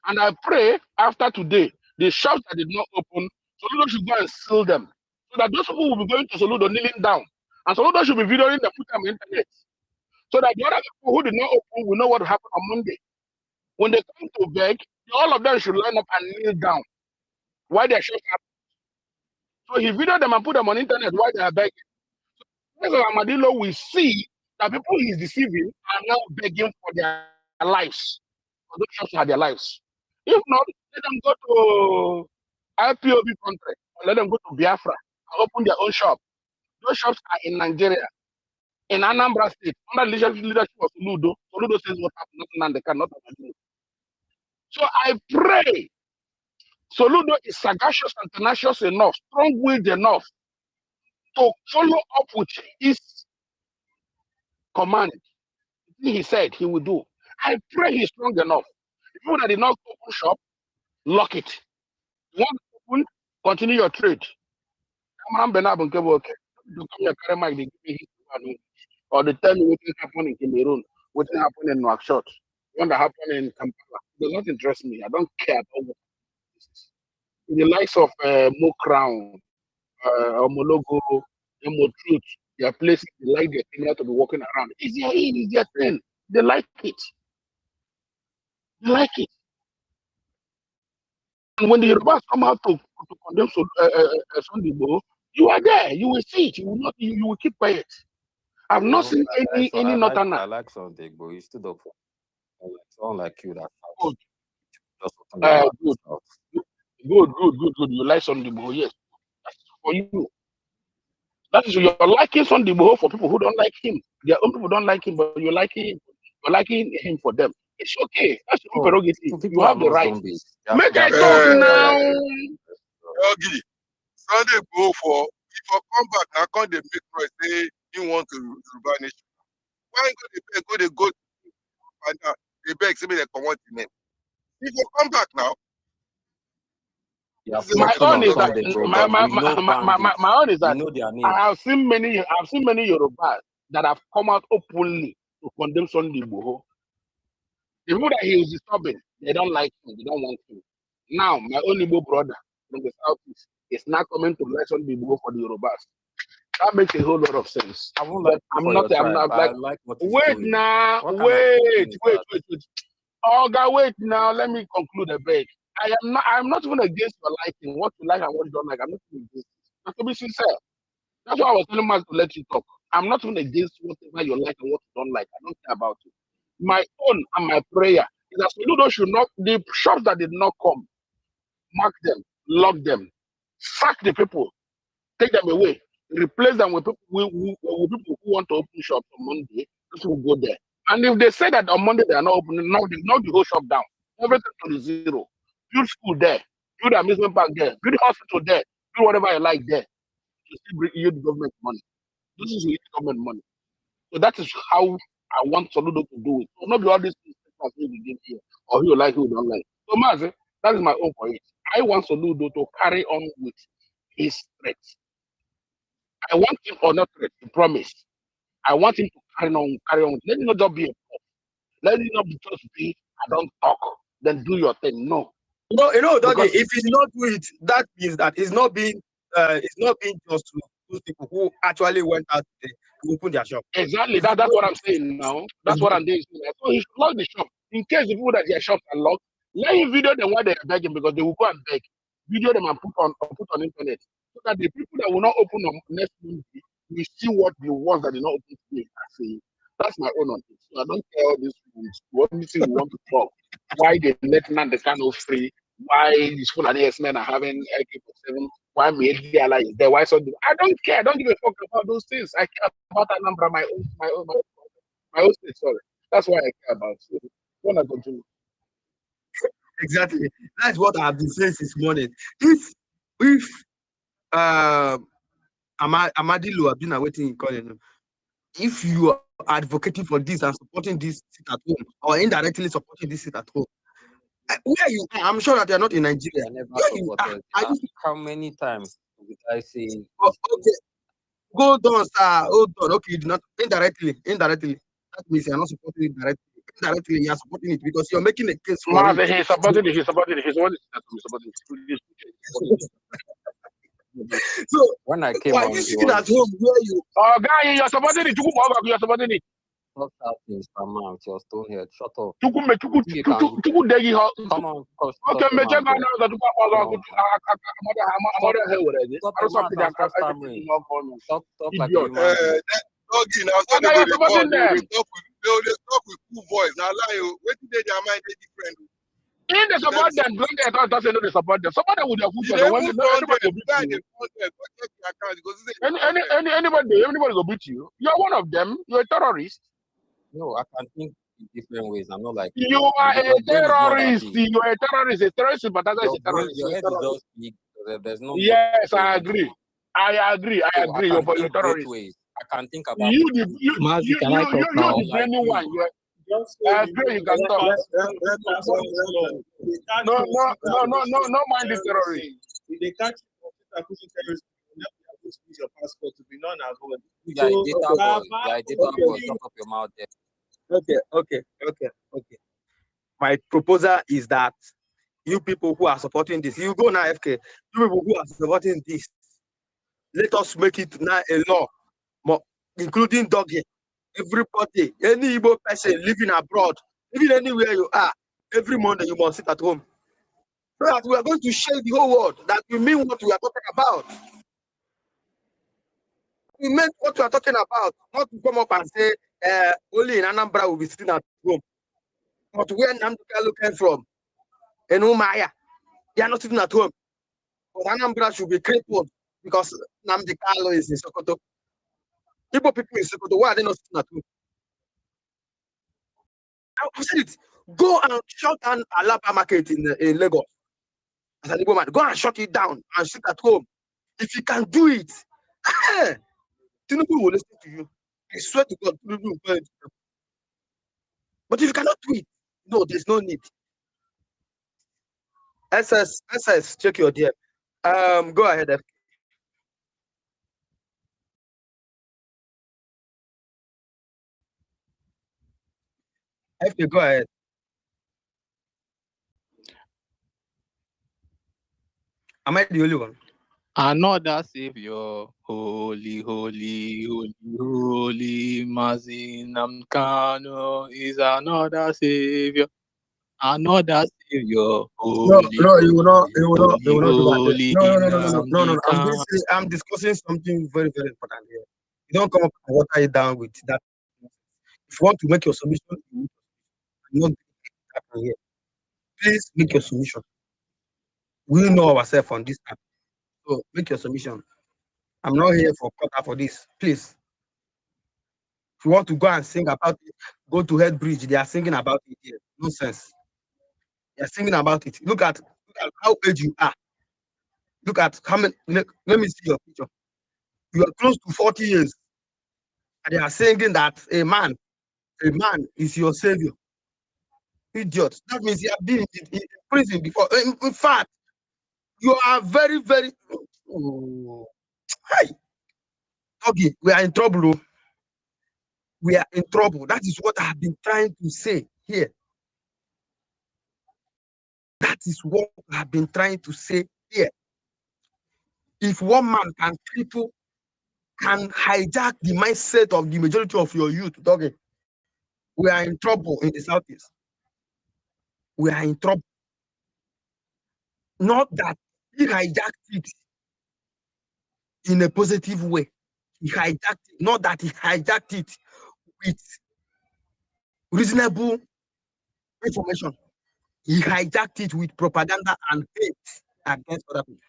And I pray after today, the shops that did not open, Soludo should go and seal them. So that those people will be going to Soludo kneeling down. And Soludo should be videoing them, put them on the internet. So that the other people who did not open will know what happened on Monday. When they come to beg, all of them should line up and kneel down. Why their shops are. So he videoed them and put them on the internet while they are begging. So Amadillo will see that people he is deceiving are now begging for their lives. For those shops are their lives. If not, let them go to IPOB country, or let them go to Biafra and open their own shop. Those shops are in Nigeria, in Anambra State, under leadership of Soludo. Soludo says what happened, nothing, and they cannot do. So I pray Soludo is sagacious and tenacious enough, strong-willed enough to follow up with his command. He said he will do. I pray he's strong enough. If you that did not open shop, lock it. You want to open, continue your trade. I'm okay. You come here, carry mic, they give me his or they tell me what happened in Cameroon, what happened in Nouakchott, what happened in Kampala. It does not interest me. I don't care about what this is. In the likes of Mo Crown, Omologo, Emo Truth, their places, they like their criminal to be walking around. It's their thing. They like it. They like it. And when the Yorubas come out to condemn Sunday Igboho, you are there. You will see it. You will not. You will keep quiet. I've not seen any northerner. I like Sunday Igboho. He stood up for someone like you that Good. just open your mouth Good. and Good. You like Sunday Igboho, yes. That's for you. That is you're liking Sunday Igboho for people who don't like him. Their own people don't like him, but you're liking him for them. It's okay. That's your prerogative. You have the right. Make I talk now. Yogi, Sunday go for if I come back now, can't they make noise say you want to vanish? Why go they go and they beg say they come out the name? If you come back now. My own is that my own is that I have seen many Yorubas that have come out openly to condemn Sunday Igboho. The people that he is disturbing, they don't like him, they don't want him. Now, my own Igbo brother from the southeast is now coming to like Sunday Igboho for the Yorubas. That makes a whole lot of sense. I'm not like wait now, wait. Oh God, wait now. Let me conclude a bit. I'm not even against your liking. What you like and what you don't like. I'm not even against it. That's to be sincere. That's why I was telling Mark to let you talk. I'm not even against whatever you like and what you don't like. I don't care about it. My own and my prayer is that Soludo should not, the shops that did not come, mark them, lock them, sack the people, take them away, replace them with people who want to open shops on Monday. People will go there. And if they say that on Monday they are not opening, now the whole shop down, everything to the zero. Build school there, build amusement park there, build hospital there, build whatever you like there. You still bring you the government money. This is the government money. So that is how I want Soludo to do it. So not be all these things that we give here, or who you like, who you don't like. So Mazi, that is my own for it. I want Soludo to carry on with his threats. I want him or not threat, to promise. I want him to carry on. Let it not just be a talk. Let it not just be I don't talk. Then do your thing. No. Doggy, if he's not doing it, that means that it's not being just to those people who actually went out to open their shop. Exactly. That's what I'm saying now. That's what I'm doing. So he should lock the shop. In case the people that their shops are locked, let him video them while they're begging because they will go and beg. Video them and put on internet. So that the people that will not open on next Monday will see what the ones that did not open today are saying. That's my own on it. So I don't care all these rules. What do you want to talk? Why they let Nandekano free? Why these Fulani men are having AK-47? Why media is there? Why so? I don't care. I don't give a fuck about those things. I care about Anambra, my own state. Sorry, that's why I care about. So, when I continue. Exactly. That's what I've been saying this morning. If Amadilo have been waiting in calling him, if you advocating for this and supporting this sit at home, or indirectly supporting this sit at home. Where you are, I'm sure that you are not in Nigeria. I never Where you are, supported. are you? How many times would I say? Oh, okay, hold on, sir. Hold on. Okay, you did not indirectly. That means you are not supporting it directly. Indirectly, you are supporting it because you're making a case for it. He's supporting it. He's supporting it. He's supporting it. So When I came why are on, you it sitting at was home where you? Oh, guy, you're supporting it. You're supporting it. stop shouting, Mr. with your stone head. Shut up. You You think you can come on, cause Okay, shut your mouth there. Stop your mouth and stop stammering. Stop like a Idiot. human being. Doggy, now so Okay, they go you're dey call supporting you, them. they talk with full voice. Now lie you, wetin dey their mind dey different. If they support them, black guy doesn't know they support them. Support them with their You foot. dey When even turn anybody them, will beat guy you. dey turn them, go check your account because you say Anybody will beat you. You're one of them. You're a terrorist. No, I can think in different ways. I'm not like You are a your brain is not that terrorist. big. You are a terrorist. A terrorist sympathizer is Your a brain, terrorist. your You're a head is terrorist. just big. There's no Yes, I brain. agree. I agree. So I You're can a think both terrorist. ways. I can think about You, both the, you, ways. you, Can I talk now? you, the anyone. I agree. You can talk. No, mind this terrorist. If they catch you pushing terrorists, you have to use your passport to be known as well. You are a data boy. You are a data boy. Shut up your mouth there. Okay. My proposal is that you people who are supporting this, you go now, FK. You people who are supporting this, let us make it now a law, including doggy. Everybody, any Igbo person living abroad, even anywhere you are, every Monday you must sit at home. So that we are going to share the whole world that we mean what we are talking about. We meant what we are talking about, not to come up and say only in Anambra will be sitting at home. But where Namduka came from, in Umaya, they are not sitting at home. But Anambra should be crippled because Namdi Kalo is in Sokoto. Igbo people in Sokoto, why are they not sitting at home? I said it. Go and shut down Alaba market in Lagos. As an Igbo man, go and shut it down and sit at home. If you can do it, Tinubu will listen to you. I swear to God, Tinubu will listen to you. But if you cannot do it, no, there's no need. SS, check your DM. Go ahead, FK. FK, go ahead. Am I the only one? Another savior, holy, Mazin Namkano is another savior. Another savior, holy, you will not do that. holy, No. I'm discussing something very, very important here. You don't come up and water it down with that. If you want to make your submission, you not happen here. Please make your submission. We know ourselves on this app. So make your submission. I'm not here for quota for this. Please. If you want to go and sing about it, go to Head Bridge. They are singing about it here. Nonsense. They are singing about it. Look at how old you are. Look at how many. Let me see your picture. You are close to 40 years. And they are singing that a man is your savior. Idiot. That means you have been in prison before. In fact, you are very, very. Oh. Hi. Okay, we are in trouble. We are in trouble. That is what I have been trying to say here. That is what I have been trying to say here. If one man can cripple, can hijack the mindset of the majority of your youth, okay, we are in trouble in the Southeast. We are in trouble. Not that he hijacked it in a positive way. He hijacked it, not that he hijacked it with reasonable information. He hijacked it with propaganda and hate against other people.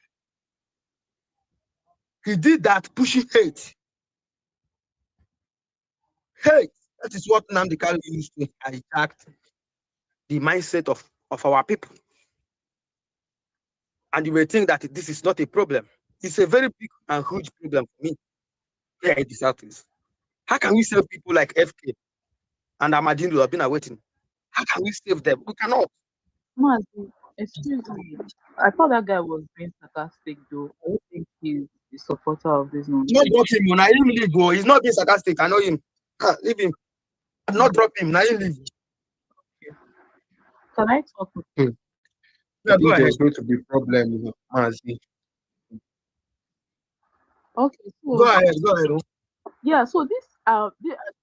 He did that pushing hate. Hate. That is what Nnamdi Kanu used to hijack the mindset of our people. And you may think that this is not a problem. It's a very big and huge problem for me here in the Southeast. How can we save people like FK and Amadine who have been awaiting? How can we save them? We cannot. Mazi, excuse me. I thought that guy was being sarcastic though. I don't think he's a supporter of this Not nonsense. drop him. Now him leave. Go. He's not being sarcastic. I know him. Leave him. Not drop him. Now him leave. Can I talk? Yeah, I go think ahead. there's going to be problems with Mazi. Okay, Go so ahead. Go ahead. yeah, so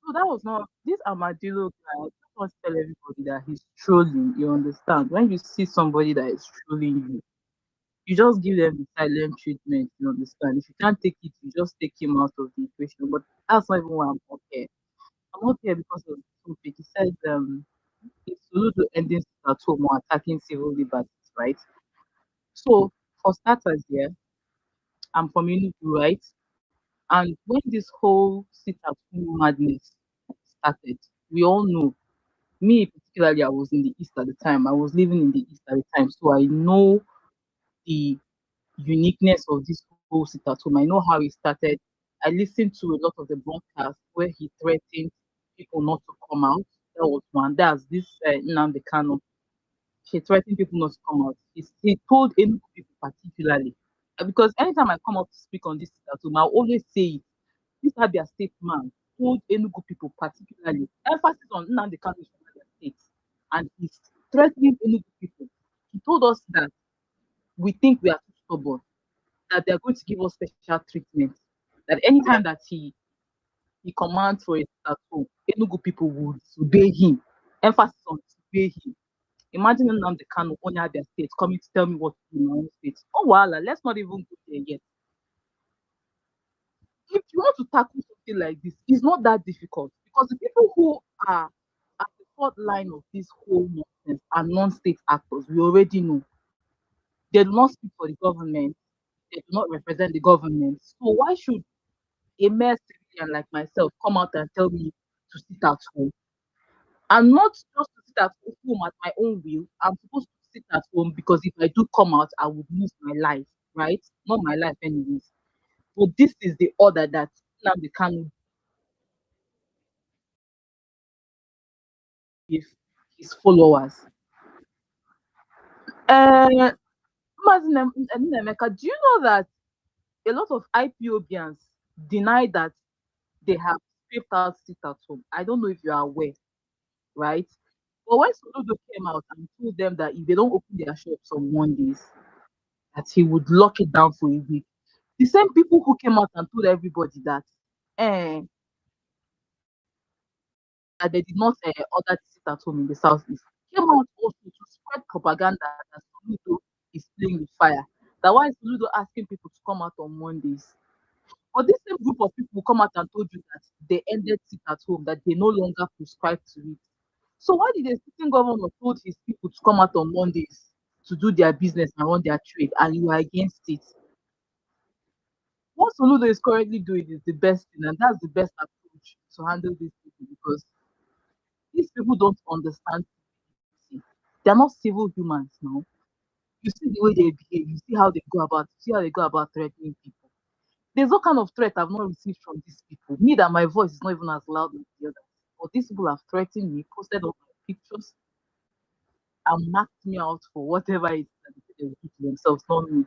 so that was not this Armadillo guy. I just want to tell everybody that he's trolling. You understand? When you see somebody that is trolling you, you just give them the silent treatment. You understand? If you can't take it, you just take him out of the equation. But that's not even why I'm up here. I'm up here because of the topic. He said it's Soludo ending at home or attacking civil liberties, right? So for starters, here, I'm from Enugu, right? And when this whole sit at home madness started, we all know, me particularly, I was in the East at the time. I was living in the East at the time. So I know the uniqueness of this whole sit at home. I know how it started. I listened to a lot of the broadcasts where he threatened people not to come out. That was one. That's this Nnamdi Kanu. He threatened people not to come out. He told Enugu people particularly. Because anytime I come up to speak on this sit at home, I always say it. This Abia State man told Enugu people particularly, emphasis on Nnamdi Kanu from Abia State, and he's threatening Enugu people. He told us that we think we are too stubborn, that they are going to give us special treatment, that anytime that he commands for it at home, Enugu people would obey him. Emphasis on obey him. Imagine Nnamdi Kanu on Abia State coming to tell me what to do in my own state. Oh, voila, let's not even go there yet. If you want to tackle something like this, it's not that difficult because the people who are at the front line of this whole nonsense are non-state actors. We already know. They do not speak for the government. They do not represent the government. So why should a mere civilian like myself come out and tell me to sit at home? I'm not just to sit at home at my own will. I'm supposed to sit at home because if I do come out, I would lose my life, right? Not my life anyways. But this is the order that Nnamdi Kanu give his followers. Uh, Emeka, do you know that a lot of IPOBians deny that they have scraped out sit at home? I don't know if you are aware, right? But when Soludo came out and told them that if they don't open their shops on Mondays, that he would lock it down for a week. The same people who came out and told everybody eh, that they did not order to sit at home in the southeast came out also to spread propaganda that Soludo is playing with fire. That why is Soludo asking people to come out on Mondays? But this same group of people come out and told you that they ended sit at home, that they no longer prescribe to it. So why did the sitting governor told his people to come out on Mondays to do their business and run their trade, and you are against it? What Soludo is currently doing is the best thing, and that's the best approach to handle these people because these people don't understand. They're not civil humans now. You see the way they behave, you see how they go about threatening people. There's no kind of threat I've not received from these people. Me that my voice is not even as loud as the others. But these people have threatened me, posted all my pictures, and marked me out for whatever it is that they will do to themselves, not me.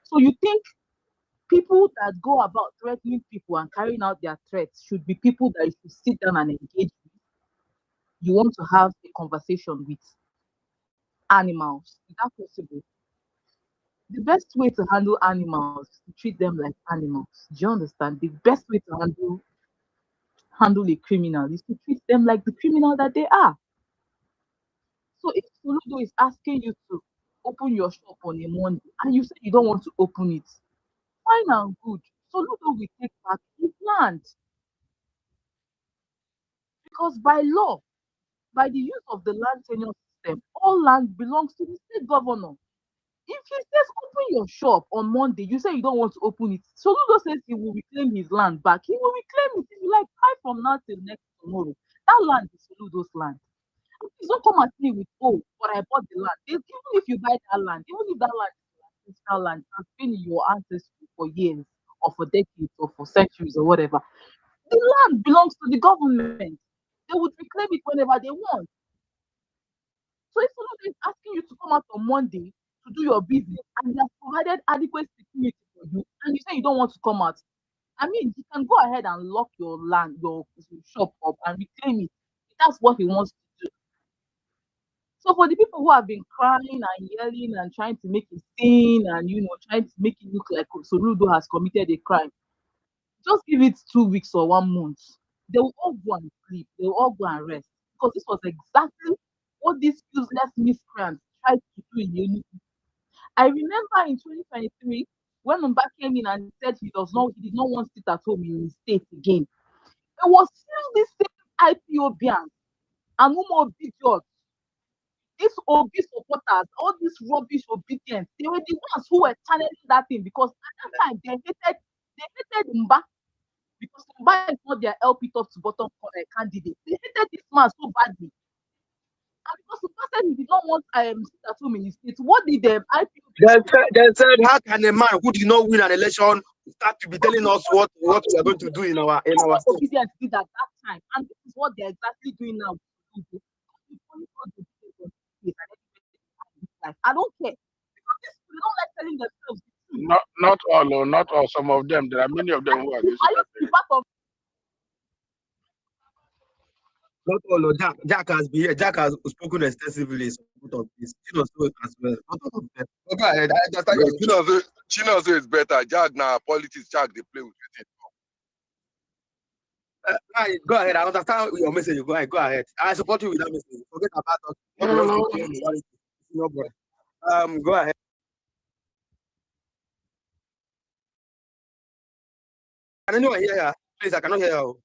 So you think people that go about threatening people and carrying out their threats should be people that you should sit down and engage with? You want to have a conversation with animals. Is that possible? The best way to handle animals is to treat them like animals. Do you understand? The best way to handle a criminal is to treat them like the criminal that they are. So if Soludo is asking you to open your shop on a Monday and you say you don't want to open it, fine and good. Soludo will take back his land because by law, by the use of the land tenure system, all land belongs to the state governor. If he says open your shop on Monday, you say you don't want to open it. Soludo says he will reclaim his land back. He will reclaim it if you like, right from now till next tomorrow. That land is Soludo's land. Please don't come at me with, oh, but I bought the land. Even if you buy that land, even if that land is your ancestral land, it has been in your ancestry for years or for decades or for centuries or whatever, The land belongs to the government. They would reclaim it whenever they want. So if someone is asking you to come out on Monday to do your business and they have provided adequate security for you, and you say you don't want to come out, I mean, you can go ahead and lock your land, your shop up and reclaim it. That's what he wants to do. So for the people who have been crying and yelling and trying to make it scene and trying to make it look like Soludo has committed a crime, just give it 2 weeks or 1 month. They will all go and sleep. They will all go and rest. Because this was exactly what these useless miscreants tried to do in Unity. I remember in 2023 when Mumba came in and said he did not want to sit at home in his state again. It was still the same IPOBians and more idiots. These OB supporters, all these rubbish obedience, they were the ones who were channeling that thing because at that time they hated Mumba because Mumba is not their LP top to bottom candidate. They hated this man so badly. And because the person did not want sit at home in his state, what did them They said, how can a man who did not win an election start to be telling us what we are going to do in our state? Obedience did at that time, and this is what they're exactly doing now. I don't care because they don't like telling themselves the truth. Not all, or not all. Some of them. There are many of them who are against I used to be part of. Not all. Jack has been here. Jack has spoken extensively in support of this. Chinoso as well. Not all of them. Go ahead. I understand. Chinoso is better. Jack now politics. Jack they play with it. Go ahead. I understand your message. Go ahead. I support you with that message. Forget about us. No, go ahead. Can anyone hear you? Please, I cannot hear you.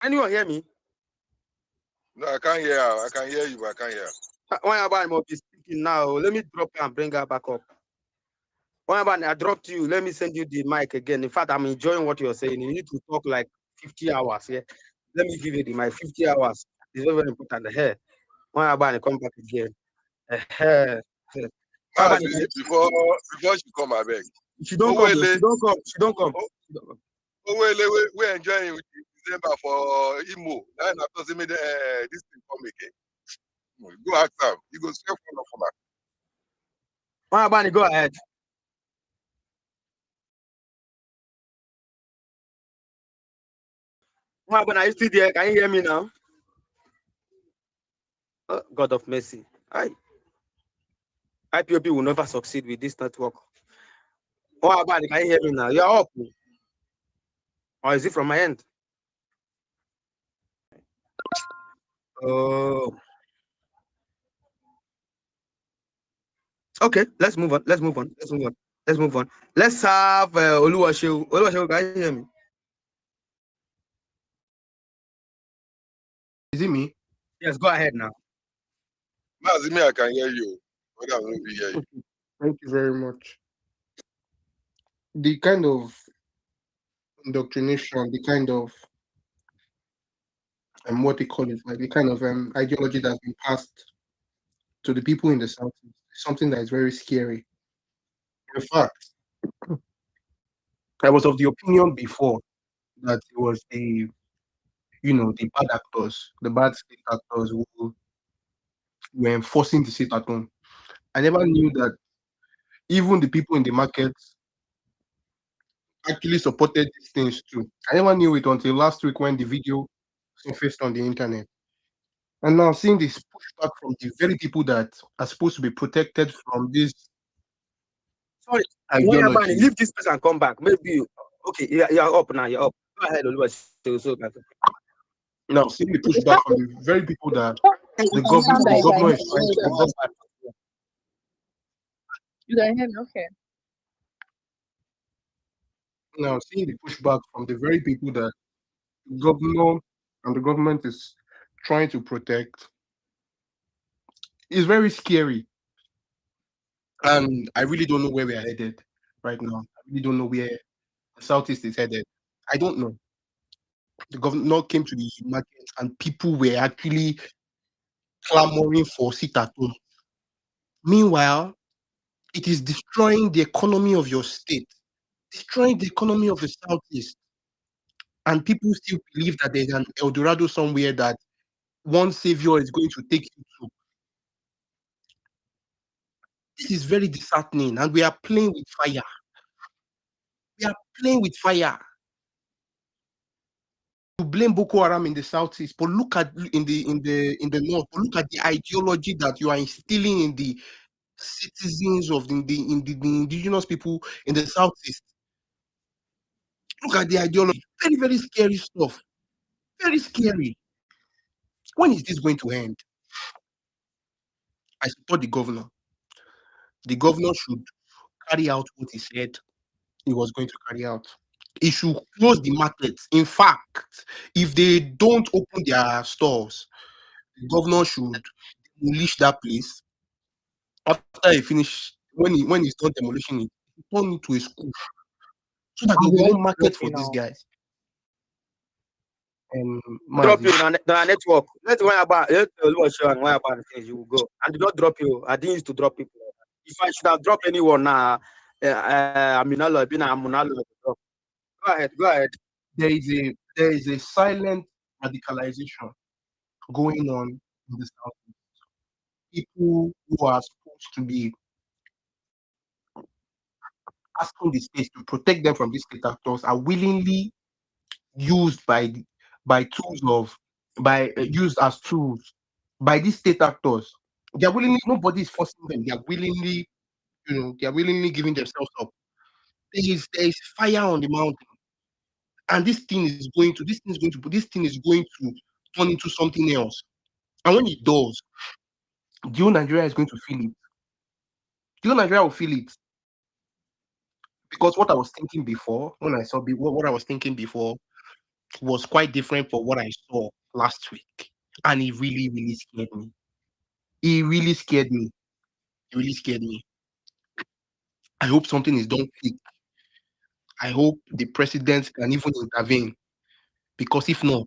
Anyone hear me? No, I can't hear. I can hear you, but I can't hear. Why am I speaking now? Let me drop her and bring her back up. Why am I dropped you? Let me send you the mic again. In fact, I'm enjoying what you're saying. You need to talk like 50 hours. Yeah. Let me give you the mic. 50 hours. It's very, very important. Here. Why am I come back again? Before she come, I beg. She don't come. She don't come. Oh, we're enjoying December for Imo. And after they made this thing come again. Go ask them. You go straight for that. Why Abani, go ahead. Why Abani, are you still there? Can you hear me now? Oh, God of mercy. IPOB will never succeed with this network. Why Abani, can you hear me now? You're up. Or is it from my end? Oh. Okay, let's move on. Let's move on. Let's have Oluwaseun. Oluwaseun, can you hear me? Is it me? Yes, go ahead now. Mazimi, I can hear you. But I won't hear you. Thank you very much. The kind of indoctrination, the kind of what they call it, like the kind of ideology that's been passed to the people in the South is something that is very scary. In fact, I was of the opinion before that it was the bad actors, the bad state actors who were enforcing the sit at home. I never knew that even the people in the markets actually supported these things too. I never knew it until last week when the video surfaced on the internet. And now seeing this pushback from the very people that are supposed to be protected from this Sorry, ideology. leave this person and come back. Maybe okay, you're up now. You're up. Go ahead, Oluwaseun. Now seeing the pushback from the very people that the government is trying to protect. You can hear me, okay. Now seeing the pushback from the very people that the governor and the government is trying to protect is very scary. And I really don't know where we are headed right now. I really don't know where the Southeast is headed. I don't know. The governor came to the market and people were actually clamoring for sit at home. Meanwhile, it is destroying the economy of your state. destroying the economy of the Southeast. And people still believe that there's an El Dorado somewhere that one savior is going to take you to. This is very disheartening, and we are playing with fire. We are playing with fire. You blame Boko Haram in the southeast, but look at in the north. But look at the ideology that you are instilling in the citizens of the indigenous people in the southeast. Look at the ideology. Very, very scary stuff. Very scary. When is this going to end? I support the governor. The governor should carry out what he said he was going to carry out. He should close the markets. In fact, if they don't open their stores, the governor should demolish that place. After he finish, when he's done demolishing it, he turn it to a school so that there will be no market for these guys. Drop you Mazi, on the network. Let's worry about it. About things you will go. And do not drop you. I didn't used to drop people. If I should have dropped anyone now, I'm in a drop. Go ahead. Go ahead. there is a silent radicalization going on in the south. People who are supposed to be asking the states to protect them from these state actors are willingly used used as tools by these state actors. They are willingly, nobody is forcing them. They are willingly, they are willingly giving themselves up. There is fire on the mountain, and this thing is going to turn into something else. And when it does, the whole Nigeria is going to feel it. The whole Nigeria will feel it. Because what I was thinking before, when I saw what I was thinking before was quite different from what I saw last week. And it really, really scared me. It really scared me. It really scared me. I hope something is done quick. I hope the president can even intervene. Because if not,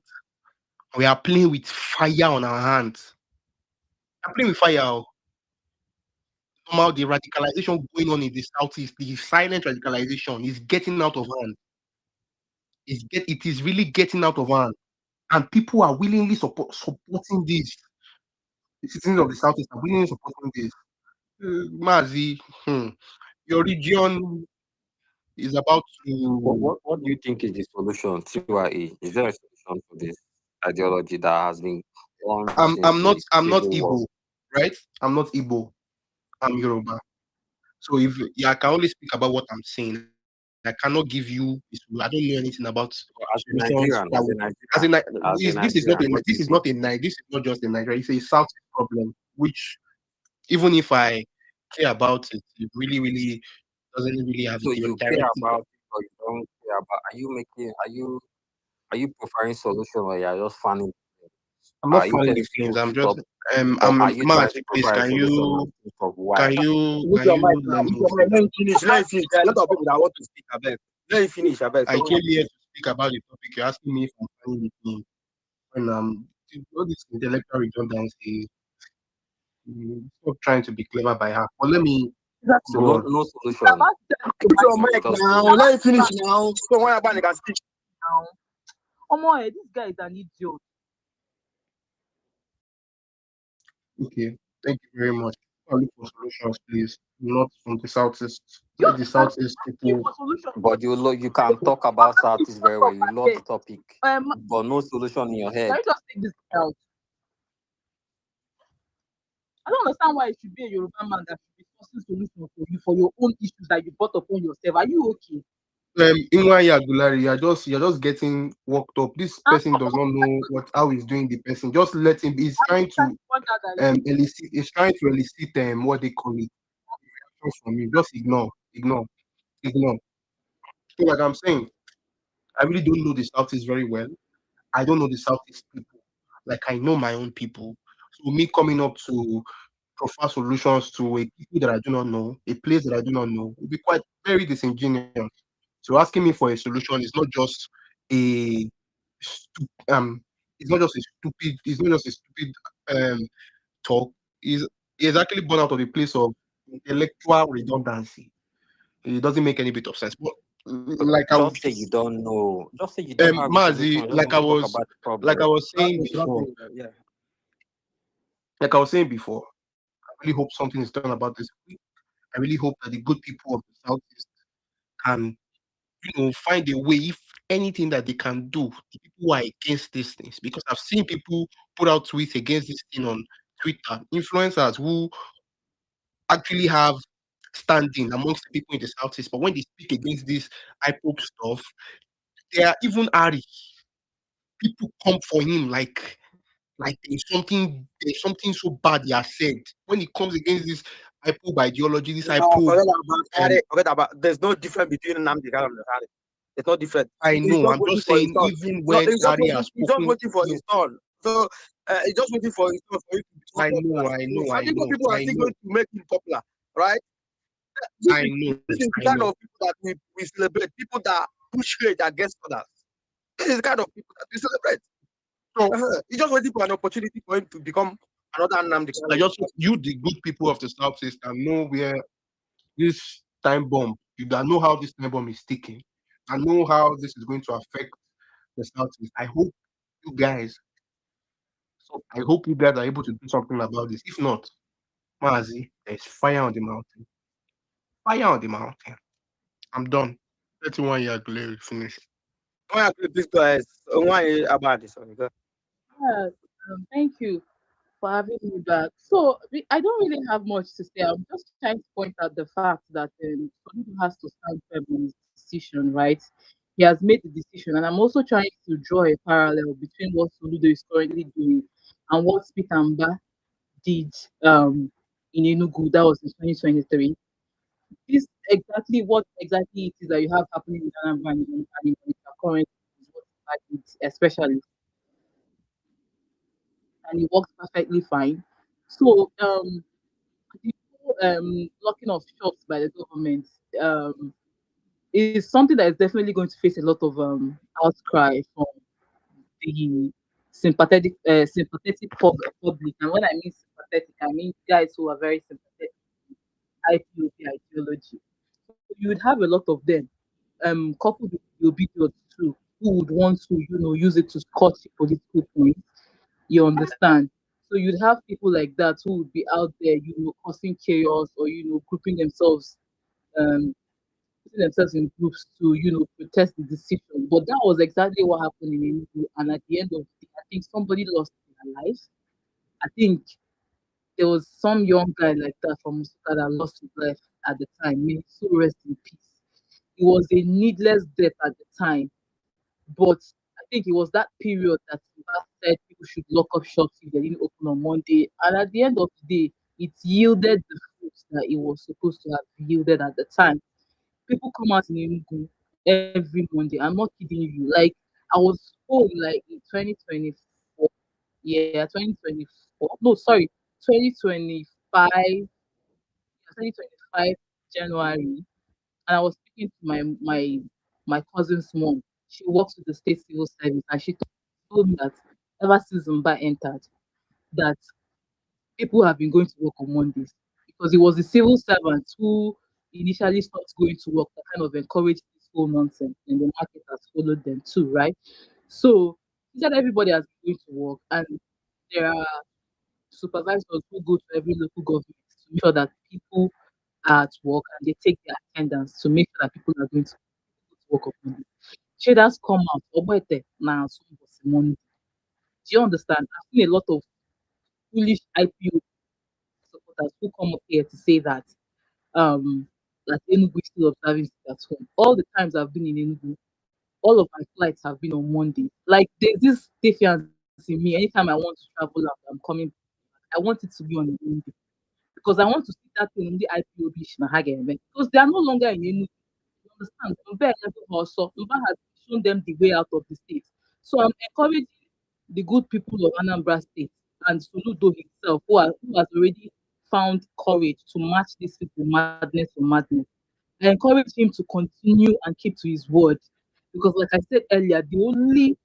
we are playing with fire on our hands. I'm playing with fire. Somehow the radicalization going on in the southeast, the silent radicalization is getting out of hand. It is really getting out of hand. And people are willingly supporting this. The citizens of the southeast are willingly supporting this. Mazi, your region is about to. What do you think is the solution? TYE, is there a solution to this ideology that has been on I'm since not the Civil War? Igbo, right? I'm not Igbo. I'm Yoruba. So I can only speak about what I'm saying. I cannot give you. I don't know anything about As a solutions. Nigerian, This is not this is not just in Nigeria. It's a South problem, which even if I care about it, it really, really doesn't really have so a you direct. care about it or you don't care about? Are you preferring solution or you're just fanning? I'm not Are you fanning telling the flames. people I'm stop, just or are you trying Matt, to please, provide a can solution you and think of why? With your mic now. With your mic. Let me finish. Let me finish. There are a lot of people that want to speak. I beg. Let me finish. I beg. I came here to speak about the topic. You're asking me if I'm fanning the flames. When all this intellectual redundancy, stop trying to be clever by half. But let me So go on. no solution. Put your mic now. Let me finish now. So when about can speak. This guy is an idiot. Okay, thank you very much. I'll look for solutions, please. Not from the southeast. Let the southeast people. But you can talk about Southeast very well. You love the topic, but no solution in your head. Can you just take this out? I don't understand why it should be a Yoruba man that should be forcing solutions for you for your own issues that you brought upon yourself. Are you okay? Inwaya Gulari, you're just getting worked up. This person does not know how he's doing the person. Just let him. He's trying to elicit. He's trying to elicit what they call it. Reactions from you. Just ignore. So like I'm saying, I really don't know the Southeast very well. I don't know the Southeast people. Like I know my own people. So me coming up to profile solutions to a people that I do not know, a place that I do not know, will be quite very disingenuous. So asking me for a solution is not just a it's not just a stupid talk. Is actually born out of a place of intellectual redundancy. It doesn't make any bit of sense. But like I Just say you don't know. Just say you don't have a Mazi, solution. Just want to talk about the problem. like I was saying Not before, interrupting, yeah. like I was saying before, I really hope something is done about this. I really hope that the good people of the Southeast can, find a way, if anything that they can do, the people who are against these things. Because I've seen people put out tweets against this thing on Twitter, influencers who actually have standing amongst the people in the Southeast. But when they speak against this IPOP stuff, they are even Ari. People come for him like there's something so bad he has said. When it comes against this IPOB ideology, this No, IPOB, forget about. There's no difference between Nnamdi Kanu and Ari. It's not different. I He's know. just I'm waiting just for his saying, turn. even No, when Ari has he's just spoken, waiting for his turn. So he's just waiting for his turn for you to become I know, popular. I know, I Igbo know, people are I still know, going to make him popular, right? This I is know, this is the I kind know. of people that we celebrate. People that push hate against others. This is the kind of people that we celebrate. So He's just waiting for an opportunity for him to become another Nnamdi I Kanu. just hope you, the good people of the Southeast, and know where this time bomb, you that know how this time bomb is ticking, and know how this is going to affect the Southeast. I hope you guys are able to do something about this. If not, Mazi, there's fire on the mountain. Fire on the mountain. I'm done. 31 year glare finished. Why please go ahead. Why about this? Sorry, go. Yeah, thank you for having me back. So I don't really have much to say. I'm just trying to point out the fact that Soludo has to stand firm on his decision, right? He has made the decision, and I'm also trying to draw a parallel between what Soludo is currently doing and what Spitamba did in Enugu. That was in 2023. This exactly what exactly it is that you have happening in Anambra and in currently is what Spitamba did, especially, and it works perfectly fine. So the whole, locking of shops by the government um, is something that is definitely going to face a lot of outcry from the sympathetic public. And when I mean sympathetic, I mean guys who are very sympathetic to IPOP ideology. So you would have a lot of them, coupled with the obedience too, who would want to, use it to score political points. You understand? So you'd have people like that who would be out there, causing chaos or grouping themselves, um, putting themselves in groups to, protest the decision. But that was exactly what happened in Enugu. And at the end of the day, I think somebody lost their life. I think there was some young guy like that from Musuka that lost his life at the time. May so rest in peace. It was a needless death at the time, but I think it was that period that Tinubu said people should lock up shops if they didn't open on Monday. And at the end of the day, it yielded the fruits that it was supposed to have yielded at the time. People come out in Enugu every Monday. I'm not kidding you. Like I was home like in 2024. Yeah, 2024. No, sorry, 2025. 2025 January, and I was speaking to my cousin's mom. She works with the state civil service, and she told me that ever since Zumba entered, that people have been going to work on Mondays because it was the civil servants who initially stopped going to work that kind of encouraged this whole nonsense, and the market has followed them too, right? So he said everybody has been going to work, and there are supervisors who go to every local government to make sure that people are at work and they take their attendance to make sure that people are going to work on Monday. Traders come out, Oboete, now money. Do you understand? I've seen a lot of foolish IPO supporters who come up here to say that Enugu is still observing it at home. All the times I've been in Enugu, all of my flights have been on Monday. Like there's this defiance in me. Anytime I want to travel out, I'm coming. I want it to be on a Monday because I want to see that thing in the IPO because they are no longer in Enugu. You understand? Mbe also Mba has shown them the way out of the state. So I'm encouraging the good people of Anambra State and Soludo himself, who has already found courage to match this with the madness or madness. I encourage him to continue and keep to his word. Because like I said earlier, the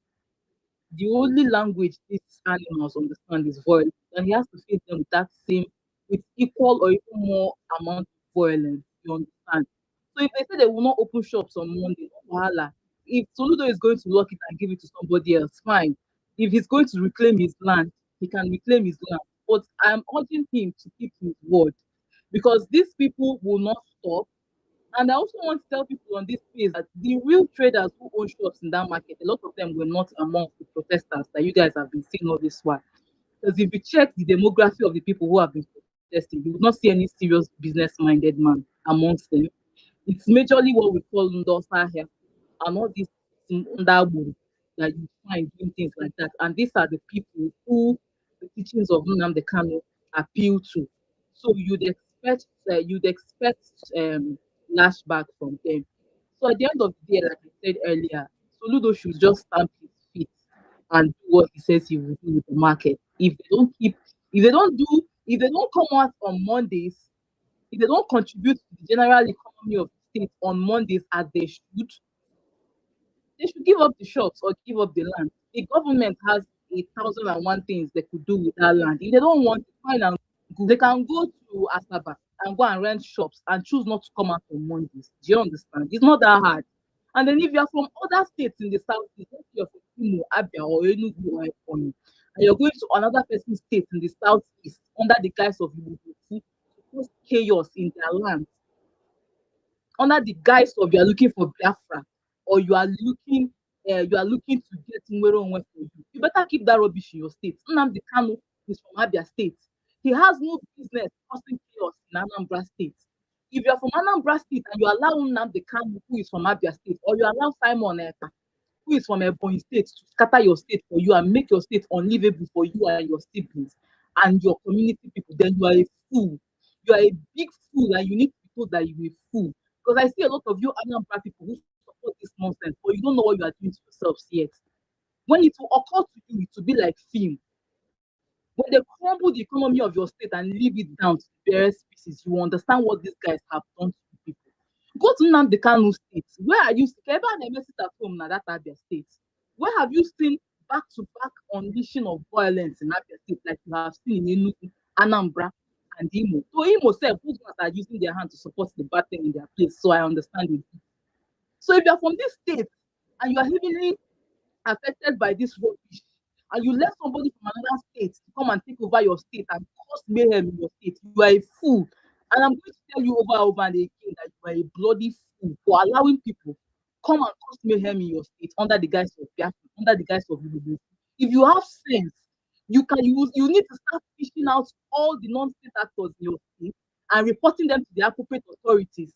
only language these animals understand is violence, and he has to face them with that same, with equal or even more amount of violence. You understand? So if they say they will not open shops on Monday, voila. If Soludo is going to lock it and give it to somebody else, fine. If he's going to reclaim his land, he can reclaim his land. But I'm urging him to keep his word because these people will not stop. And I also want to tell people on this place that the real traders who own shops in that market, a lot of them were not among the protesters that you guys have been seeing all this while. Because if you check the demography of the people who have been protesting, you would not see any serious business-minded man amongst them. It's majorly what we call Ndosa here, and all these Ndabu that you find doing things like that. And these are the people who the teachings of Nnamdi Kanu appeal to. So you'd expect lashback from them. So at the end of the day, like I said earlier, Soludo should just stamp his feet and do what he says he will do with the market. If they don't come out on Mondays, if they don't contribute to the general economy of the state on Mondays as they should give up the shops or give up the land. The government has 1,001 things they could do with that land. If they don't want to find and they can go to Asaba and go and rent shops and choose not to come out on Mondays. Do you understand? It's not that hard. And then if you're from other states in the southeast, let's say you're from Imo, Abia, or Enugu, or Ebonyi, and you're going to another person's state in the southeast under the guise of Liberty to cause chaos in their land, under the guise of you are looking for Biafra or you are looking to get Nwere Onwe for you. You better keep that rubbish in your state. Nnamdi Kanu is from Abia State. He has no business causing chaos in Anambra State. If you are from Anambra State and you allow Nnamdi Kanu, who is from Abia State, or you allow Simon Ekpa, who is from Ebonyi State, to scatter your state for you and make your state unlivable for you and your siblings and your community people, then you are a fool. You are a big fool and you need to be told that you are a fool. Because I see a lot of you Anambra people who support this nonsense, but you don't know what you are doing to yourselves yet. When it will occur to you, it will be like film. When they crumble the economy of your state and leave it down to the barest pieces, you will understand what these guys have done to the people. Go to Nnamdi Kanu State. Where are you? Ever never sit at home na that Abia State? Where have you seen back-to-back unleashing of violence in Abia State like you have seen in Enugu, Anambra, and Imo? So Imo said, those ones are using their hand to support the bad thing in their place. So I understand it. So if you're from this state and you are heavily affected by this rubbish, and you let somebody from another state to come and take over your state and cause mayhem in your state, you are a fool. And I'm going to tell you over and again that you are a bloody fool for allowing people come and cause mayhem in your state under the guise of Biafra, under the guise of liberty. If you have sense, you need to start fishing out all the non-state actors in your state and reporting them to the appropriate authorities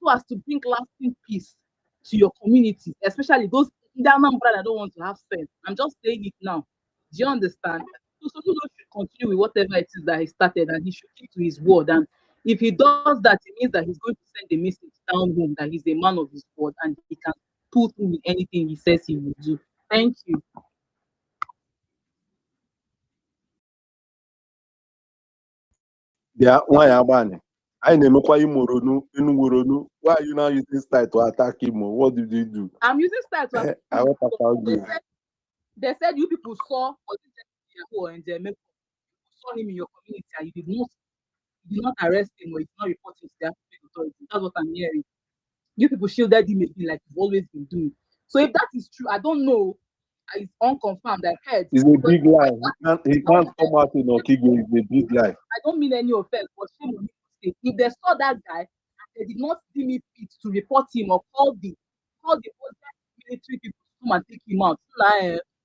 so as to bring lasting peace to your community, especially those Anambra that don't want to have sense. I'm just saying it now. Do you understand? So Soludo should continue with whatever it is that he started, and he should keep to his word. And if he does that, it means that he's going to send a message down home that he's a man of his word and he can pull through with anything he says he will do. Thank you. Yeah, why Abani? I never quite Moronu, Inuronu. Why are you now using style to attack him? What did you do? I'm using style to attack I want to tell you. They said you people saw and saw him in your community and you did not arrest him or you did not report him to the authorities. That's what I'm hearing. You people shielded him again like you've always been doing. So if that is true, I don't know. It's unconfirmed. I heard. It's a big lie. He can't come out in Okigwe. It's a big lie. I don't mean any offense, but shame on me. If they saw that guy and they did not see me fit to report him or call the military people to come and take him out,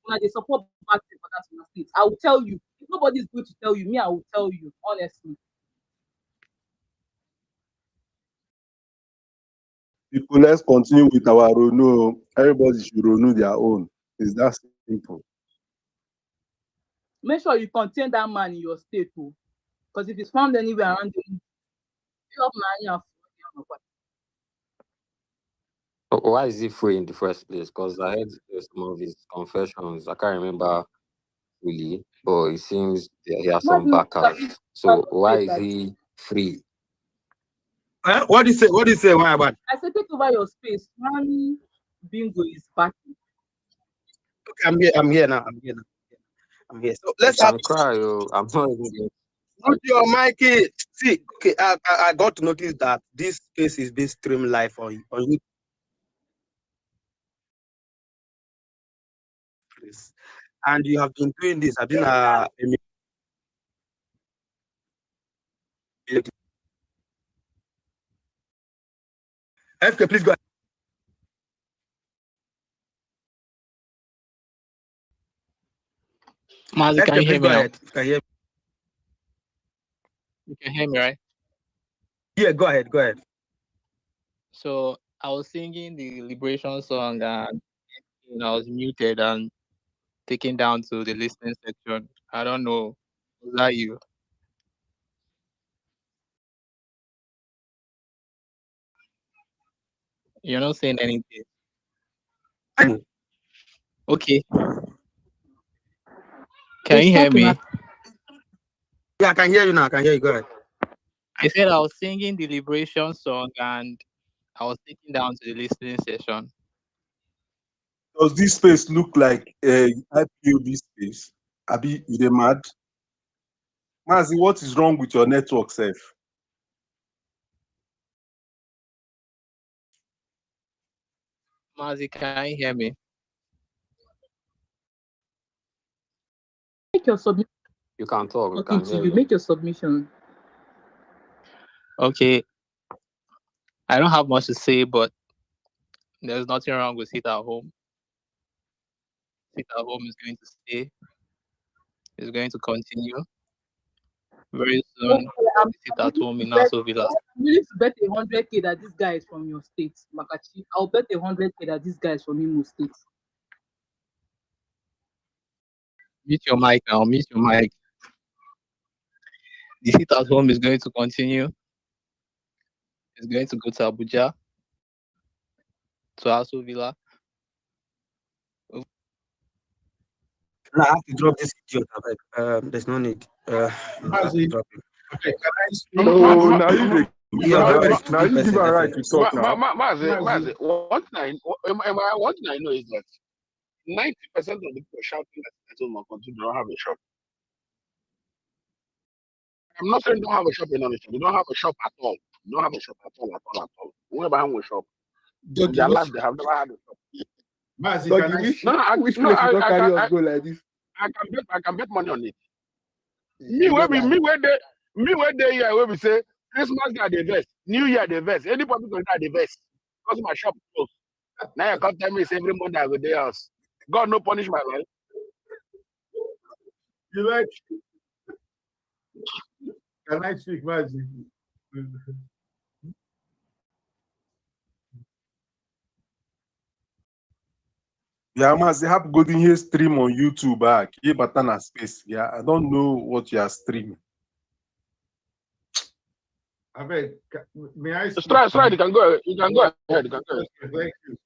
when they support bad thing for that state, I will tell you. If nobody is going to tell you, me, I will tell you, honestly. People, let's continue with our Rono. Everybody should Rono their own. It's that simple. Make sure you contain that man in your state too. Because if it's found anywhere around you, Why is he free in the first place? Because I heard some of his confessions. I can't remember fully, but it seems he has some backers. So why is he free? What do you say? What do you say? Why about? I said, take over your space. Man, bingo is back. Okay, I'm here now. I'm here. So let's cry. I'm not even Put your mic in. See, okay, I got to notice that this space is being streamed live on YouTube. And you have been doing this. I've been FK, please go ahead. Mazi, can FK, you hear please me go now? ahead. You can hear me. You can hear me, right? Yeah, go ahead. Go ahead. So I was singing the Liberation song and I was muted and taken down to the listening section. I don't know. Was that you? You're not saying anything. Okay. Can you hear me? Yeah, I can hear you now. I can hear you. Go ahead. I said I was singing the Liberation song and I was taken down to the listening session. Does this space look like a IPOB space? Abi, you dey mad? Mazi, what is wrong with your network, Sef? Mazi, can you hear me? Make your submission. You can talk. We Talking can to hear you. you. Make your submission. Okay. I don't have much to say, but there's nothing wrong with sit at home. Sit at home is going to stay. It's going to continue. Very soon, I'm sit at home in willing Nassau Villa. to bet 100K that this guy is from your state, Makachi. I'll bet 100K that this guy is from Imo State. Mute your mic now. Mute your mic. The sit at home is going to continue. It's going to go to Abuja, to Nassau Villa. Now I have to drop this idiot. There's no need. Mazi, drop him. okay, can I speak? No, now you dey You're a very now stupid you give person, her right definitely. to talk now. Mazi, one thing I know is that 90% of the people shouting at Settlement Country don't have a shop. I'm not saying don't have a shop in Onitsha. They don't have a shop at all. They don't have a shop at all. Whoever have a shop, in their life they have never had a shop. Mazi, Dog, can I which place you don't carry us go like this? I can bet money on it. Me where they here where we say Christmas day the vest, New Year the vest, any public holiday the vest. Because my shop closed. Now you can't tell me it's every month I go there house. God no punish my life. You like? Can I speak, Mazi? Yeah, Mazi, have golden here stream on YouTube. Keep button space. Yeah, I don't know what you are streaming. I bet. May I speak? Try. You can go ahead. You can go ahead. Thank you.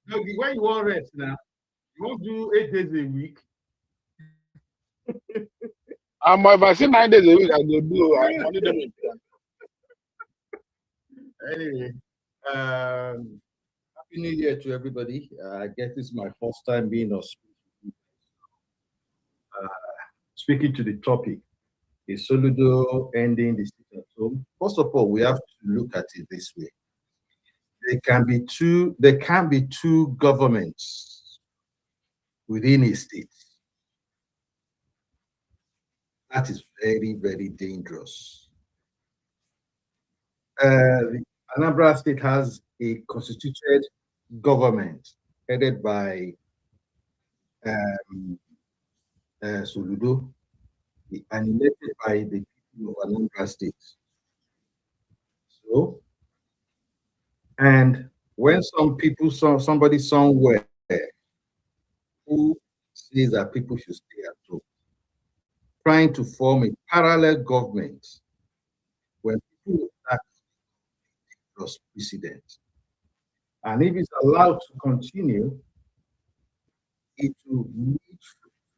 Look, when you want rest now, you won't do 8 days a week. If I say 9 days a week, I go do. I money them. Anyway, happy New Year to everybody. I guess this is my first time being on speaking to the topic. Is Soludo ending the sit at home? First of all, we have to look at it this way. There can be two governments within a state. That is very, very dangerous. The Anambra State has a constituted government headed by Soludo and elected by the people of Anambra State. So, and when somebody somewhere who says that people should stay at home, trying to form a parallel government when people act dangerous precedent. And if it's allowed to continue, it will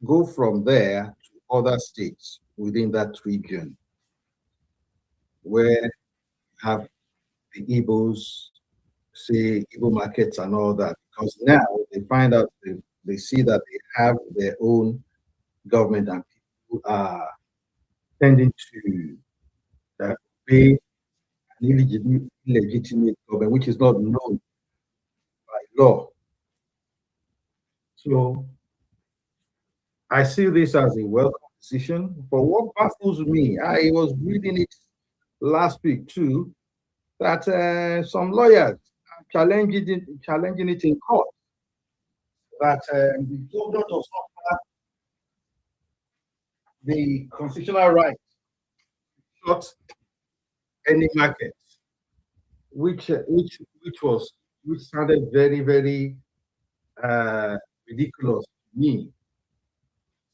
go from there to other states within that region where you have the Igbos, say Igbo markets and all that, because now they find out, they see that they have their own government and people are intending to be an illegitimate government, which is not known by law. So I see this as a welcome decision. But what baffles me, I was reading it last week too, that some lawyers are challenging it in court. That the government does not have the constitutional right to shut any market, which sounded very, very ridiculous to me.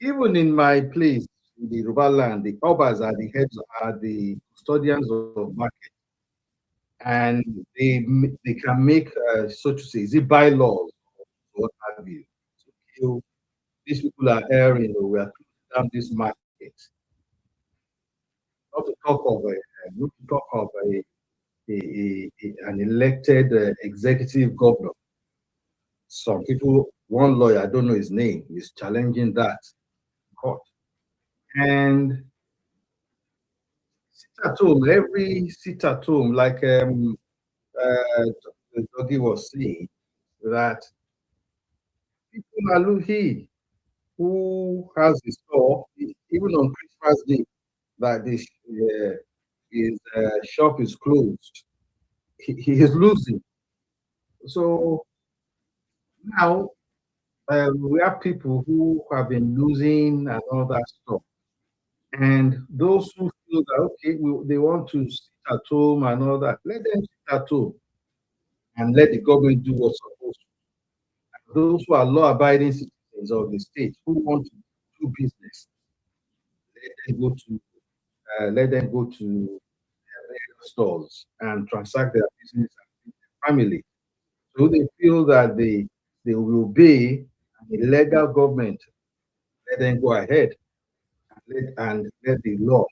Even in my place, in the Yoruba land, the Obas are the heads, are the custodians of market, and they can make, so to say, is it bylaws or what have you. So these people are erring, we are closing down this market. Not to talk of an elected executive governor. Some people, one lawyer, I don't know his name, is challenging that in court. And sit at home, every sit at home, like Doggy was saying, that people are looking who has the store, even on Christmas Day, that his shop is closed. He is losing. So now we have people who have been losing and all that stuff. And those who feel that, okay, they want to sit at home and all that, let them sit at home and let the government do what's supposed to. And those who are law-abiding citizens of the state who want to do business, let them go to their stores and transact their business and their family. So they feel that they will obey an illegal government, let them go ahead and let the law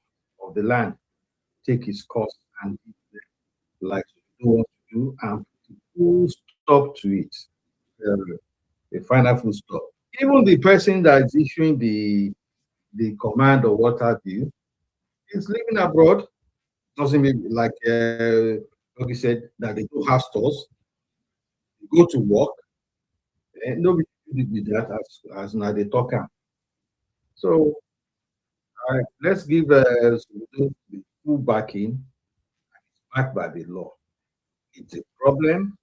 of the land take its course and like you don't want to do and put a full stop to it, a final full stop. Even the person that is issuing the command or what have you is living abroad. Doesn't mean like he said that they don't have stores. They go to work, and nobody did that as now they talk. So let's give the full backing, backed by the law. It's a problem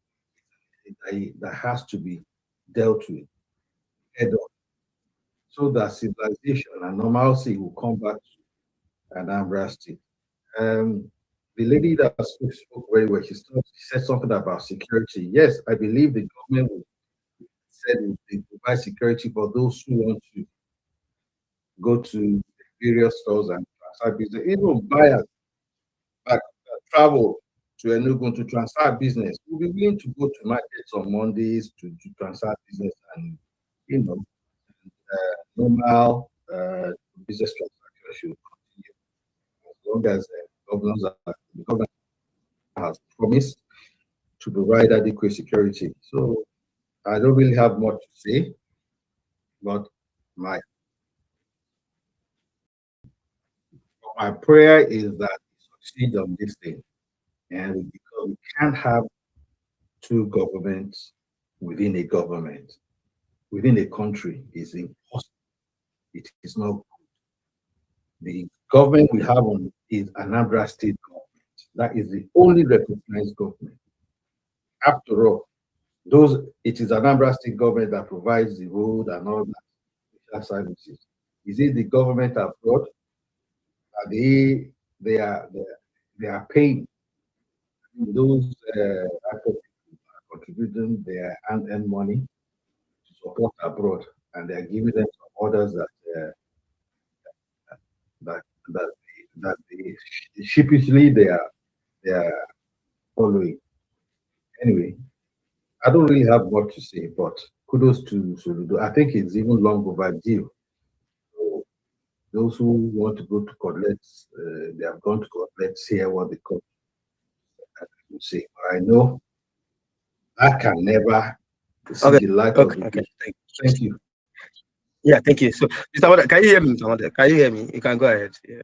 that has to be dealt with head on, so that civilization and normalcy will come back to Anambra State. The lady that spoke very well, she said something about security. Yes, I believe the government said they provide security for those who want to go to various stores and transact business, even buyers that travel to Enugu to transact business will be willing to go to markets on Mondays to transact business and normal business transactions should continue as long as the government has promised to provide adequate security. So I don't really have much to say, but my prayer is that we succeed on this thing, and because we can't have two governments within a government, within a country, is impossible. It is not good. The government we have is Anambra State government. That is the only recognized government. After all, it is Anambra State government that provides the road and all that services. Is it the government abroad? Are they are paying those actors are contributing their hand-earned money to support abroad, and they are giving them some orders that sheepishly they are following. Anyway, I don't really have much to say, but kudos to Soludo. I think it's even long overdue. So those who want to go to court, they have gone to court. Let's hear what the court will say. I know I can never see the light of the day. Thank you. Yeah, thank you. So, Mr. Wada, can you hear me? Mr. Wada? Can you hear me? You can go ahead. Yeah.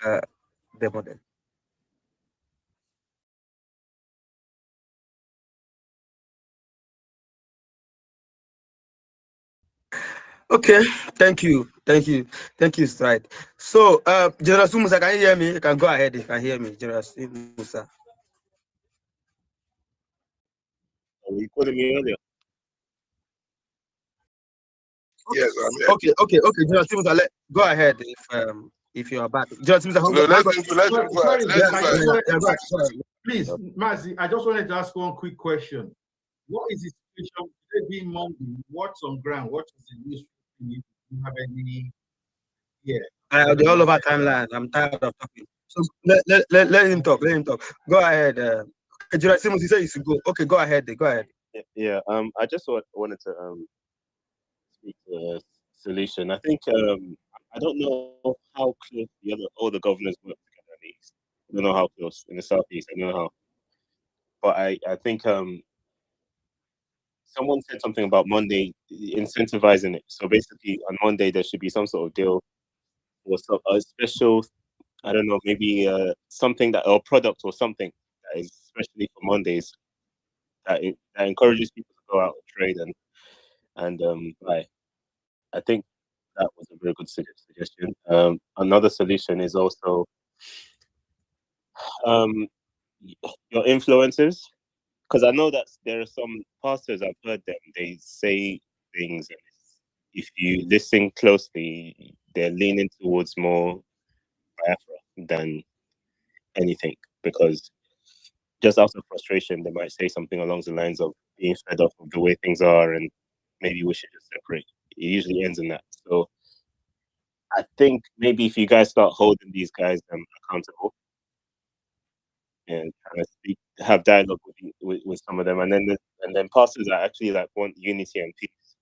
the model. Okay, thank you, Stride. So, General Musa, can you hear me? You can go ahead if you can hear me, General Musa. You calling me earlier? Yes, I'm here. Okay, General Musa, go ahead if you are back. General Musa, No, let him go. Let him go. Sorry, Let him I just go. wanted, please, Mazi, I just wanted to ask one quick question. What is the situation today being Monday? What's on ground? What is the news? Do you have any? Yeah. They're all over timeline. I'm tired of talking. So let him talk. Let him talk. Go ahead. General Simmons, he said you should go. Okay, go ahead. Go ahead. Yeah. I just wanted to speak to a solution. I think I don't know how close all the governors work together in the east. I don't know how close in the southeast. I don't know how. But I think someone said something about Monday incentivizing it. So basically, on Monday there should be some sort of deal or a special. I don't know, maybe something or product or something that is especially for Mondays that encourages people to go out and trade and buy. I think that was a very good suggestion. Another solution is also your influencers, because I know that there are some pastors, I've heard them, they say things, and if you listen closely, they're leaning towards more Biafra than anything, because just out of frustration, they might say something along the lines of being fed up of the way things are and maybe we should just separate. It usually ends in that. So I think maybe if you guys start holding these guys accountable and kind of have dialogue with some of them, and then pastors that actually like want unity and peace,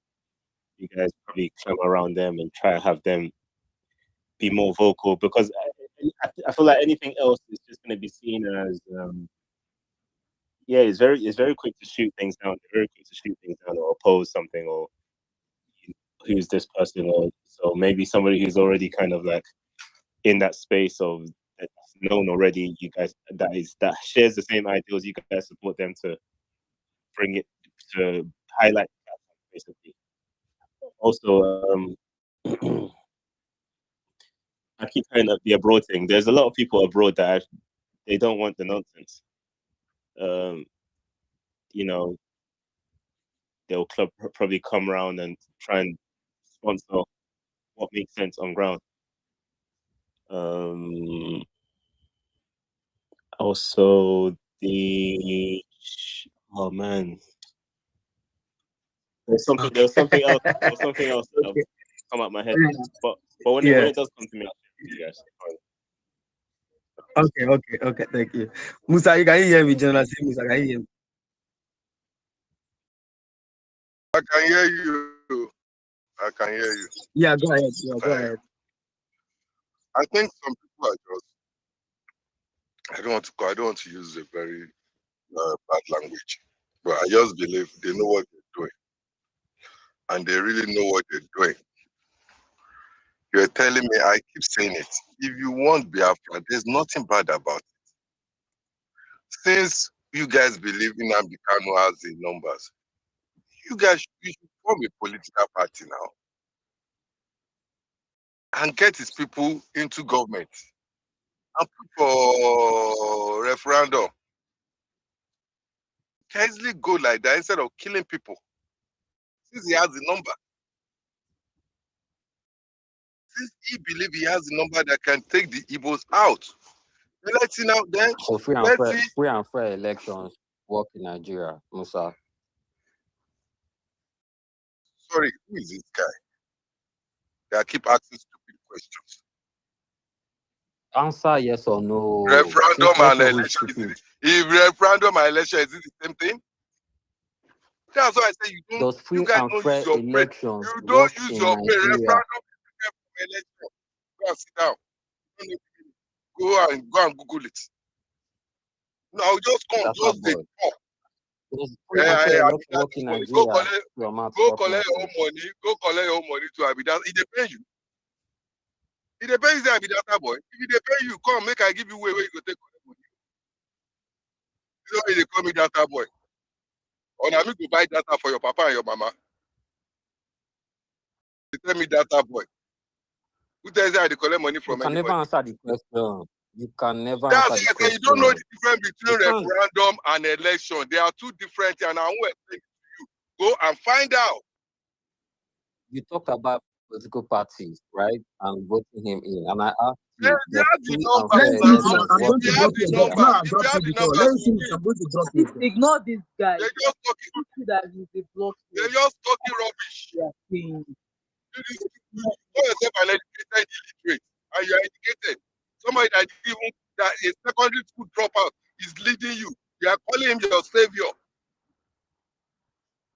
you guys probably climb around them and try to have them be more vocal, because I feel like anything else is just going to be seen as it's very quick to shoot things down. Very quick to shoot things down or oppose something, or who's this person, or so maybe somebody who's already kind of like in that space of that's known already. You guys that shares the same ideals. You guys support them to bring it to highlight that, basically. Also, I keep hearing of the abroad thing. There's a lot of people abroad that they don't want the nonsense. You know, they'll probably come around and try and sponsor what makes sense on ground. Also, oh man, there's something else. There's something else that come out my head. But when it does come to me, I'll share with you guys. Okay. Thank you, Musa. You can hear me, General Musa. Can you hear me? I can hear you. I can hear you. Yeah, go ahead. Go ahead. I think some people are just. I don't want to use a very bad language, but I just believe they know what they're doing, and they really know what they're doing. You're telling me, I keep saying it. If you want Biafra, there's nothing bad about it. Since you guys believe in Kanu has the numbers, you should form a political party now and get his people into government and put for referendum. Can easily go like that instead of killing people. Since he has the number. Since he believes he has the number that can take the Igbos out. Let's see now then. So free and fair elections work in Nigeria, Musa. Sorry, who is this guy? They keep asking stupid questions. Answer yes or no. Referendum and election. If referendum and election is it the same thing? That's why I say you guys don't use your brain. You don't use your brain. Referendum election. Go and sit down. Go and Google it. No, just come, just take talk. Go collect your own money. Go collect your own money to Abidjan. It depends you. If they pay you, I be data boy. If they pay you, come make I give you way where you go take money. This is why they call me data boy. Or now me go buy data for your papa and your mama. They tell me data boy. Who tells you I collect money You from can never anybody? answer the question. You can never That's answer the why you don't know question. the difference between You can't. referendum and election. They are two different things, and I will explain it to you. Go and find out. You talked about political parties, right? And voting him in. And I asked They you, the have the free and numbers Let fair me finish. now. elections I'm was going If to you it have drop the you. Nigeria? numbers, Now if drop you have you the because numbers, let me you finish. win. I'm going to drop Please you. ignore this guy. They're just talking. See that he's a block They're just talking rubbish. thing. You call yourself an educated illiterate, and you are educated. Somebody that even that a secondary school dropout is leading you. You are calling him your savior,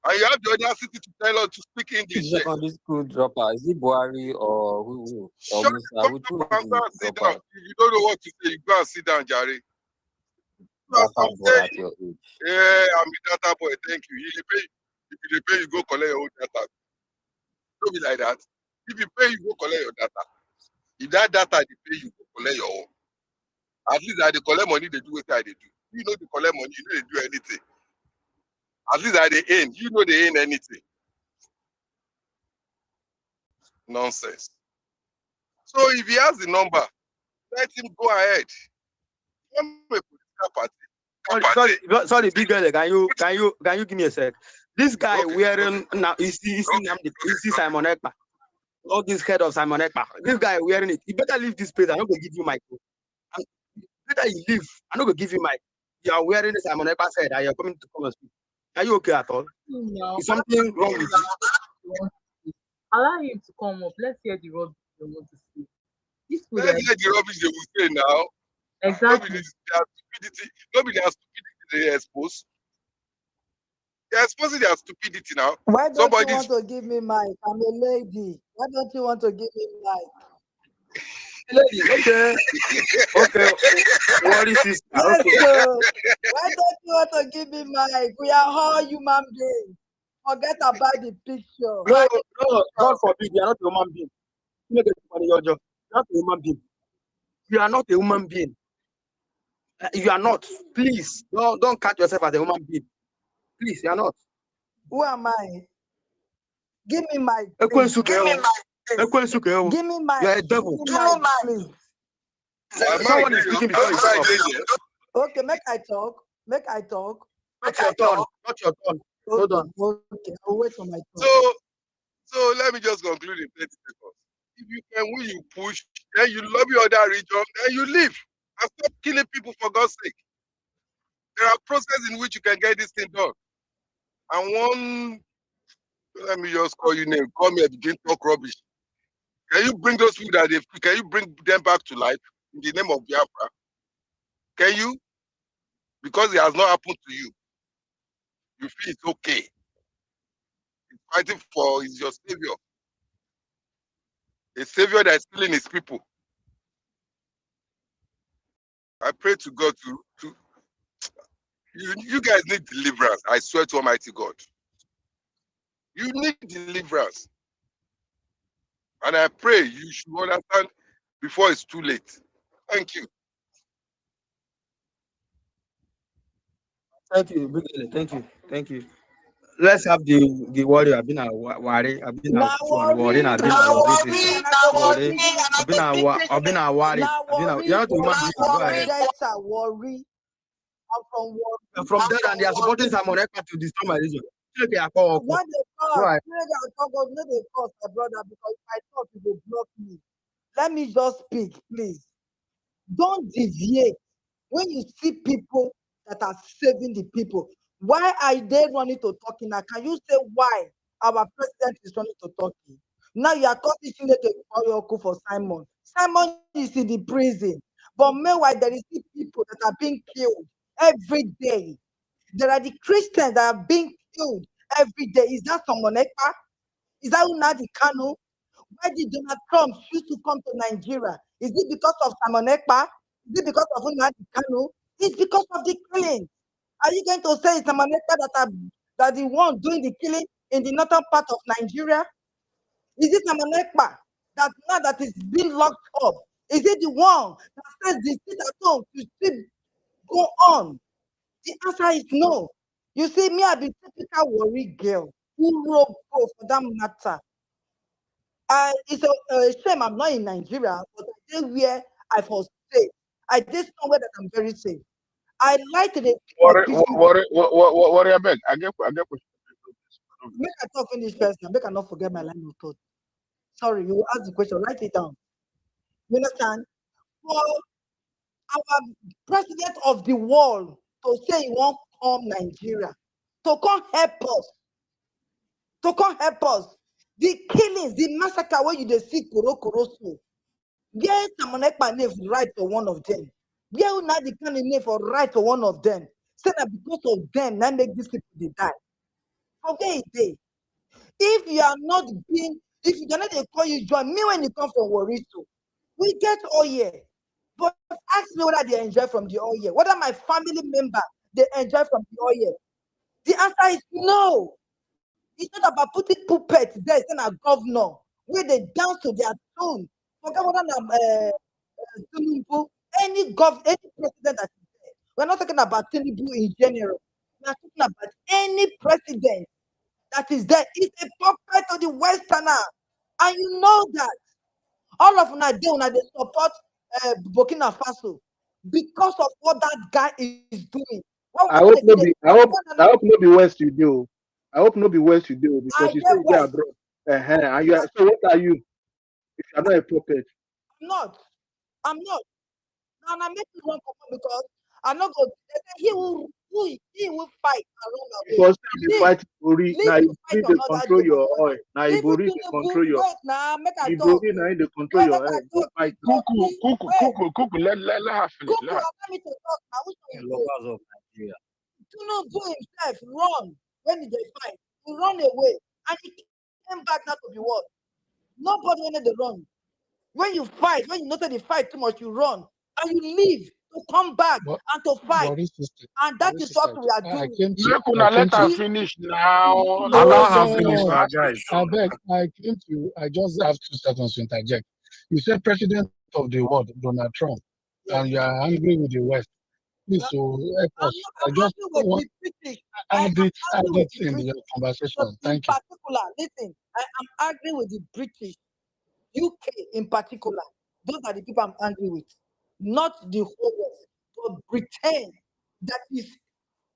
and you have the audacity to tell us to speak English. Yes. Secondary school dropout. Is it Buhari or who? Or Shut Musa? up Which and one is go the and sit down. dropout? If you don't know what to say, you go and sit down, Jerry. Data I'm boy saying, at your age. yeah, I'm a data boy. Thank you. If you pay, you go collect your own data. Don't be like that. If you pay, you go collect your data. If that data they pay, you go collect your own. At least I they collect money, they do what they do. You know they collect money, you know they do anything. At least I they earn, you know they earn anything. Nonsense. So if he has the number, let him go ahead. Form a political party. Sorry, big girl. Can you give me a sec? This guy wearing now is Simon Ekpa. All this head of Simon Ekpa. This guy wearing it. You better leave this place. I'm not gonna give you mic. Better you leave. I'm not gonna give you mic. You are wearing the Simon Ekpa head and you're coming to come and speak. Are you okay at all? No. Is something wrong with you? Allow him to come up. Let's hear the rubbish they want to see. This food Let's hear the rubbish they will say now. Exactly. Nobody their stupidity they expose. They're exposing their stupidity now. Why don't Somebody you want to give me mic? I'm a lady. Why don't you want to give me mic? Lady, okay. Okay. What is this? Yes, Okay. sir. Why don't you want to give me mic? We are all human beings. Forget about the picture. No, God forbid, you are not a human being. You make money your job. You're not a human being. You are not a human being. You are not. Please, don't catch yourself as a human being. Please, you are not. Who am I? Give me mic. Give me mic. Give me mic. You are a devil. Give me mic, please. Someone is speaking before you talk. Okay, make I talk. Make I talk. Not your turn. Not your turn. Hold on. Okay, I'll wait for my turn. So let me just conclude in 30 seconds. If you can win, you push, then you lobby other region, then you leave. And stop killing people for God's sake. There are processes in which you can get this thing done. And let me just call you name. Call me and begin to talk rubbish. Can you bring those people can you bring them back to life in the name of Biafra? Can you? Because it has not happened to you. You feel it's okay. He's fighting for is your savior. A savior that is killing his people. I pray to God to you guys need deliverance. I swear to Almighty God. You need deliverance. And I pray you should understand before it's too late. Thank you. Thank you, Brigadier. Thank you. Thank you. Let's have the warrior. I've been a worry. I've been a worry. I've been a worry. I've been a worry. I've been a worry. You're not a human being. Go ahead. Worry. I'm from worry. From there, and they are supporting Simon Ekpa to destroy my region. Not the cause. Not the cause, my brother, because if I thought you would block me. Let me just speak, please. Don't deviate. When you see people that are saving the people, why are they running to talking now? Can you say why our president is running to talking? Now you are talking for Simon. Simon is in the prison. But meanwhile, there is people that are being killed every day. There are the Christians that are being killed every day. Is that Simon Ekpa? Is that Unadi Kanu? Why did Donald Trump choose to come to Nigeria? Is it because of Simon Ekpa? Is it because of Unadi Kanu? It's because of the killing. Are you going to say it's Simon Ekpa that the one doing the killing in the northern part of Nigeria? Is it Simon Ekpa? that now that is being locked up? Is it the one that says the sit at home to still go on? The answer is no. You see, me, I be typical worry girl who wrote both for that matter. It's a shame I'm not in Nigeria, but I did where I was safe. I did somewhere that I'm very safe. I like the What I beg? I get question. Make I talk finish first now. Make I not forget my line of thought. Sorry, you ask the question, write it down. You understand? For our president of the world to say he won't come Nigeria, to come help us, the killings, the massacre where you dey see koro so, where Tamonekpa name right for one of them, where una the kind of name for right for one of them, say that because of them, that make these people dey die. Okay, it dey. If you are not being, if you cannot dey call you join me when you come from Wariso, we get oil. But ask me whether they enjoy from the oil, whether my family member they enjoy from the oil. The answer is no. It's not about putting puppets there, it's not a governor where they dance to their tune. Forget whether Tinubu, any president that is there. We're not talking about Tinubu in general. We're talking about any president that is there. It's a puppet to the Westerner. And you know that. All of una they support Burkina Faso because of what that guy is doing. I hope no be. I hope no be West you do. I hope no be West you do because you say you get abroad. And you are, so what are you? If you are not a puppet. I'm not. And I make it wrong because I'm not going. He will fight around the Because you fight Ibori, now you need to control your oil. Now Ibori dey control your. Ibori now they control your oil. Go fight. Cuckoo. Let her finish. Cuckoo, allow me to talk now. Which one you Lovers of Nigeria. Tinubu himself run when they fight. He run away and he came back now to be what? Nobody wanted to run. When you fight, when you notice the fight too much, you run and you leave to come back and to fight. And that is what we are doing. Let her finish now. Allow her finish now, guys. I just have 2 seconds to interject. You said president of the world, Donald Trump, and you are angry with the West. Please, so help us. I just want add it in your conversation. Thank you. In particular, listen, I am angry with the British, UK in particular. Those are the people I'm angry with, not the whole West, but Britain that is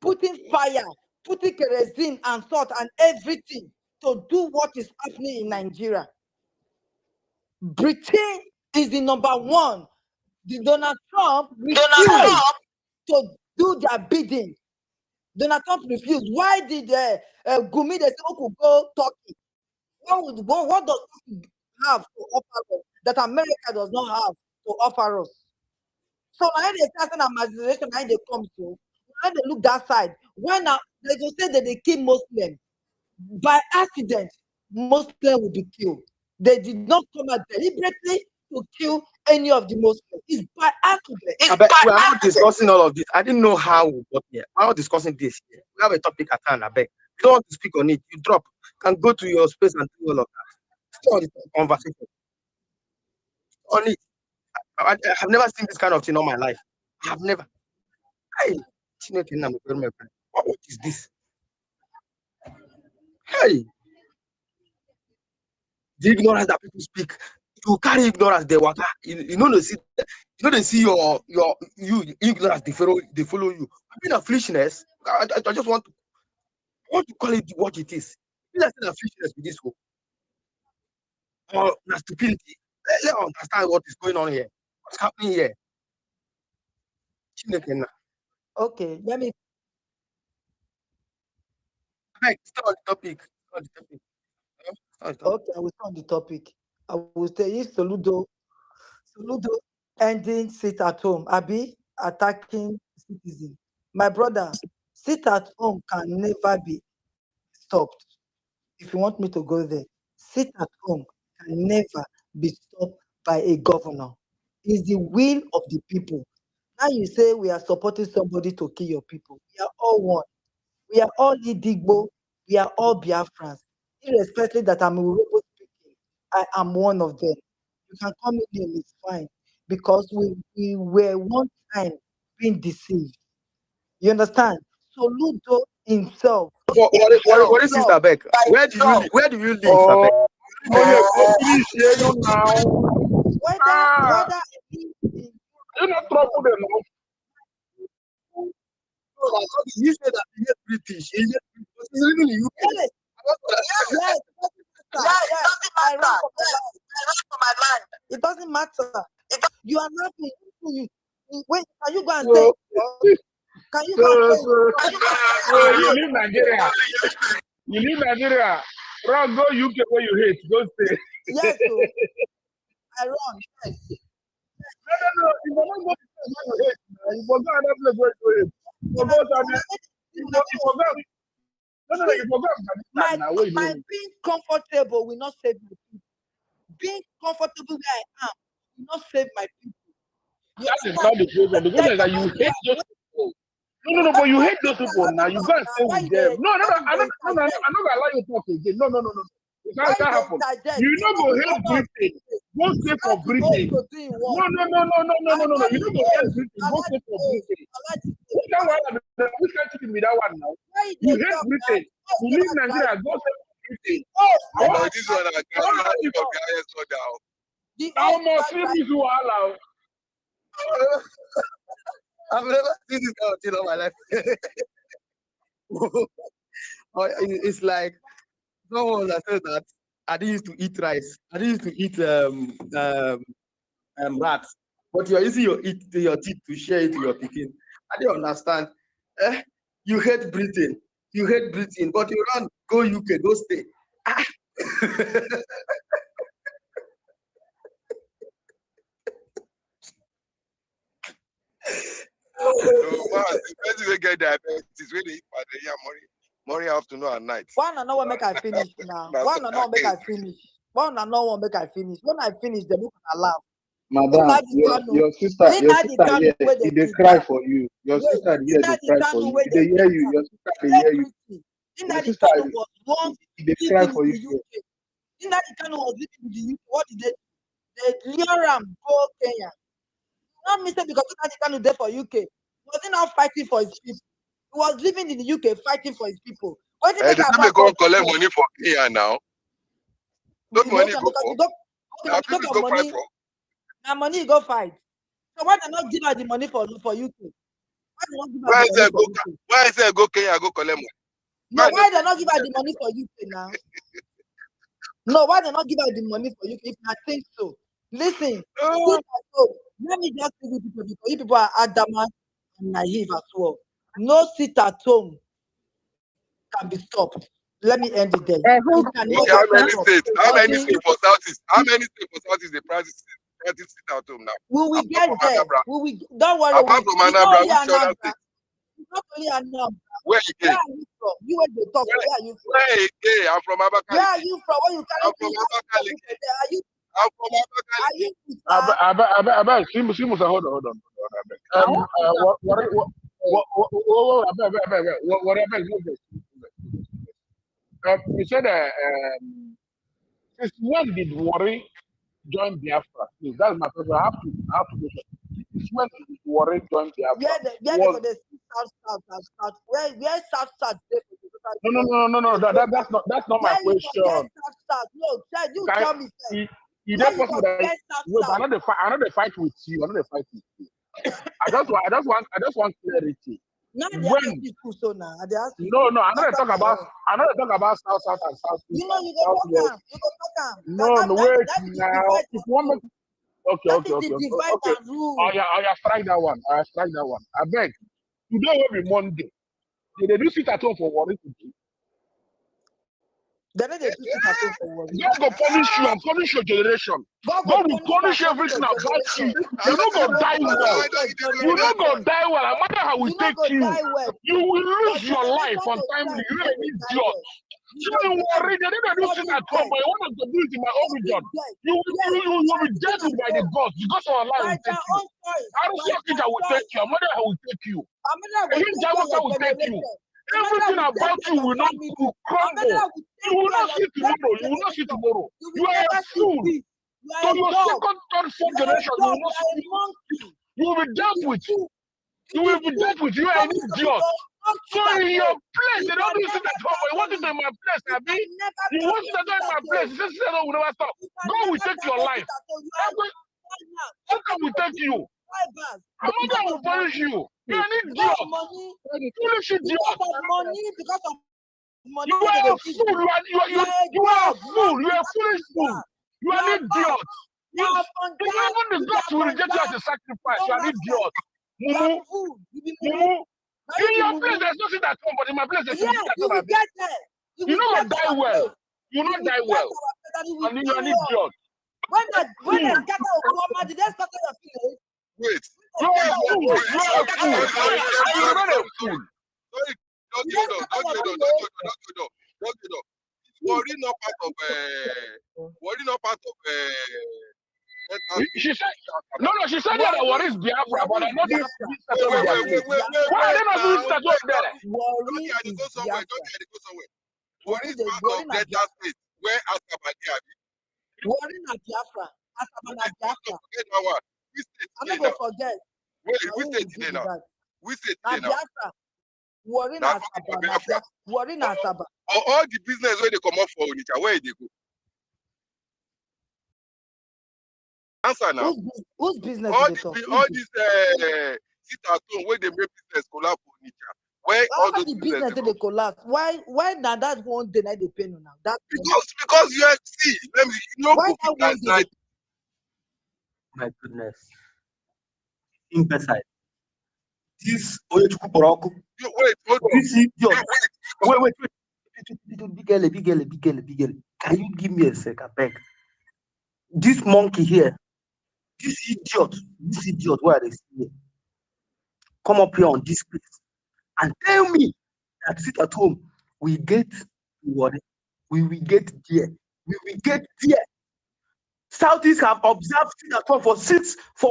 putting fire, putting kerosene and salt and everything to do what is happening in Nigeria. Britain is the number one. The Donald Trump refused to do their bidding. Donald Trump refused. Why did Gumi they say could go Turkey? What does Turkey have to offer us that America does not have to offer us? So when they start an imagination, when they come to, when they look that side, when they just say that they kill Muslims by accident, Muslims will be killed. They did not come out deliberately to kill any of the Muslims. It's by accident. But we are not discussing all of this. I didn't know how we got here. We're not discussing this here. We have a topic at hand. I beg. You don't want to speak on it. You drop. You can go to your space and do all of that. Stay on the conversation. On it. I have never seen this kind of thing all my life. I have never. Hey, what is this? Hey, the ignorance that people speak. You carry ignorance, they water. You know they see your ignorance, they follow you. I mean, a foolishness. I just want to call it what it is. It's not a foolishness with this hope. Or stupidity. Let's understand what is going on here. What's happening here? Okay, let me. Stay on the topic. Okay, I will stay on the topic. I will say if Soludo ending sit at home, Abi attacking citizen. My brother, sit at home can never be stopped. If you want me to go there, sit at home can never be stopped by a governor. It's the will of the people. Now you say we are supporting somebody to kill your people. We are all one. We are all Idigbo. We are all Biafrans. Irrespective that I'm Urhobo speaking, I am one of them. You can call me name, it's fine. Because we were one time being deceived. You understand? Soludo himself. What is this, Abek? Where do you live, Abek? Please hear you now. Whether You're not troubled enough. You said that he is British. He is living in UK. Yes. I ran for my life. It doesn't matter. You are not. Wait, can you go and say? Can you go and say? You leave Nigeria. You leave Nigeria. Run, go UK where you hate. Go stay. Yes, so I run. Yes. No. You will not go to where you hate. You will go another place where you hate. You will go to you forgot my being comfortable will not save my people. Being comfortable where I am will not save my people. That is not the problem. The problem is that you hate those people. No, but you hate those people now. You go and stay with them. No, I'm not allow you to talk again. No. It can't happen. You know go hate Britain. Go stay for Britain. No. You know go hate Britain. Go stay for Britain. Which country be that one now? You hate Britain. You leave Nigeria. Go stay for Britain. This one I How much is you allow? I've never seen this kind of thing in my life. It's like someone that said that I didn't used to eat rice. I didn't used to eat rats. But you're using your teeth to share it to your picking. I don't understand. You hate Britain. But you run, go UK, go stay. No, the person will get diabetes when they eat morning, afternoon, and night. One and one make I finish now. One and one make I finish. When I finish, they look and laugh. Madam, your sister here, they cry for you. Your sister here, they cry for you. They hear you. Your sister, they hear you. Your sister, they cry for you. In that the was living in the UK, what did they lure him go Kenya? Not mistake because Nnamdi Kanu there for UK. He wasn't now fighting for his people. He was living in the UK fighting for his people. They go collect money for Kenya now. Not money go for. Money. Now money go fight. So why they not give her the money for UK? Why is there go Kenya go collect money? No, why they not give her the money for UK now? No, why they not give her the money for UK? If I think so. Listen, let me just tell you people because you people are adamant and naive as well. No sit at home can be stopped. Let me end it there. How many states for Southeast? How many states for Southeast they practice sit at home now? Will we get there? Don't worry. Apart from Anambra, which other state? Not only Anambra. Where you Where are you from? You where they talk. Where are you from? Where again? I'm from Abakaliki. Where are you from? Where you I'm from Abakaliki. I'm from Abakaliki. Hold on. You said since when did Warri join Biafra? Please, that's my question. I have to go. Since when did Warri join Biafra? South. Where South? No. That's not my question. No, you tell me. Is that possible that another fight with you? I just want clarity. Now they when? People so now. No. Another talk about South and South. You know you go talk them. No, wait now. If one make okay. Oh yeah, strike that one. I beg. Today will be Monday. Did they do sit at home for Warri today? They do sit at home for Warri. God go punish you and punish your generation. God will punish everything about you. You don't go die well. You don't go die well. No matter how we take you, you will lose your life on time. You are an idiot. So you worry, they didn't do sit at home, but you want to do it in my own region. You will be dead by the gods. The gods of Allah will take you. Arusakita will take you. Mother will take you. Hijawaka will take you. Everything about you will not crumble. You will not see tomorrow. You are a fool. So a your dog. second, third, fourth You are a generation, you dog. will not You are a speak. monkey. You will be dealt with. You will be dealt with. You are an idiot. So in your place, they don't do sit at home. But you want it in my place, Abi? You want it at in my place. You say Soludo will never stop. God will take your life. How come we take you? Amanda will punish you. You're an idiot. Foolish idiot. Because of money. You are a fool. You are a fool. You are a foolish fool. You are an idiot. Even the gods will reject you as a sacrifice. You are an idiot. Mumu. Mumu. In your place, there's nothing at home, but in my place, there's nothing at home. You know you die well. You will not die well. And you're an idiot. When I scatter Oklahoma, did they scatter your feelings? Wait. You are a fool. You are a fool. And you remain a fool. Worry not part of She said, no, she said that what is Biafra, but I know this. Why are they not doing that over there? Worry is part of Delta State, where Asabadi. Worry not Biafra. Asabana Biafra. I'm not going to forget. Wait, we state today now. We state today now. Biafra. Worry not Asaba. Worry not Asaba. All the business where they come up for Onitsha, where they go? Answer now. Whose business? All these sit at home where they make business collapse for Onitsha. Where all those the business they collapse? Why now that one day they pay now? That because you have see, let me why that one day? My goodness. Imprecise. This Oyechuku Boroko. Wait, hold on. This idiot. Wait. Big girl. Can you give me a second, beg? This monkey here, this idiot, where they see here, come up here on this place and tell me that sit at home, we get what? We will get there. We will get there. Southeast have observed sit at home for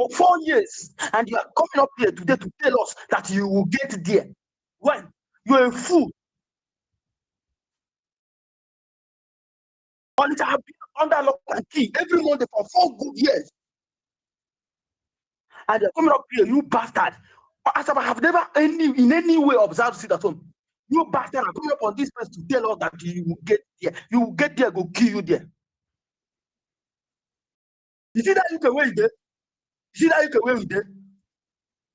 4 years, and you are coming up here today to tell us that you will get there. When? You're a fool. Only to have been under lock and key every Monday for 4 good years. And they're coming up here, you bastard. As I have never in any way observed sit at home. You bastard are coming up on this place to tell us that you will get there. You will get there, go kill you there. You see that you can wait there? You see that you can wait there?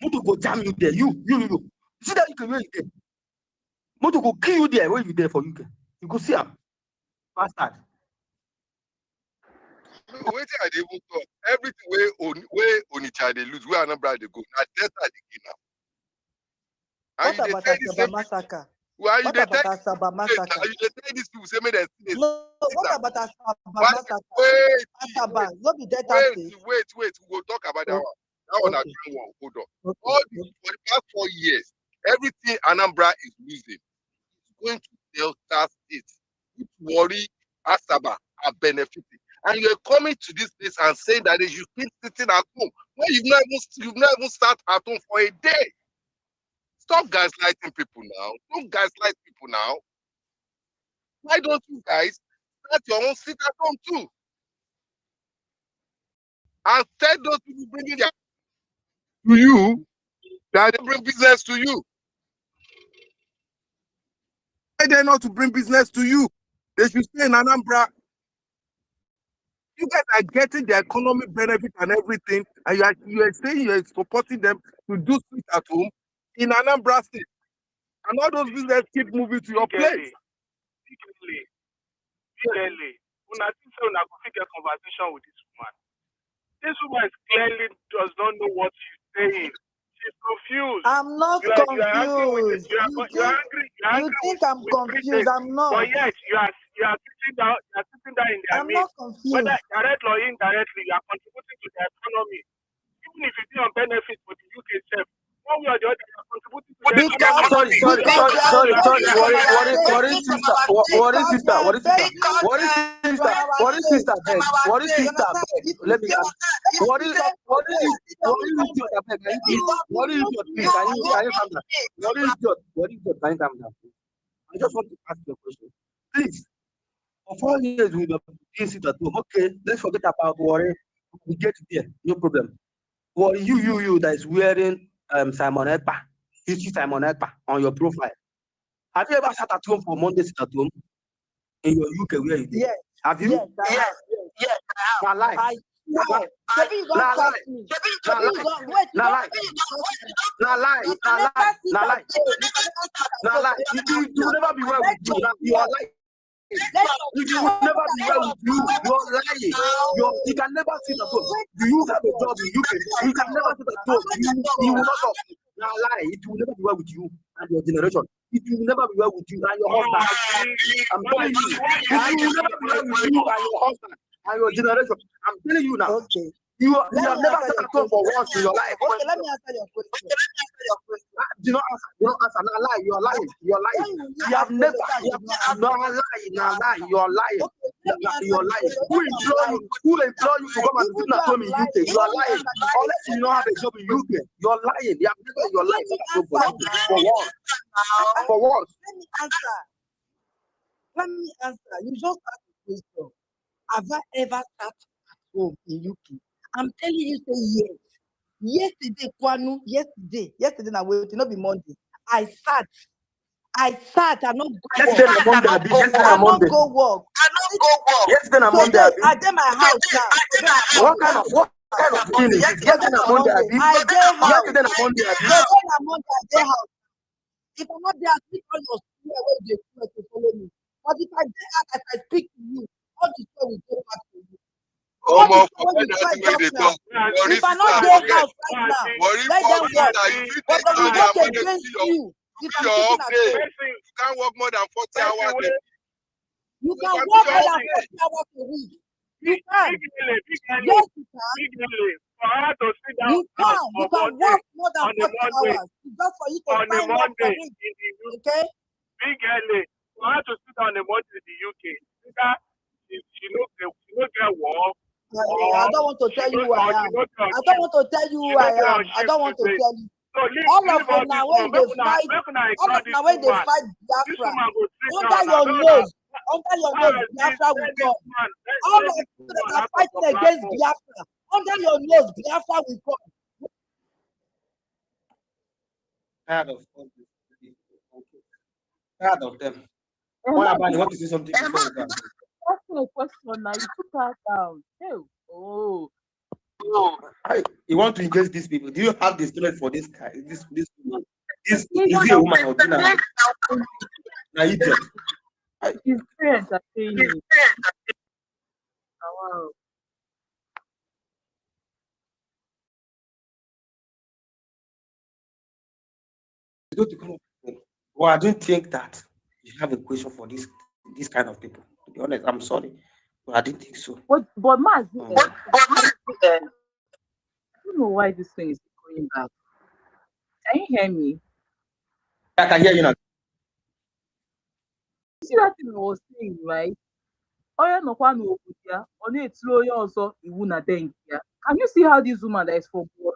Moto go jam you there. You. You see that you can wait there? Moto go kill you there. Where you there for you? You go see him. Bastard. No, wait till they even talk. Everything where Onitsha they lose, where Anambra they go. Now Delta they gain now. What about Asaba massacre? Why you What about Asaba massacre? you tell these people say me that no, what about Asaba massacre? Asaba, not the Delta State. Wait. We'll talk about that one. That one I don't want. Hold on. All this, for the past 4 years, everything Anambra is losing is going to Delta State. Worry, Asaba are benefiting. And you're coming to this place and saying that you been sitting at home when you've not even sat at home for a day. Stop gaslighting people now. Don't gaslight people now. Why don't you guys start your own sit at home too? And tell those people bringing their to you that they bring business to you. Why they not to bring business to you? They should stay in Anambra. You guys are getting the economic benefit and everything, and you are saying you are supporting them to do sit at home in Anambra State. And all those business keep moving to your place. Clearly. When I think so, I could take a conversation with this woman. This woman clearly does not know what she's saying. She's confused. I'm not confused. You think I'm confused? I'm not. But yet, you are sitting down in their midst. I'm not confused. Whether directly or indirectly, you are contributing to the economy. Even if you do on benefit for the UK itself, one way or the other, you are contributing to the economy. Sorry, sister. Let me ask. What is your time? Calm down. I just want to ask you a question. Please, for 4 years we have in sit at home. Okay, let's forget about worry. We get there, no problem. Well, you that is wearing Simon Ekpa, Simon Ekpa on your profile. Have you ever sat at home for Monday sit at home in your UK where you did? Yes. Have you? Yes. Now lie. I swear. Maybe you don't trust me. Maybe you don't wait. You Now don't lie. Now lie. Now lie. Now lie. You will never be well with you. You are lying. You will never be well with you. You are lying. You can never sit at home. Do you have a job in UK? You can never sit at home. You will not talk. Now lie. It will never be well with you and your generation. It will never be well with you and your husband. I'm telling you. It will never be well with you and your husband and your generation. I'm telling you now. Okay. You have never sat at home for once in your life. Okay, let me answer your question. Do not answer. Do not answer. Now lie. You are lying. You are lying. You have never. No lie. Now lie. You are lying. You are lying. Who employ you? Who employ you to come and sit at home in UK? You are lying. Unless you don't have a job in UK, you are lying. You have never. You are lying. For what? For what? Let me answer. You just asked a question. Have I ever sat at home in UK? I'm telling you, say yes. Yesterday, Kwanu, yesterday, na waiting, not be Monday. I sat. I not go Yesterday na Monday. I not go work. Yesterday na Monday. I dey my house now. What kind of thing is this? Yesterday na Monday. I dey house. Yesterday na Monday. Today na Monday. I dey house. If I'm not there, I speak all your story where you dey to follow me. But if I dey out, as I speak to you, all the story will go back to you. If I not dey house right now, let them work. But they will work against you. If I'm sitting at home. You can't work more than 40 hours. You can work more than 40 hours a week. You can. Yes, you can. You can work more than 40 hours. It's just for you to sign up for it. Okay? Big LA, for her to sit on the month in the UK, she no get work. I don't want to tell you who I am. I don't want to tell you who I am. I don't want to tell you. All of them now when they fight, Biafra, under your nose, Biafra will come. All of them that are fighting against Biafra, under your nose, Biafra will come. Tired of all this. Tired of them. Why about you want to say something? That's my question now. You took that down. Oh. You want to engage these people? Do you have the strength for this guy? This woman? Is he a woman or dinner? Now idiot. His parents are saying it. Wow. Well, I don't think that you have a question for this kind of people. To be honest, I'm sorry, but I didn't think so. But Maz, I don't know why this thing is going back. Can you hear me? I can hear you now. You see that thing I was saying, right? Can you see how this woman that is for boy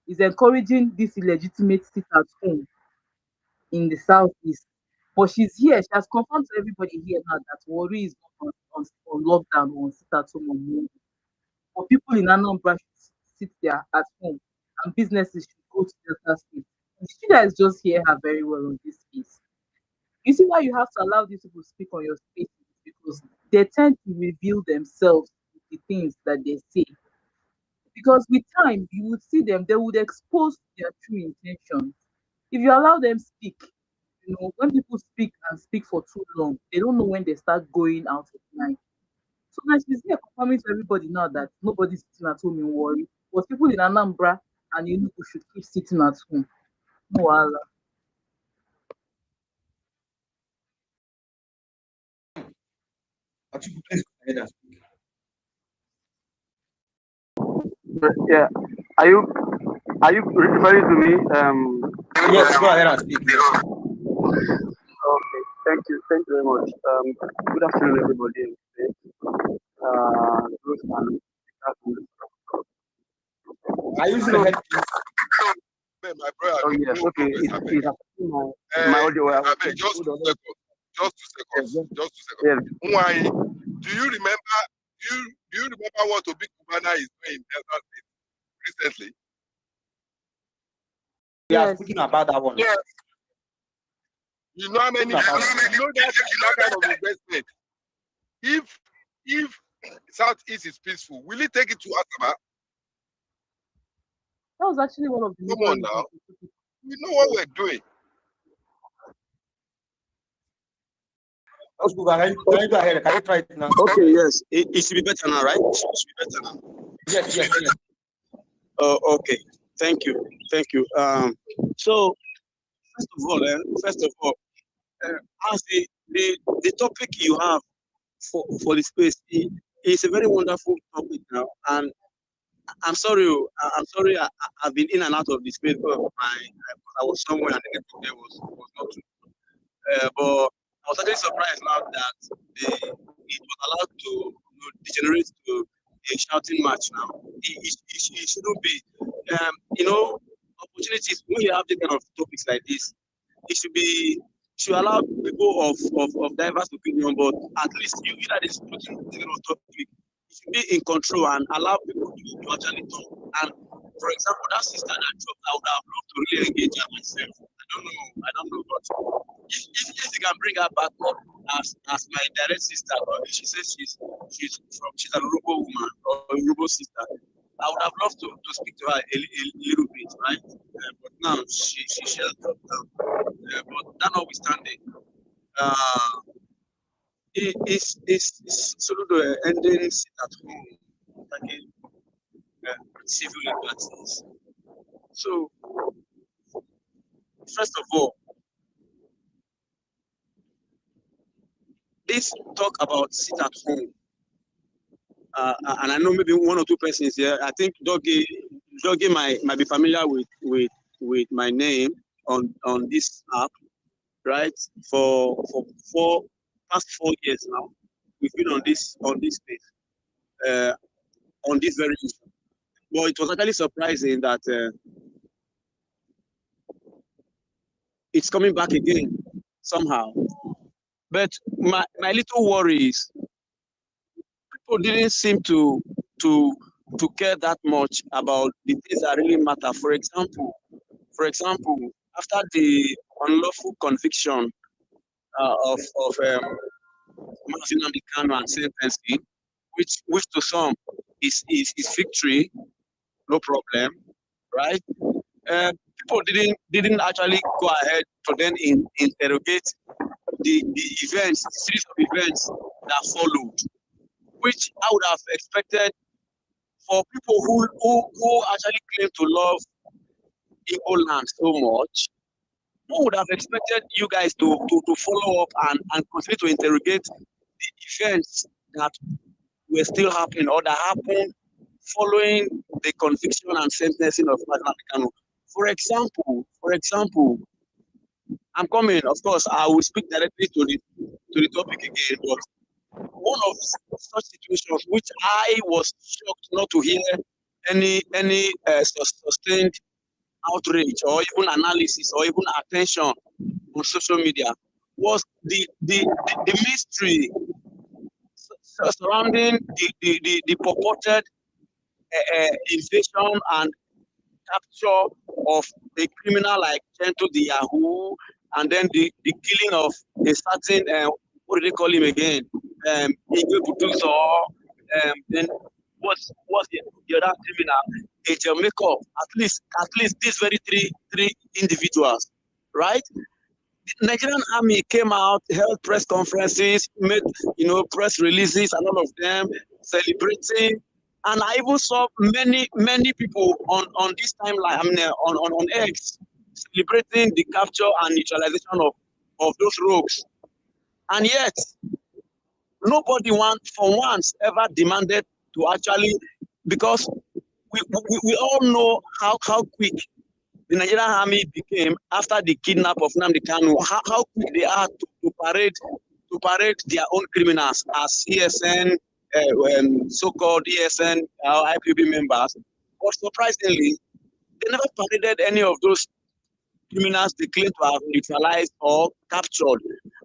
is encouraging this illegitimate sit at home in the southeast? But she's here. She has confirmed to everybody here now that Warri is not on lockdown or on sit at home on Monday. But people in Anambra should sit there at home and businesses should go to Delta State. You guys just hear her very well on this case. You see why you have to allow these people to speak on your space, because they tend to reveal themselves with the things that they say. Because with time, you would see them, they would expose their true intentions. If you allow them speak, when people speak and speak for too long, they don't know when they start going out at night. So now she's here confirming to everybody now that nobody's sitting at home in Warri. But people in Anambra and Enugu should keep sitting at home. No Allah. Yeah. Are you referring to me? Yes, go ahead and speak. Okay. Thank you very much. Good afternoon, everybody. Are you using a headpiece? My brother, oh yes, okay. It's my audio. Just 2 seconds. Yes. Do you remember Do you remember what Obi Kubana is doing in Delta State recently? We are speaking about that one. Yes. You know how many? You know that kind of investment. If Southeast is peaceful, will it take it to Asaba? That was actually one of the Come on now. We know what we're doing. Can you go ahead? Can you try it now? Okay, yes. It should be better now, right? It should be better now. Yes. Okay. Thank you. So first of all, as the topic you have for the space is a very wonderful topic now, and I'm sorry. I've been in and out of the space because I was somewhere and the network there was not too. But I was actually surprised now that it was allowed to degenerate to a shouting match now. It shouldn't be. Opportunities when you have this kind of topics like this, it should allow people of diverse opinion, but at least you that is putting this kind of topic, you should be in control and allow people to actually talk. And for example, that sister that dropped, I would have loved to really engage her myself. I don't know, but if you can bring her back up as my direct sister, but she says she's a Urubo woman or a Urubo sister, I would have loved to speak to her a little bit, right? But now she has dropped down. But that notwithstanding, it's Soludo ending sit at home, taking civil liberties. So, first of all, this talk about sit at home, and I know maybe one or two persons here. I think Doggy might be familiar with my name on this app, right? For past 4 years now, we've been on this space, on this very issue. Well, it was actually surprising that it's coming back again somehow. But my little worry is people didn't seem to care that much about the things that really matter. For example, after the unlawful conviction of Mazin Amdekano and sentencing, which to some is victory, no problem, right? People didn't actually go ahead to then interrogate the series of events that followed, which I would have expected for people who actually claim to love Igbo land so much. Who would have expected you guys to follow up and continue to interrogate the events that were still happening or that happened following the conviction and sentencing of Mazin Amdekano? For example, I'm coming. Of course, I will speak directly to the topic again. But one of such situations which I was shocked not to hear any sustained outrage or even analysis or even attention on social media was the mystery surrounding the purported invasion and capture of a criminal like Gento the Yahoo, and then the killing of a certain what do they call him again? Igwe Buduzo, then what's the other criminal? A Jamaica. At least these very three individuals, right? The Nigerian army came out, held press conferences, made press releases, and all of them celebrating. And I even saw many people on this timeline, on X, celebrating the capture and neutralization of those rogues. And yet, nobody for once ever demanded to actually, because we all know how quick the Nigerian army became after the kidnap of Nnamdi Kanu, how quick they are to parade their own criminals as ESN, so-called ESN, IPOB members. But surprisingly, they never paraded any of those criminals they claim to have neutralized or captured.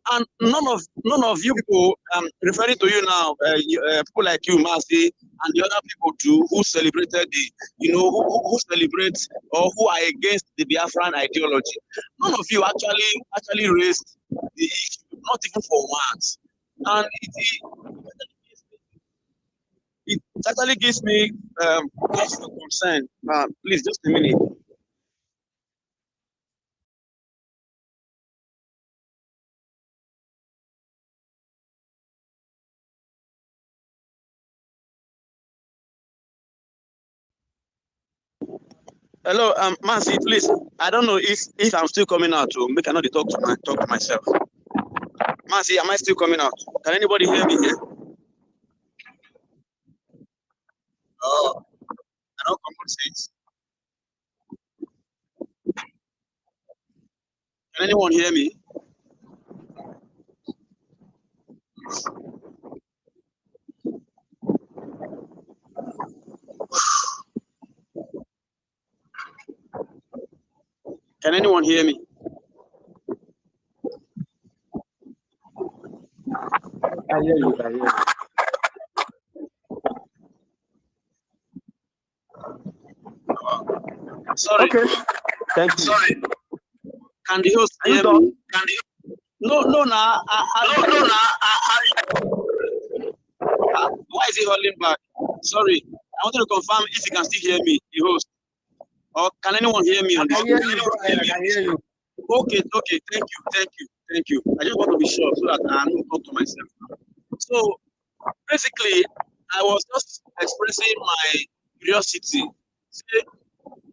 And none of you people, referring to you now, people like you, Marcy, and the other people too, who celebrated who celebrate or who are against the Biafran ideology. None of you actually raised the issue, not even for once. And it actually gives me cause for concern. Please, just a minute. Hello, Marcy, please. I don't know if I'm still coming out to make another talk to myself. Marcy, am I still coming out? Can anybody hear me here? Oh, I don't come on stage. Can anyone hear me? Can anyone hear me? I hear you. I hear you. Sorry. Okay. Thank you. Sorry. Can the host hear me? No, why is he holding back? Sorry. I wanted to confirm if you can still hear me, the host. Or can anyone hear me on this? I hear you. I can hear you. Okay. Thank you. I just want to be sure so that I don't talk to myself. So basically, I was just expressing my curiosity. Say,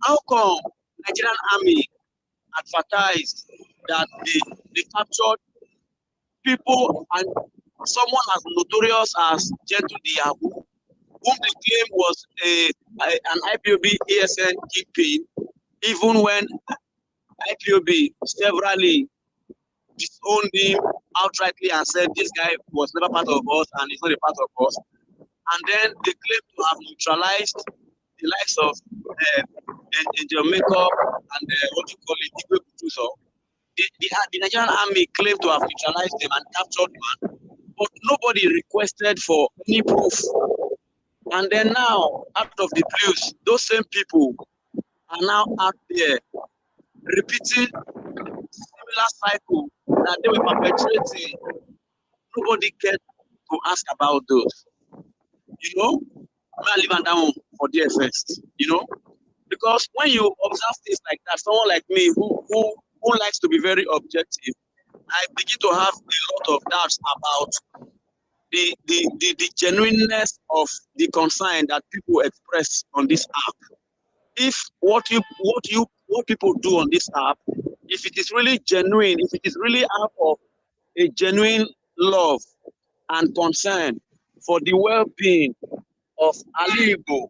how come Nigerian army advertised that they captured people and someone as notorious as Gentle Diabu, whom they claim was an IPOB ESN kingpin, even when IPOB severally disowned him outrightly and said this guy was never part of us and is not a part of us. And then they claim to have neutralized the likes of Jamaica and what you call it, Igwe Kutuso. The Nigerian army claimed to have neutralized them and captured one, but nobody requested for any proof. And then now, out of the blues, those same people are now out there repeating similar cycle that they were perpetrating. Nobody cared to ask about those. I'm leaving that one for there first, because when you observe things like that, someone like me who likes to be very objective, I begin to have a lot of doubts about the genuineness of the concern that people express on this app. If what people do on this app, if it is really genuine, if it is really out of a genuine love and concern for the well-being of Ali Igbo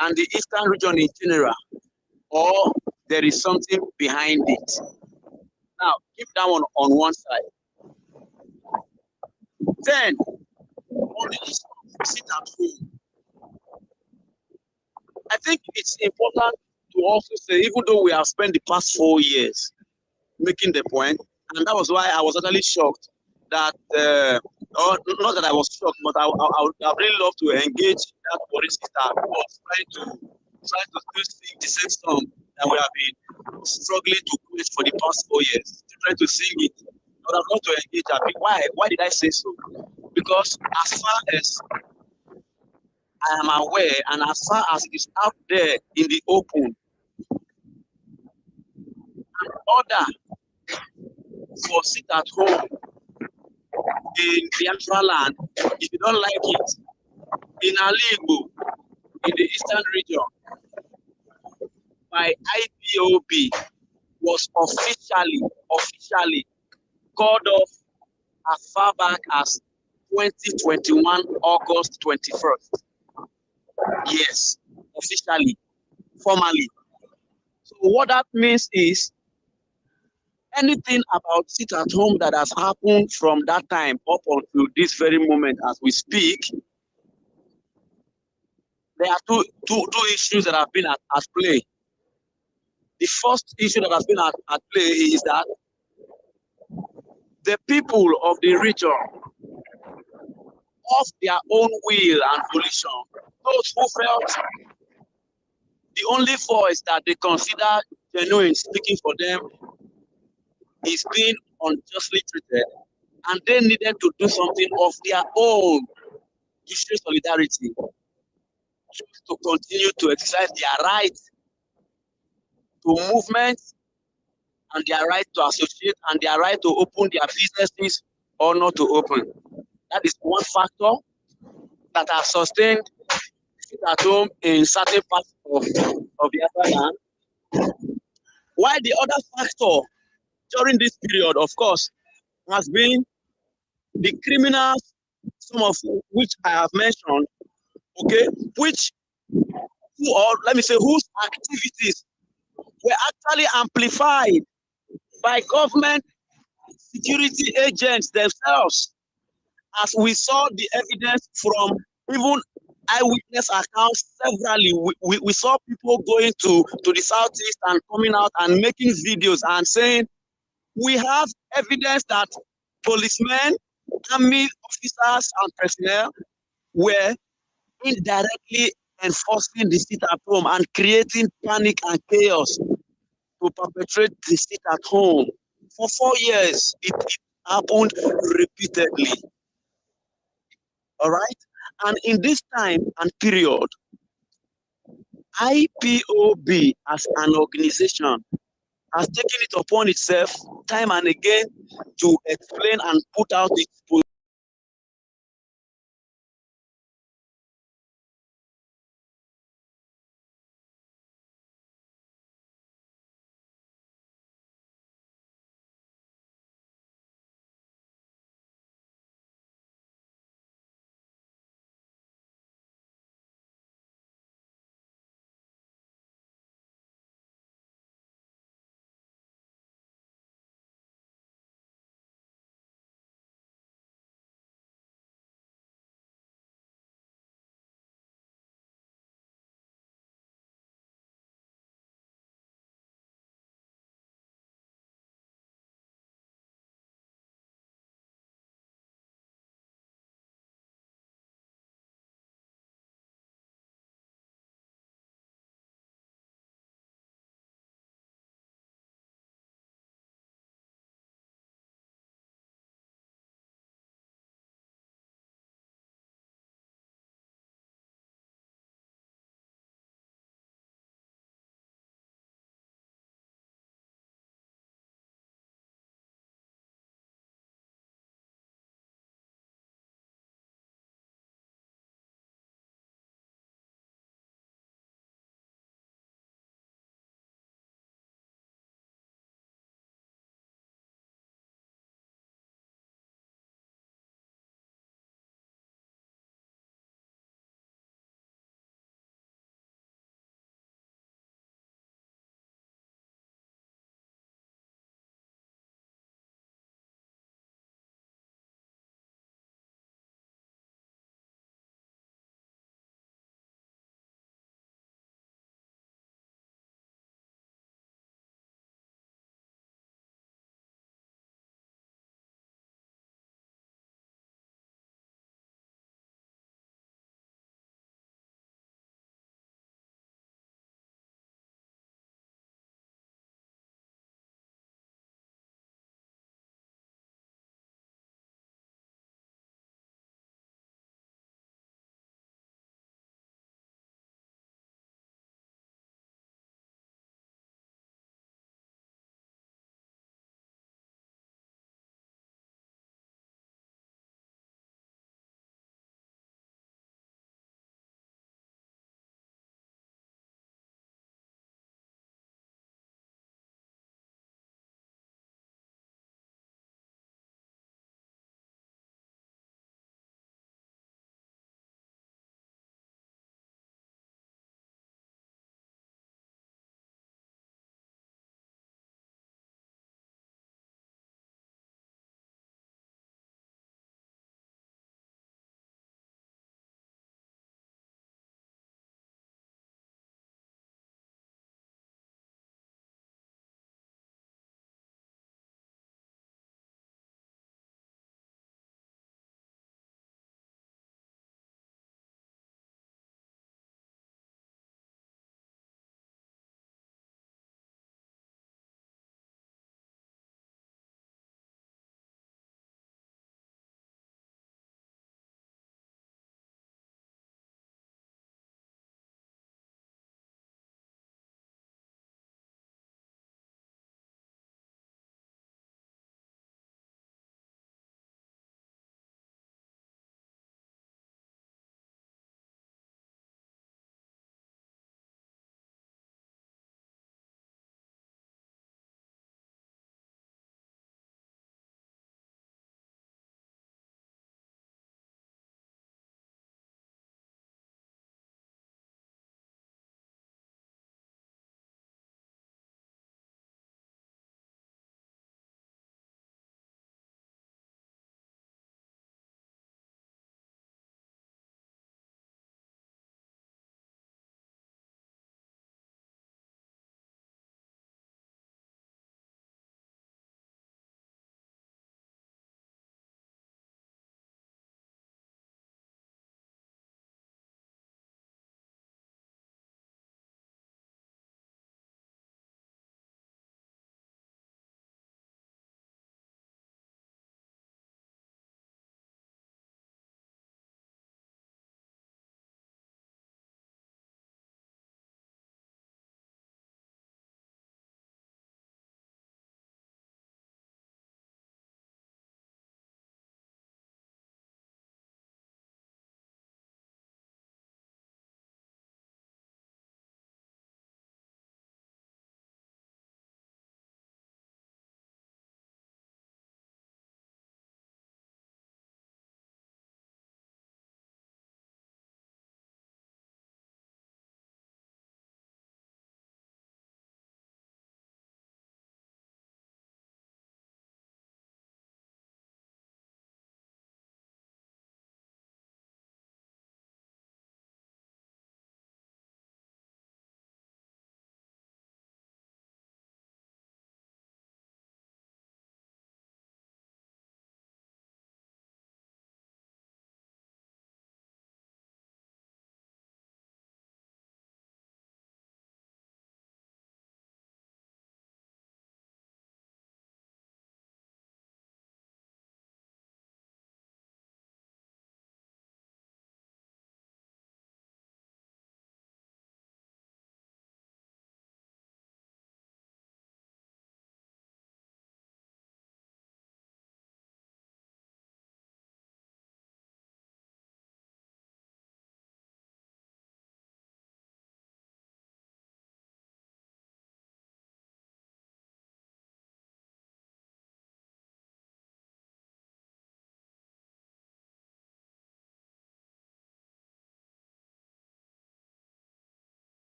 and the Eastern region in general, or there is something behind it. Now, keep that one on one side. Then, on the issue of sit at home, I think it's important to also say, even though we have spent the past 4 years making the point, and that was why I was actually shocked that, or not that I was shocked, but I would have really loved to engage that foreign sister who was trying to still sing the same song that we have been struggling to create for the past 4 years, to try to sing it. I would have loved to engage her. Why did I say so? Because as far as I am aware, and as far as it is out there in the open, an order for sit at home in Biafra land, if you don't like it, in Ali Igbo, in the Eastern region, by IPOB, was officially called off as far back as 2021, August 21st. Yes, officially, formally. So what that means is anything about sit at home that has happened from that time up until this very moment as we speak, there are two issues that have been at play. The first issue that has been at play is that the people of the region, of their own will and volition, those who felt the only voice that they consider genuine speaking for them is being unjustly treated, and they needed to do something of their own to show solidarity, to continue to exercise their right to movement and their right to associate and their right to open their businesses or not to open. That is one factor that has sustained sit at home in certain parts of the other land. While the other factor during this period, of course, has been the criminals, some of which I have mentioned, okay, which or let me say whose activities were actually amplified by government security agents themselves, as we saw the evidence from even eyewitness accounts severally. We saw people going to the southeast and coming out and making videos and saying, we have evidence that policemen, army officers, and personnel were indirectly enforcing the sit at home and creating panic and chaos to perpetrate the sit at home. For 4 years, it happened repeatedly. All right. And in this time and period, IPOB as an organization has taken it upon itself time and again to explain and put out its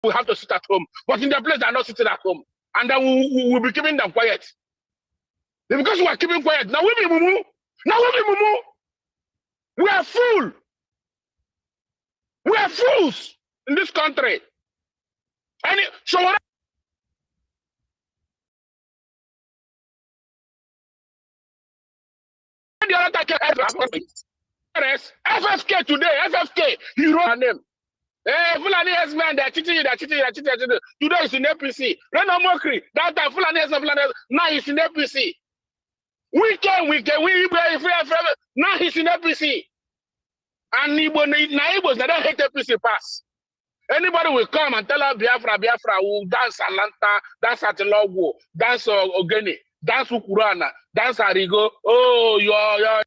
we have to sit at home. But in their place, they are not sitting at home. And then we will be keeping them quiet. Because we are keeping quiet. Now we be mumu. Now we be mumu. We are fool. We are fools in this country. And so what? The other FFK today, FFK, he wrote her name. Hey, Fulani S-man, they're cheating you, they're cheating you, they're cheating you. Today is in APC. Reno Mokri, that time Fulani S-man, now he's in APC. We now he's in APC. And Igbos, they don't hate APC pass. Anybody will come and tell us Biafra, will dance Atlanta, dance Atilogo, dance Ogeni, dance Ukurana, dance Arigo. Oh, you're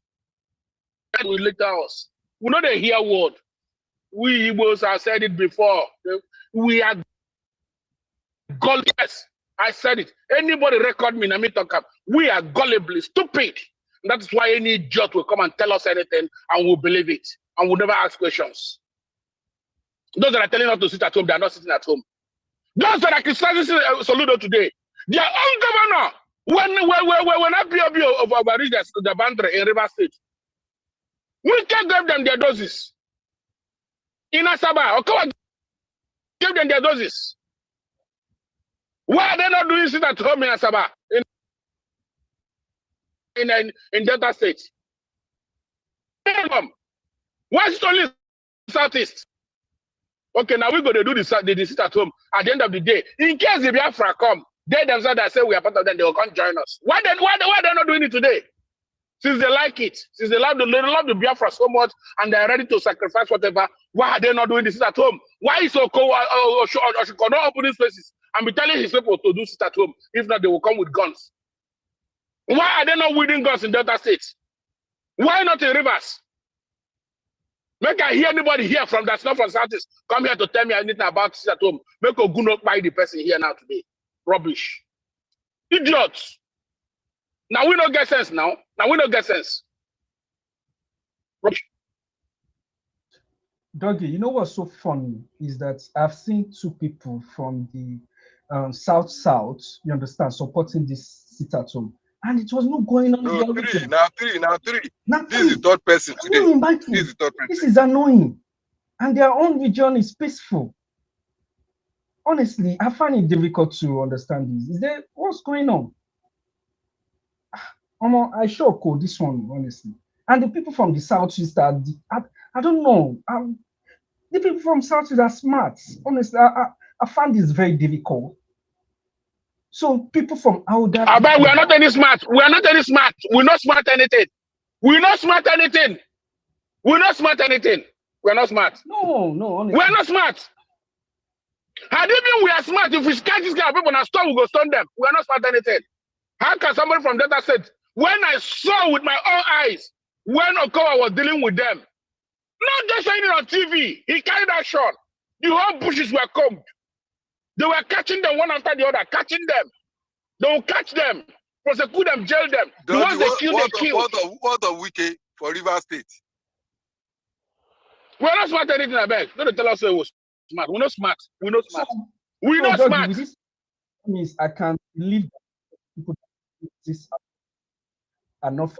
will later us. We know they hear word. We Igbos have said it before. We are gullible. Yes, I said it. Anybody record me, and me talk up. We are gullibly stupid. And that is why any idiot will come and tell us anything and we'll believe it. And we'll never ask questions. Those that are telling us to sit at home, they are not sitting at home. Those that are criticizing Soludo today, their own governor, when IPOB of our regions, the boundary in River State, we can give them their doses. In Asaba, Okawa give them their doses. Why are they not doing sit at home in Asaba? In Delta State? Why is it only Southeast? Okay, now we're going to do the sit at home at the end of the day. In case the Biafra come, they themselves that say we are part of them, they will come join us. Why they not doing it today? Since they like it, since they love the Biafra so much and they are ready to sacrifice whatever, why are they not doing this at home? Why is Oko not opening spaces and be telling his people to do sit at home? If not, they will come with guns. Why are they not wielding guns in Delta State? Why not in Rivers? Make I hear anybody here from that's not from Southeast come here to tell me anything about sit at home. Make a good not buy the person here now today. Rubbish. Idiots. Now we don't get sense now. Now we don't get sense. Rubbish. Dougie, you know what's so funny is that I've seen two people from the South, you understand, supporting this sit at home. And it was not going on. No, three. Now This is the third person today. This is the third person. This is annoying. And their own region is peaceful. Honestly, I find it difficult to understand this. Is there what's going on? I sure call this one, honestly. And the people from the Southeast are, I don't know. The people from Southeast are smart. Honestly, I find this very difficult. So people from outer. We are not any smart. We are not any smart. We're not smart anything. We're not smart anything. We're not smart anything. We're not smart. No, honestly. We're not smart. How do you mean we are smart? If we catch this kind of people and stone, we go stone them. We're not smart anything. How can somebody from Delta State, when I saw with my own eyes, when Okowa was dealing with them, not just saying it on TV, he carried that shot. The whole bushes were combed. They were catching them one after the other, catching them. They will catch them, prosecute them, jail them. The ones they kill, they kill. What a wicked for River State. We're not smart anything, I beg. Don't tell us it was smart. We're not smart. We're not smart. We're not smart. This means I can believe that people that this are not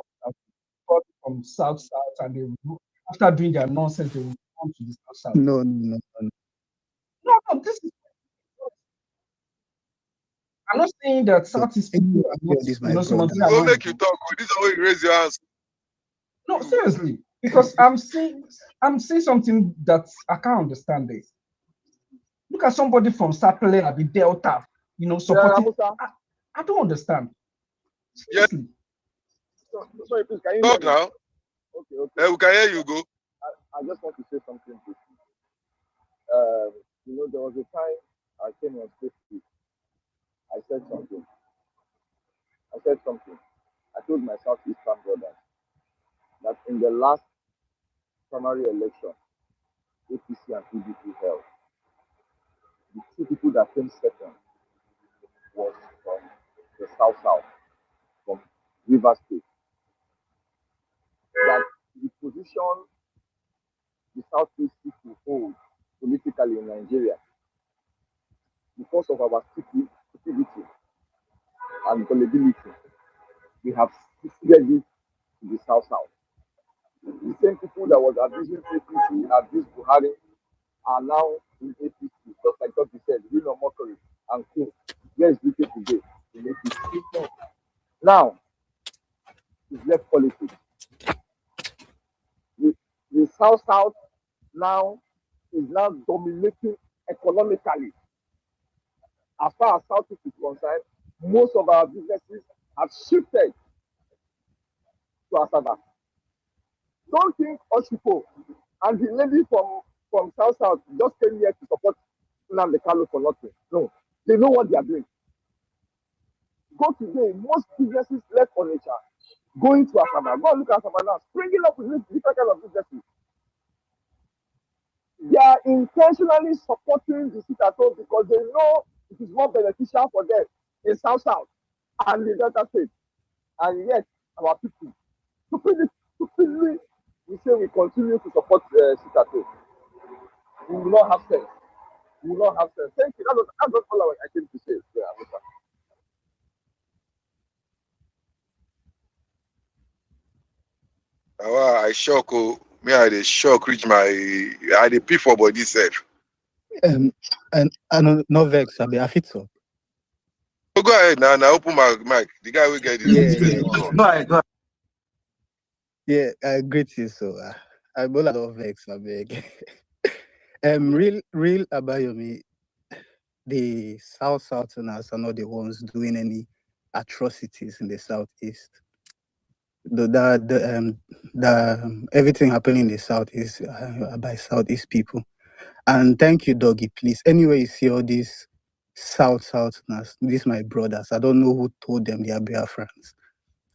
from South, and they will, after doing their nonsense, they will come to the South. No. No, this is. I'm not saying that Southeast people are not, Don't make you talk. This is how you raise your hands. No, seriously, because I'm seeing something that I can't understand. This. Look at somebody from Sapele at the Delta, supporting. I don't understand. Seriously. Sorry, please, can you talk now? Okay. We can hear you. Go. I just want to say something. There was a time I came on Facebook. I said something. I told my Southeastern brothers that in the last primary election, APC and PDP held, the two people that came second was from the South, from River State. That the position the Southeast people hold politically in Nigeria because of our stupidity and gullibility, we have seceded it to the South. The same people that was abusing APC, abused Buhari, are now in APC. Just like what you said, real or mockery and cool. Where is Wike today in APC? Now, it's left politics. The South now is now dominating economically. As far as Southeast is concerned, most of our businesses have shifted to Asaba. Don't think Oshipo and the lady from South just came here to support Nnamdi Kanu for nothing. No, they know what they are doing. Go today, most businesses left Onitsha going to Asaba. Go and look at Asaba now, springing up with different kind of businesses. They are intentionally supporting the citadel because they know it is more beneficial for them in South and the Delta State. And yet, our people, stupidly, we say we continue to support citadel. We will not have sense. We will not have sense. Thank you. That's all I came to say. Yeah, I shock. Me, I dey shock reach my. I dey pay for body self. And no vex, I be happy to. So go ahead now. Now open my mic. The guy will get this. Yeah. Yeah, I greet you. So I will not vex, I beg. Real Abayomi, the Southerners are not the ones doing any atrocities in the Southeast. Everything happening in the Southeast by Southeast people. And thank you, Doggy. Please, anyway, you see all these Southerners, these my brothers. I don't know who told them they are Biafrans.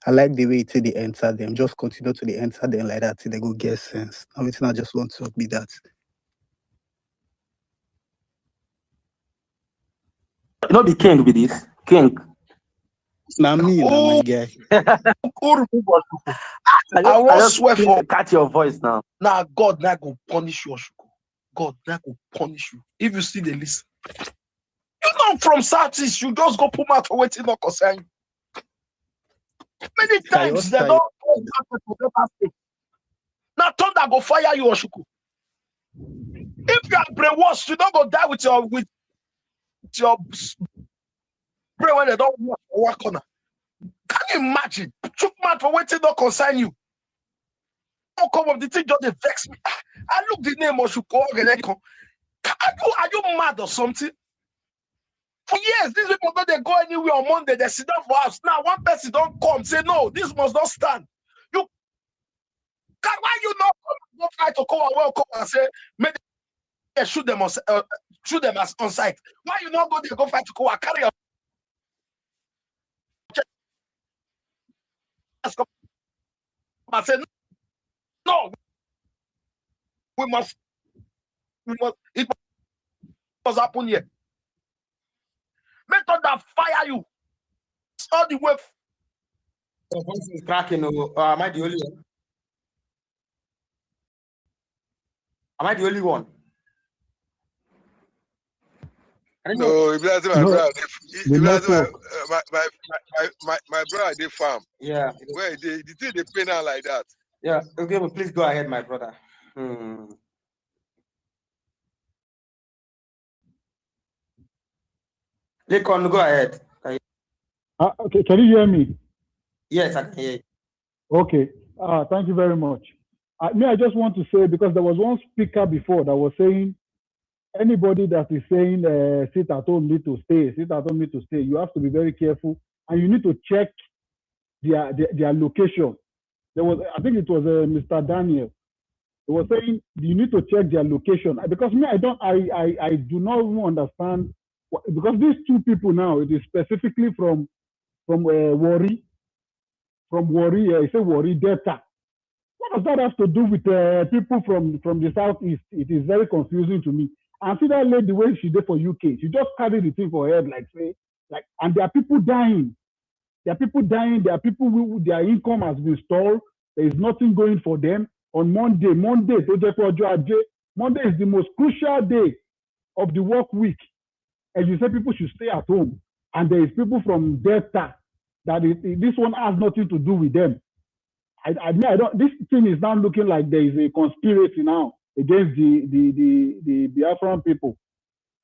I like the way till they enter them. Just continue to they enter them like that till they go get sense. Everything I just want to be that. You know the king with this king. Now me, my guy. I won't swear for catch your voice now. Now God now go punish you, Oshuko. God now go punish you. If you see the list. You know from Southeast, you just go put out for waiting not concern you. Many times they don't now thunder go fire you, Oshuko. If you are brainwashed, you don't go die with your brain when they don't work on her. Can you imagine? Chook man for waiting not concern you. Don't come up the thing just they vex me. I look the name Oshuko. Are you mad or something? For years, these people don't they go anywhere on Monday, they sit down for us. Now one person don't come, say no, this must not stand. You can why you not go try to come and welcome and say maybe shoot them as on site. Why you not go there go fight to go and carry your and say no, it must happen here. Make thunder fire you all the way. The voice is cracking. Am I the only one? Am I the only one? No, if that's my brother, my brother they farm. Yeah. Where the thing they pay now like that. Yeah. Okay, but please go ahead, my brother. Lekon, go ahead. Okay, can you hear me? Yes, I can hear you. Okay. Thank you very much. I just want to say, because there was one speaker before that was saying, anybody that is saying sit at home need to stay, you have to be very careful and you need to check their location. I think it was Mr. Daniel. He was saying you need to check their location, because I do not even understand, because these two people now, it is specifically from Warri, I say Warri Delta. What does that have to do with people from the Southeast? It is very confusing to me. And see that lady, the way she did for UK, she just carried the thing for her head, and there are people dying. There are people who their income has been stalled. There is nothing going for them. On Monday is the most crucial day of the work week. and you say people should stay at home, and there is people from Delta that this one has nothing to do with them. I mean, I don't. This thing is now looking like there is a conspiracy now against the Biafran people,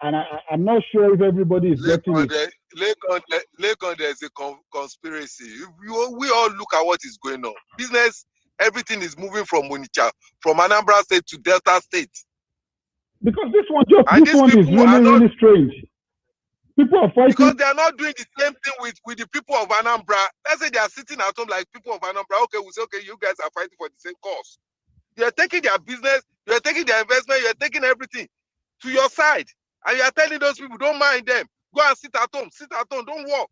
and I'm not sure if everybody is getting it. Lagos, there's a conspiracy. We all look at what is going on. Business, everything is moving from Onitsha, from Anambra State to Delta State. Because this one is really strange. People are fighting because they are not doing the same thing with the people of Anambra. Let's say they are sitting at home like people of Anambra. Okay, we say, okay, you guys are fighting for the same cause. You are taking their business, you are taking their investment, you are taking everything to your side. And you are telling those people, don't mind them. Go and sit at home, don't walk.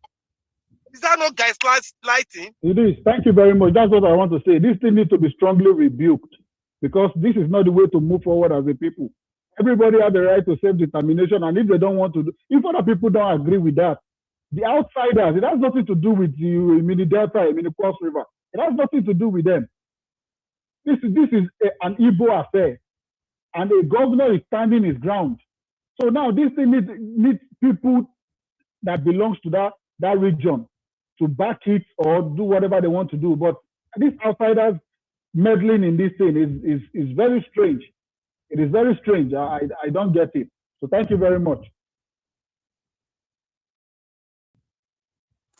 Is that not guys lighting? It is. Thank you very much. That's what I want to say. This thing needs to be strongly rebuked because this is not the way to move forward as a people. Everybody has the right to self-determination, and if they don't want to do, if other people don't agree with that, the outsiders, it has nothing to do with the mini Delta, mini Cross River. It has nothing to do with them. This is an Igbo affair, and the governor is standing his ground. So now this thing needs people that belongs to that region to back it or do whatever they want to do. But these outsiders meddling in this thing is very strange. It is very strange. I don't get it. So thank you very much.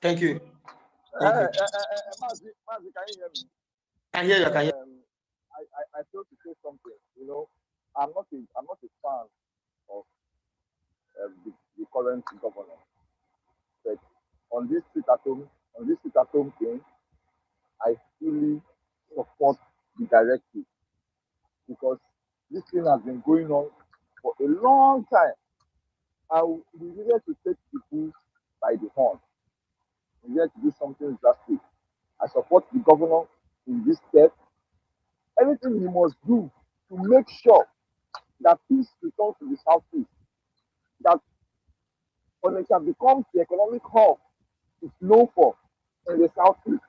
Thank you. Mazi, can you hear me? I hear you. I hear. I feel to say something. You know, I'm not a fan of the current governor. But on this sit at home thing, I fully support the directive because this thing has been going on for a long time. And we needed to take people by the horn. We needed to do something drastic. I support the governor in this step. Anything he must do to make sure that peace returns to the southeast, that Onitsha becomes the economic hub it's known for in the southeast.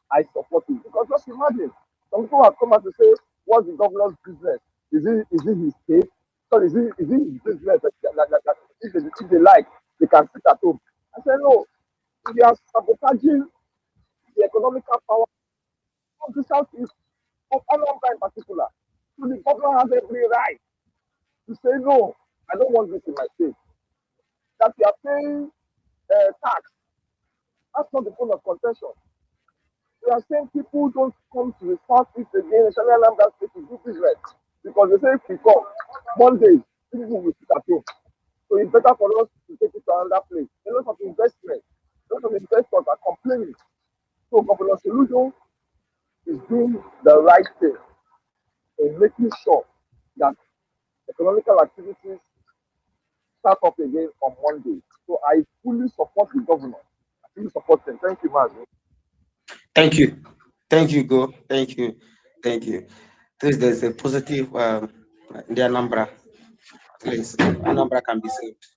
I support it because just imagine some people have come out to say, "What's the governor's business? Is it his state? So is it his business that if they like, they can sit at home?" I said, "No, we are sabotaging the economical power of the southeast, of Anambra in particular. So the governor has every right to say, no, I don't want this in my state. That you are paying tax, that's not the point of contention. We are saying people don't come to the southeast again, especially Anambra State, to do business. Because they say if we come, Mondays, people will sit at home. So it's better for us to take it to another place. A lot of investment, a lot of investors are complaining. So Governor Soludo is doing the right thing in making sure that economical activities start up again on Monday. So I fully support the governor. I fully support him. Thank you, Mazi. Thank you. Thank you, Go. Thank you. Thank you. There's a positive in the Anambra. At least Anambra can be saved.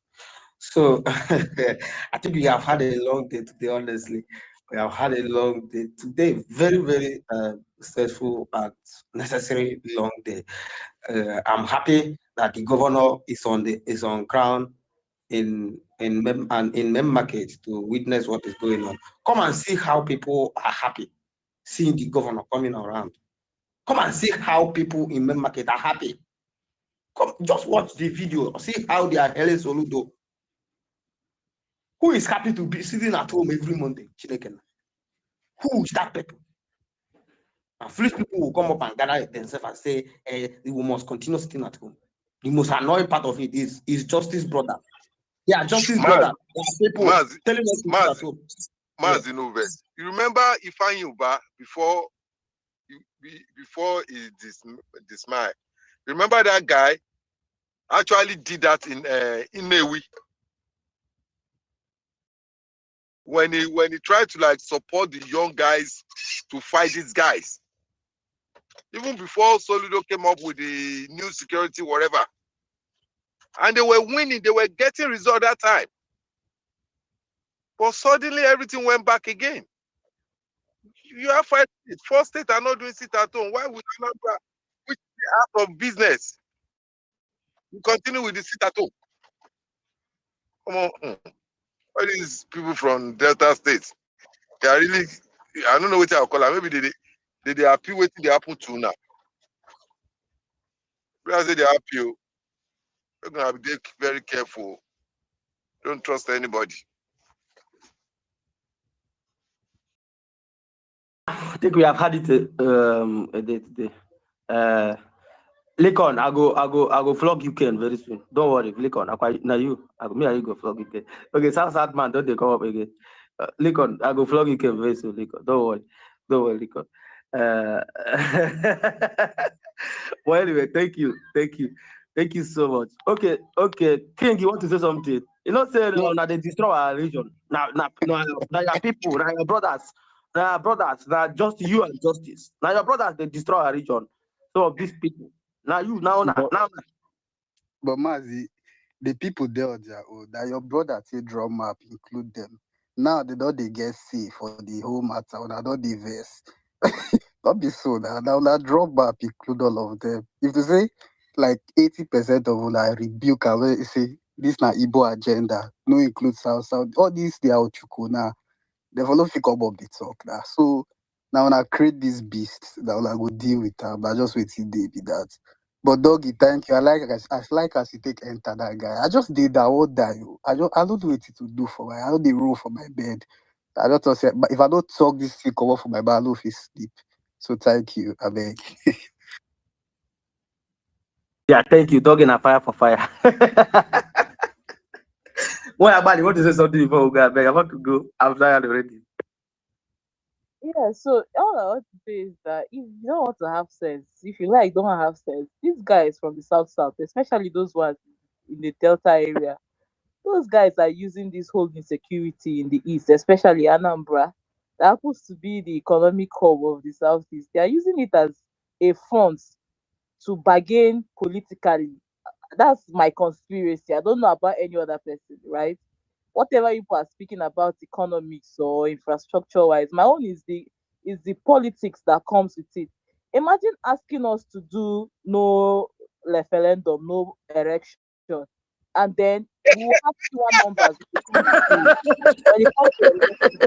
So I think we have had a long day today, honestly. We have had a long day today, very, very stressful and necessary long day. I'm happy that the governor is on ground in Mem Market to witness what is going on. Come and see how people are happy seeing the governor coming around. Come and see how people in Mem Market are happy. Come, just watch the video. See how they are hailing Soludo. Who is happy to be sitting at home every Monday? Who is that people? And foolish people will come up and gather themselves and say, we must continue sitting at home. The most annoying part of it is Justice brother. Yeah, Justice brother. People telling us to sit at home. Mazi, you remember Ifeanyi Uba before he dismissed? Remember that guy actually did that in Newi when he tried to like support the young guys to fight these guys. Even before Soludo came up with the new security, whatever, and they were winning, they were getting results that time. But suddenly everything went back again. You have 5 states. 4 states are not doing sit at home. Why would Anambra, which is out of business, you continue with the sit at home? Come on, all these people from Delta State, they are really, I don't know what I'll call them. Maybe they are appeal waiting they happen to now. When I say they appeal, you're gonna be very careful. Don't trust anybody. I think we have had it a day today. Lincoln, I go flog you Ken very soon. Don't worry, Lincoln. Now you, me and you go flog you Ken. Okay, South man, don't they come up again? Lincoln, I go flog you Ken very soon, Lincoln. Don't worry, Lincoln. Well, anyway, thank you so much. Okay, King, you want to say something? You know, say now they destroy our region. Now your people, now your brothers, now just you and justice. Now your brothers they destroy our region. Some of these people. Now you now. But Mazi, the people there, that your brother say draw map include them. Now they get see for the whole matter. Or don't they verse. Not be so now that draw map include all of them. If they say like 80% of all I rebuke and when say this na Igbo agenda, no include South. All these they are now. They follow fit come up the talk now. So now when I create this beast, now I go deal with her. But I just wait till they be that. But doggy, thank you. I like as you take enter that guy. I just did that all die. I don't do it to do for my I don't dey roll for my bed. I don't say but if I don't talk this thing come up for my bed, I don't feel sleep. So thank you. I beg. Yeah, thank you. Dog in a fire for fire. Well, Abadi, want to say something before we go? I beg, I want to go. I'm tired already. Yeah, so all I want to say is that if you don't want to have sense, if you like don't have sense, these guys from the south, especially those ones in the Delta area, those guys are using this whole insecurity in the east, especially Anambra, that happens to be the economic hub of the southeast. They are using it as a front to bargain politically. That's my conspiracy. I don't know about any other person, right? Whatever you are speaking about economics or infrastructure wise, my own is the politics that comes with it. Imagine asking us to do no referendum, no election, and then we will have fewer numbers when it comes to election.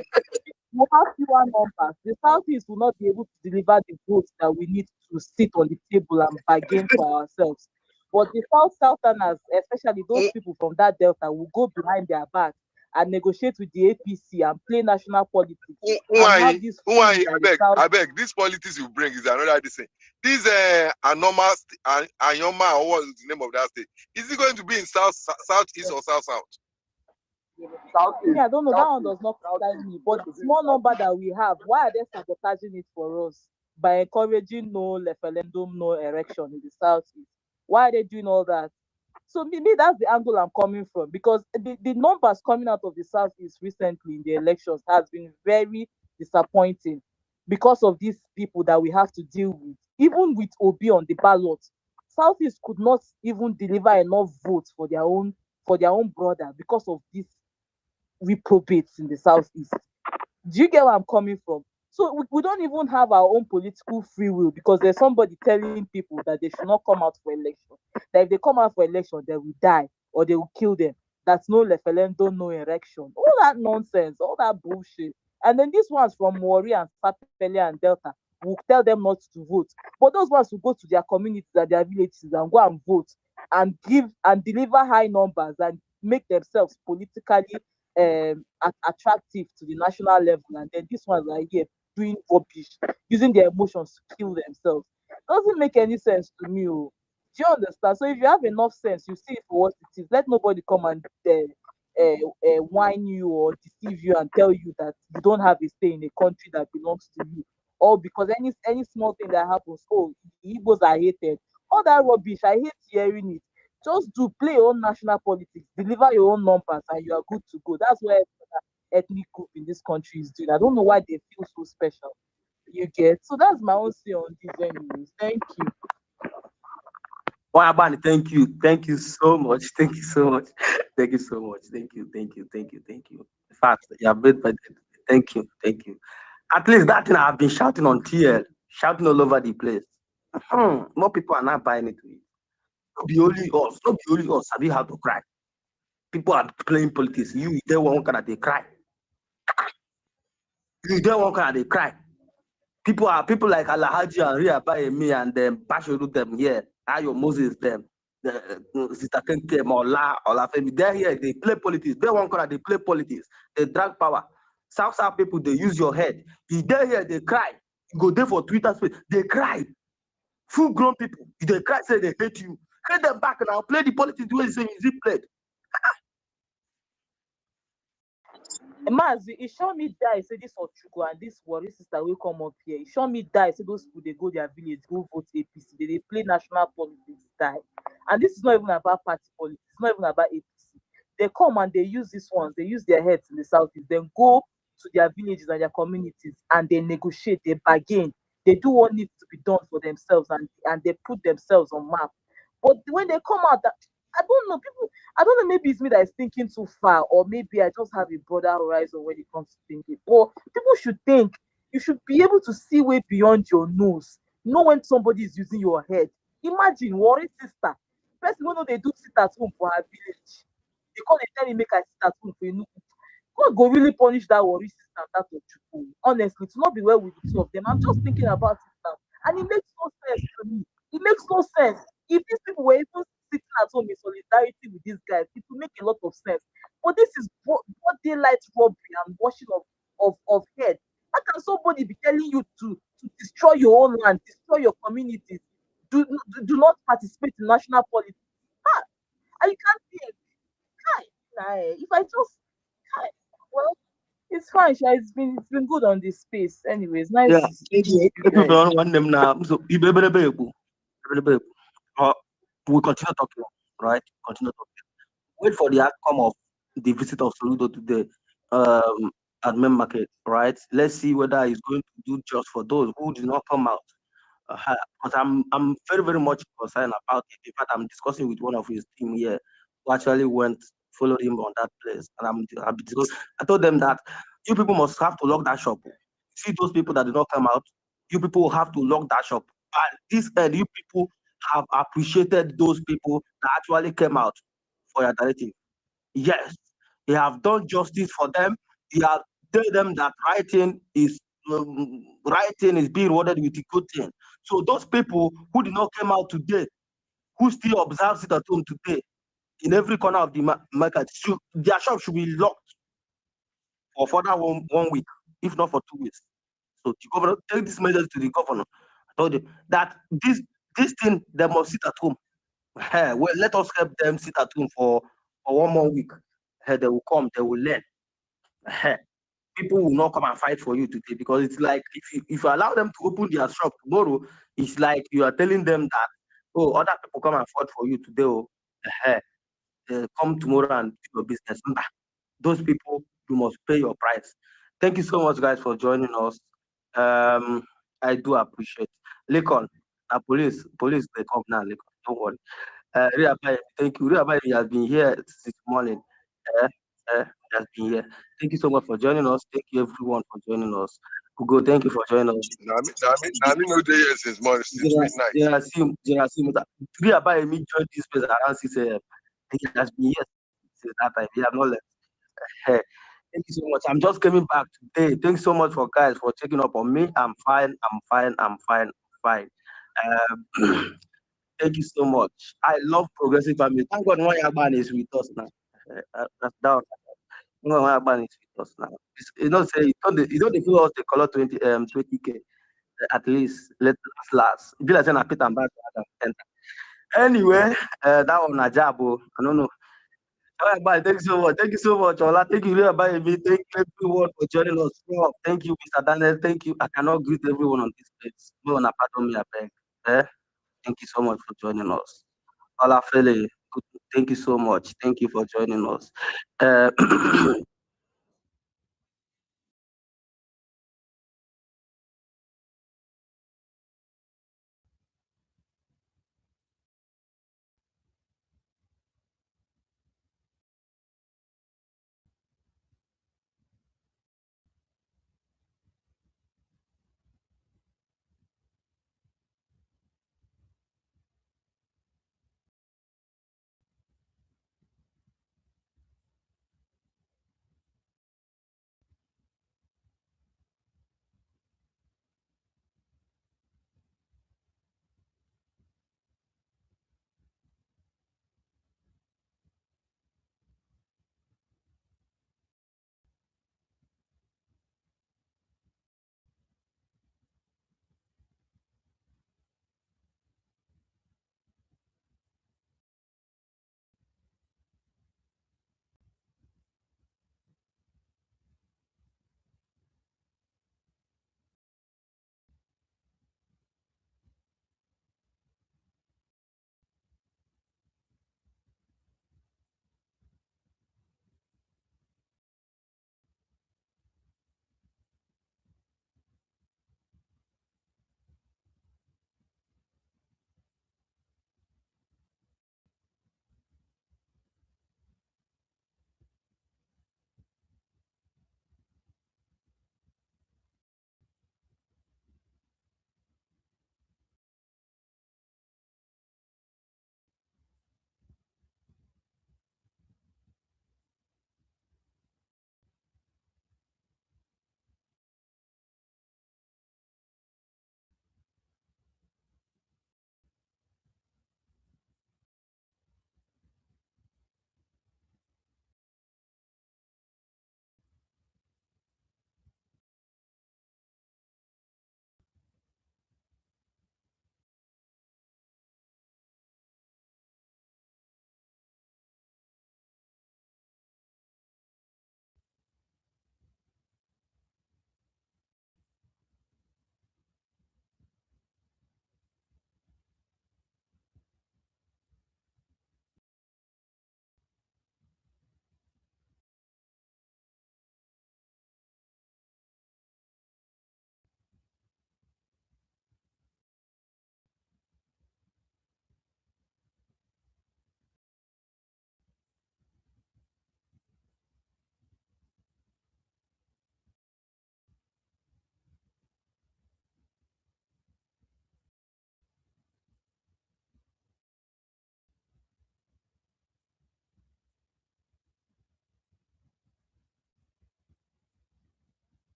We will have fewer numbers. The Southeast will not be able to deliver the votes that we need to sit on the table and bargain for ourselves. But the Southerners, especially those people from that Delta, will go behind their back and negotiate with the APC and play national politics and have this fool Why? in the South. I beg. This politics you bring is another thing. This Anyoma, or what is the name of that state? Is it going to be in southeast or south? Yeah, I don't know. That one does not concern me. But the small number that we have, why are they sabotaging it for us by encouraging no referendum, no election in the southeast? Why are they doing all that? So maybe that's the angle I'm coming from because the numbers coming out of the southeast recently in the elections has been very disappointing because of these people that we have to deal with. Even with Obi on the ballot, southeast could not even deliver enough votes for their own brother because of this reprobates in the southeast. Do you get where I'm coming from? So we don't even have our own political free will because there's somebody telling people that they should not come out for election. That if they come out for election, they will die or they will kill them. That's no referendum, no election. All that nonsense, all that bullshit. And then these ones from Wari and Sapele and Delta will tell them not to vote. But those ones will go to their communities and their villages and go and vote and give and deliver high numbers and make themselves politically attractive to the national level, and then these ones are here doing rubbish, using their emotions to kill themselves. Doesn't make any sense to me. Oh. Do you understand? So if you have enough sense, you see it for what it is. Let nobody come and whine you or deceive you and tell you that you don't have a say in a country that belongs to you. Or because any small thing that happens, oh, the Igbos are hated. All that rubbish, I hate hearing it. Just do play your own national politics, deliver your own numbers, and you are good to go. That's what ethnic group in this country is doing. I don't know why they feel so special. You get so that's my own say on this, anyways. Thank you. Well, Abani, thank you. Thank you so much. Thank you so much. Thank you so much. Thank you. In fact, you have made my day. Thank you. At least that thing I've been shouting on TL, shouting all over the place. More people are not buying it. Not be only us. Not be only us. Sabi how to cry. People are playing politics. You there one kind of they cry. You there one kind of they cry. People like Alahaji and Ria me and them Bashiru them here. Ayo Moses them. Sister Kenke, Olafemi. They're here, they play politics. They one corner, they play politics. They drag power. South people, they use your head. You there here, they cry. You go there for Twitter space, they cry. Full grown people, they cry, say they hate you. Hate them back now. Play the politics the way you say is it played. Mazi, it show me die, say this Ochugo and this worry sister will come up here. It show me die, say those people, they go their village, go vote APC. They play national politics, die. And this is not even about party politics. It's not even about APC. They come and they use these ones. They use their heads in the southeast. Then go to their villages and their communities and they negotiate, they bargain. They do what needs to be done for themselves and they put themselves on map. But when they come out, I don't know, people, I don't know, maybe it's me that is thinking too far, or maybe I just have a broader horizon when it comes to thinking. But people should think, you should be able to see way beyond your nose. Know when somebody is using your head. Imagine worry sister. First, you know they do sit at home for her village. They call they tell me make I sit at home for you. God go really punish that worry sister and that Ochuku. Honestly, to not be well with the two of them. I'm just thinking about it now. And it makes no sense to me. It makes no sense. If these people were even sitting at home in solidarity with these guys, it will make a lot of sense. But this is what daylight robbery and washing of head. How can somebody be telling you to destroy your own land, destroy your communities, do not participate in national politics? Ah, and you can't think. If I just well, it's fine. Sha. It's been good on this space. Anyways, nice. Yeah, thank you. People don't want them now. So you better we continue talking, right? Continue talking. Wait for the outcome of the visit of Soludo today at main market, right? Let's see whether he's going to do just for those who did not come out. Because I'm very, very much concerned about it. In fact, I'm discussing with one of his team here who actually went, followed him on that place. And I told them that you people must have to lock that shop. See those people that did not come out, you people have to lock that shop. And this end, you people have appreciated those people that actually came out for your narrative. Yes, they have done justice for them. They have told them that writing is being rewarded with a good thing. So those people who did not come out today, who still observe it at home today, in every corner of the market, their shop should be locked for further one week, if not for 2 weeks. So the governor take this measures to the governor. I told you that this thing they must sit at home. Well, let us help them sit at home for 1 more week. They will come, they will learn. People will not come and fight for you today because it's like if you allow them to open their shop tomorrow, it's like you are telling them that, oh, other people come and fight for you today. Oh, come tomorrow and do your business. Those people, you must pay your price. Thank you so much, guys, for joining us. I do appreciate. Lincoln, police, they come now. Lincoln, don't worry. Riabai, thank you. Riabai has been here since morning. Has been here. Thank you so much for joining us. Thank you everyone for joining us. Hugo, thank you for joining us. I mean, no day here since morning, since midnight. Riabai me joined this place around 6 a.m. He has been here since that time. We have not left. Thank you so much. I'm just coming back today. Thanks so much for guys for checking up on me. I'm fine. Thank you so much. I love progressive family. Thank God one Yagban is with us now. That's down. One Yagban is with us now. You don't say you don't follow us the color 20K at least. Let us last. Be like saying I put them back. Anyway, that one Najabo. I don't know. All right, bye. Thank you so much. Thank you so much, Ola. Thank you very much. Thank you everyone for joining us. Thank you, Mr. Daniel. Thank you. I cannot greet everyone on this place. No one apart from me, I beg. Thank you so much for joining us. Ola Fele, thank you so much. Thank you for joining us.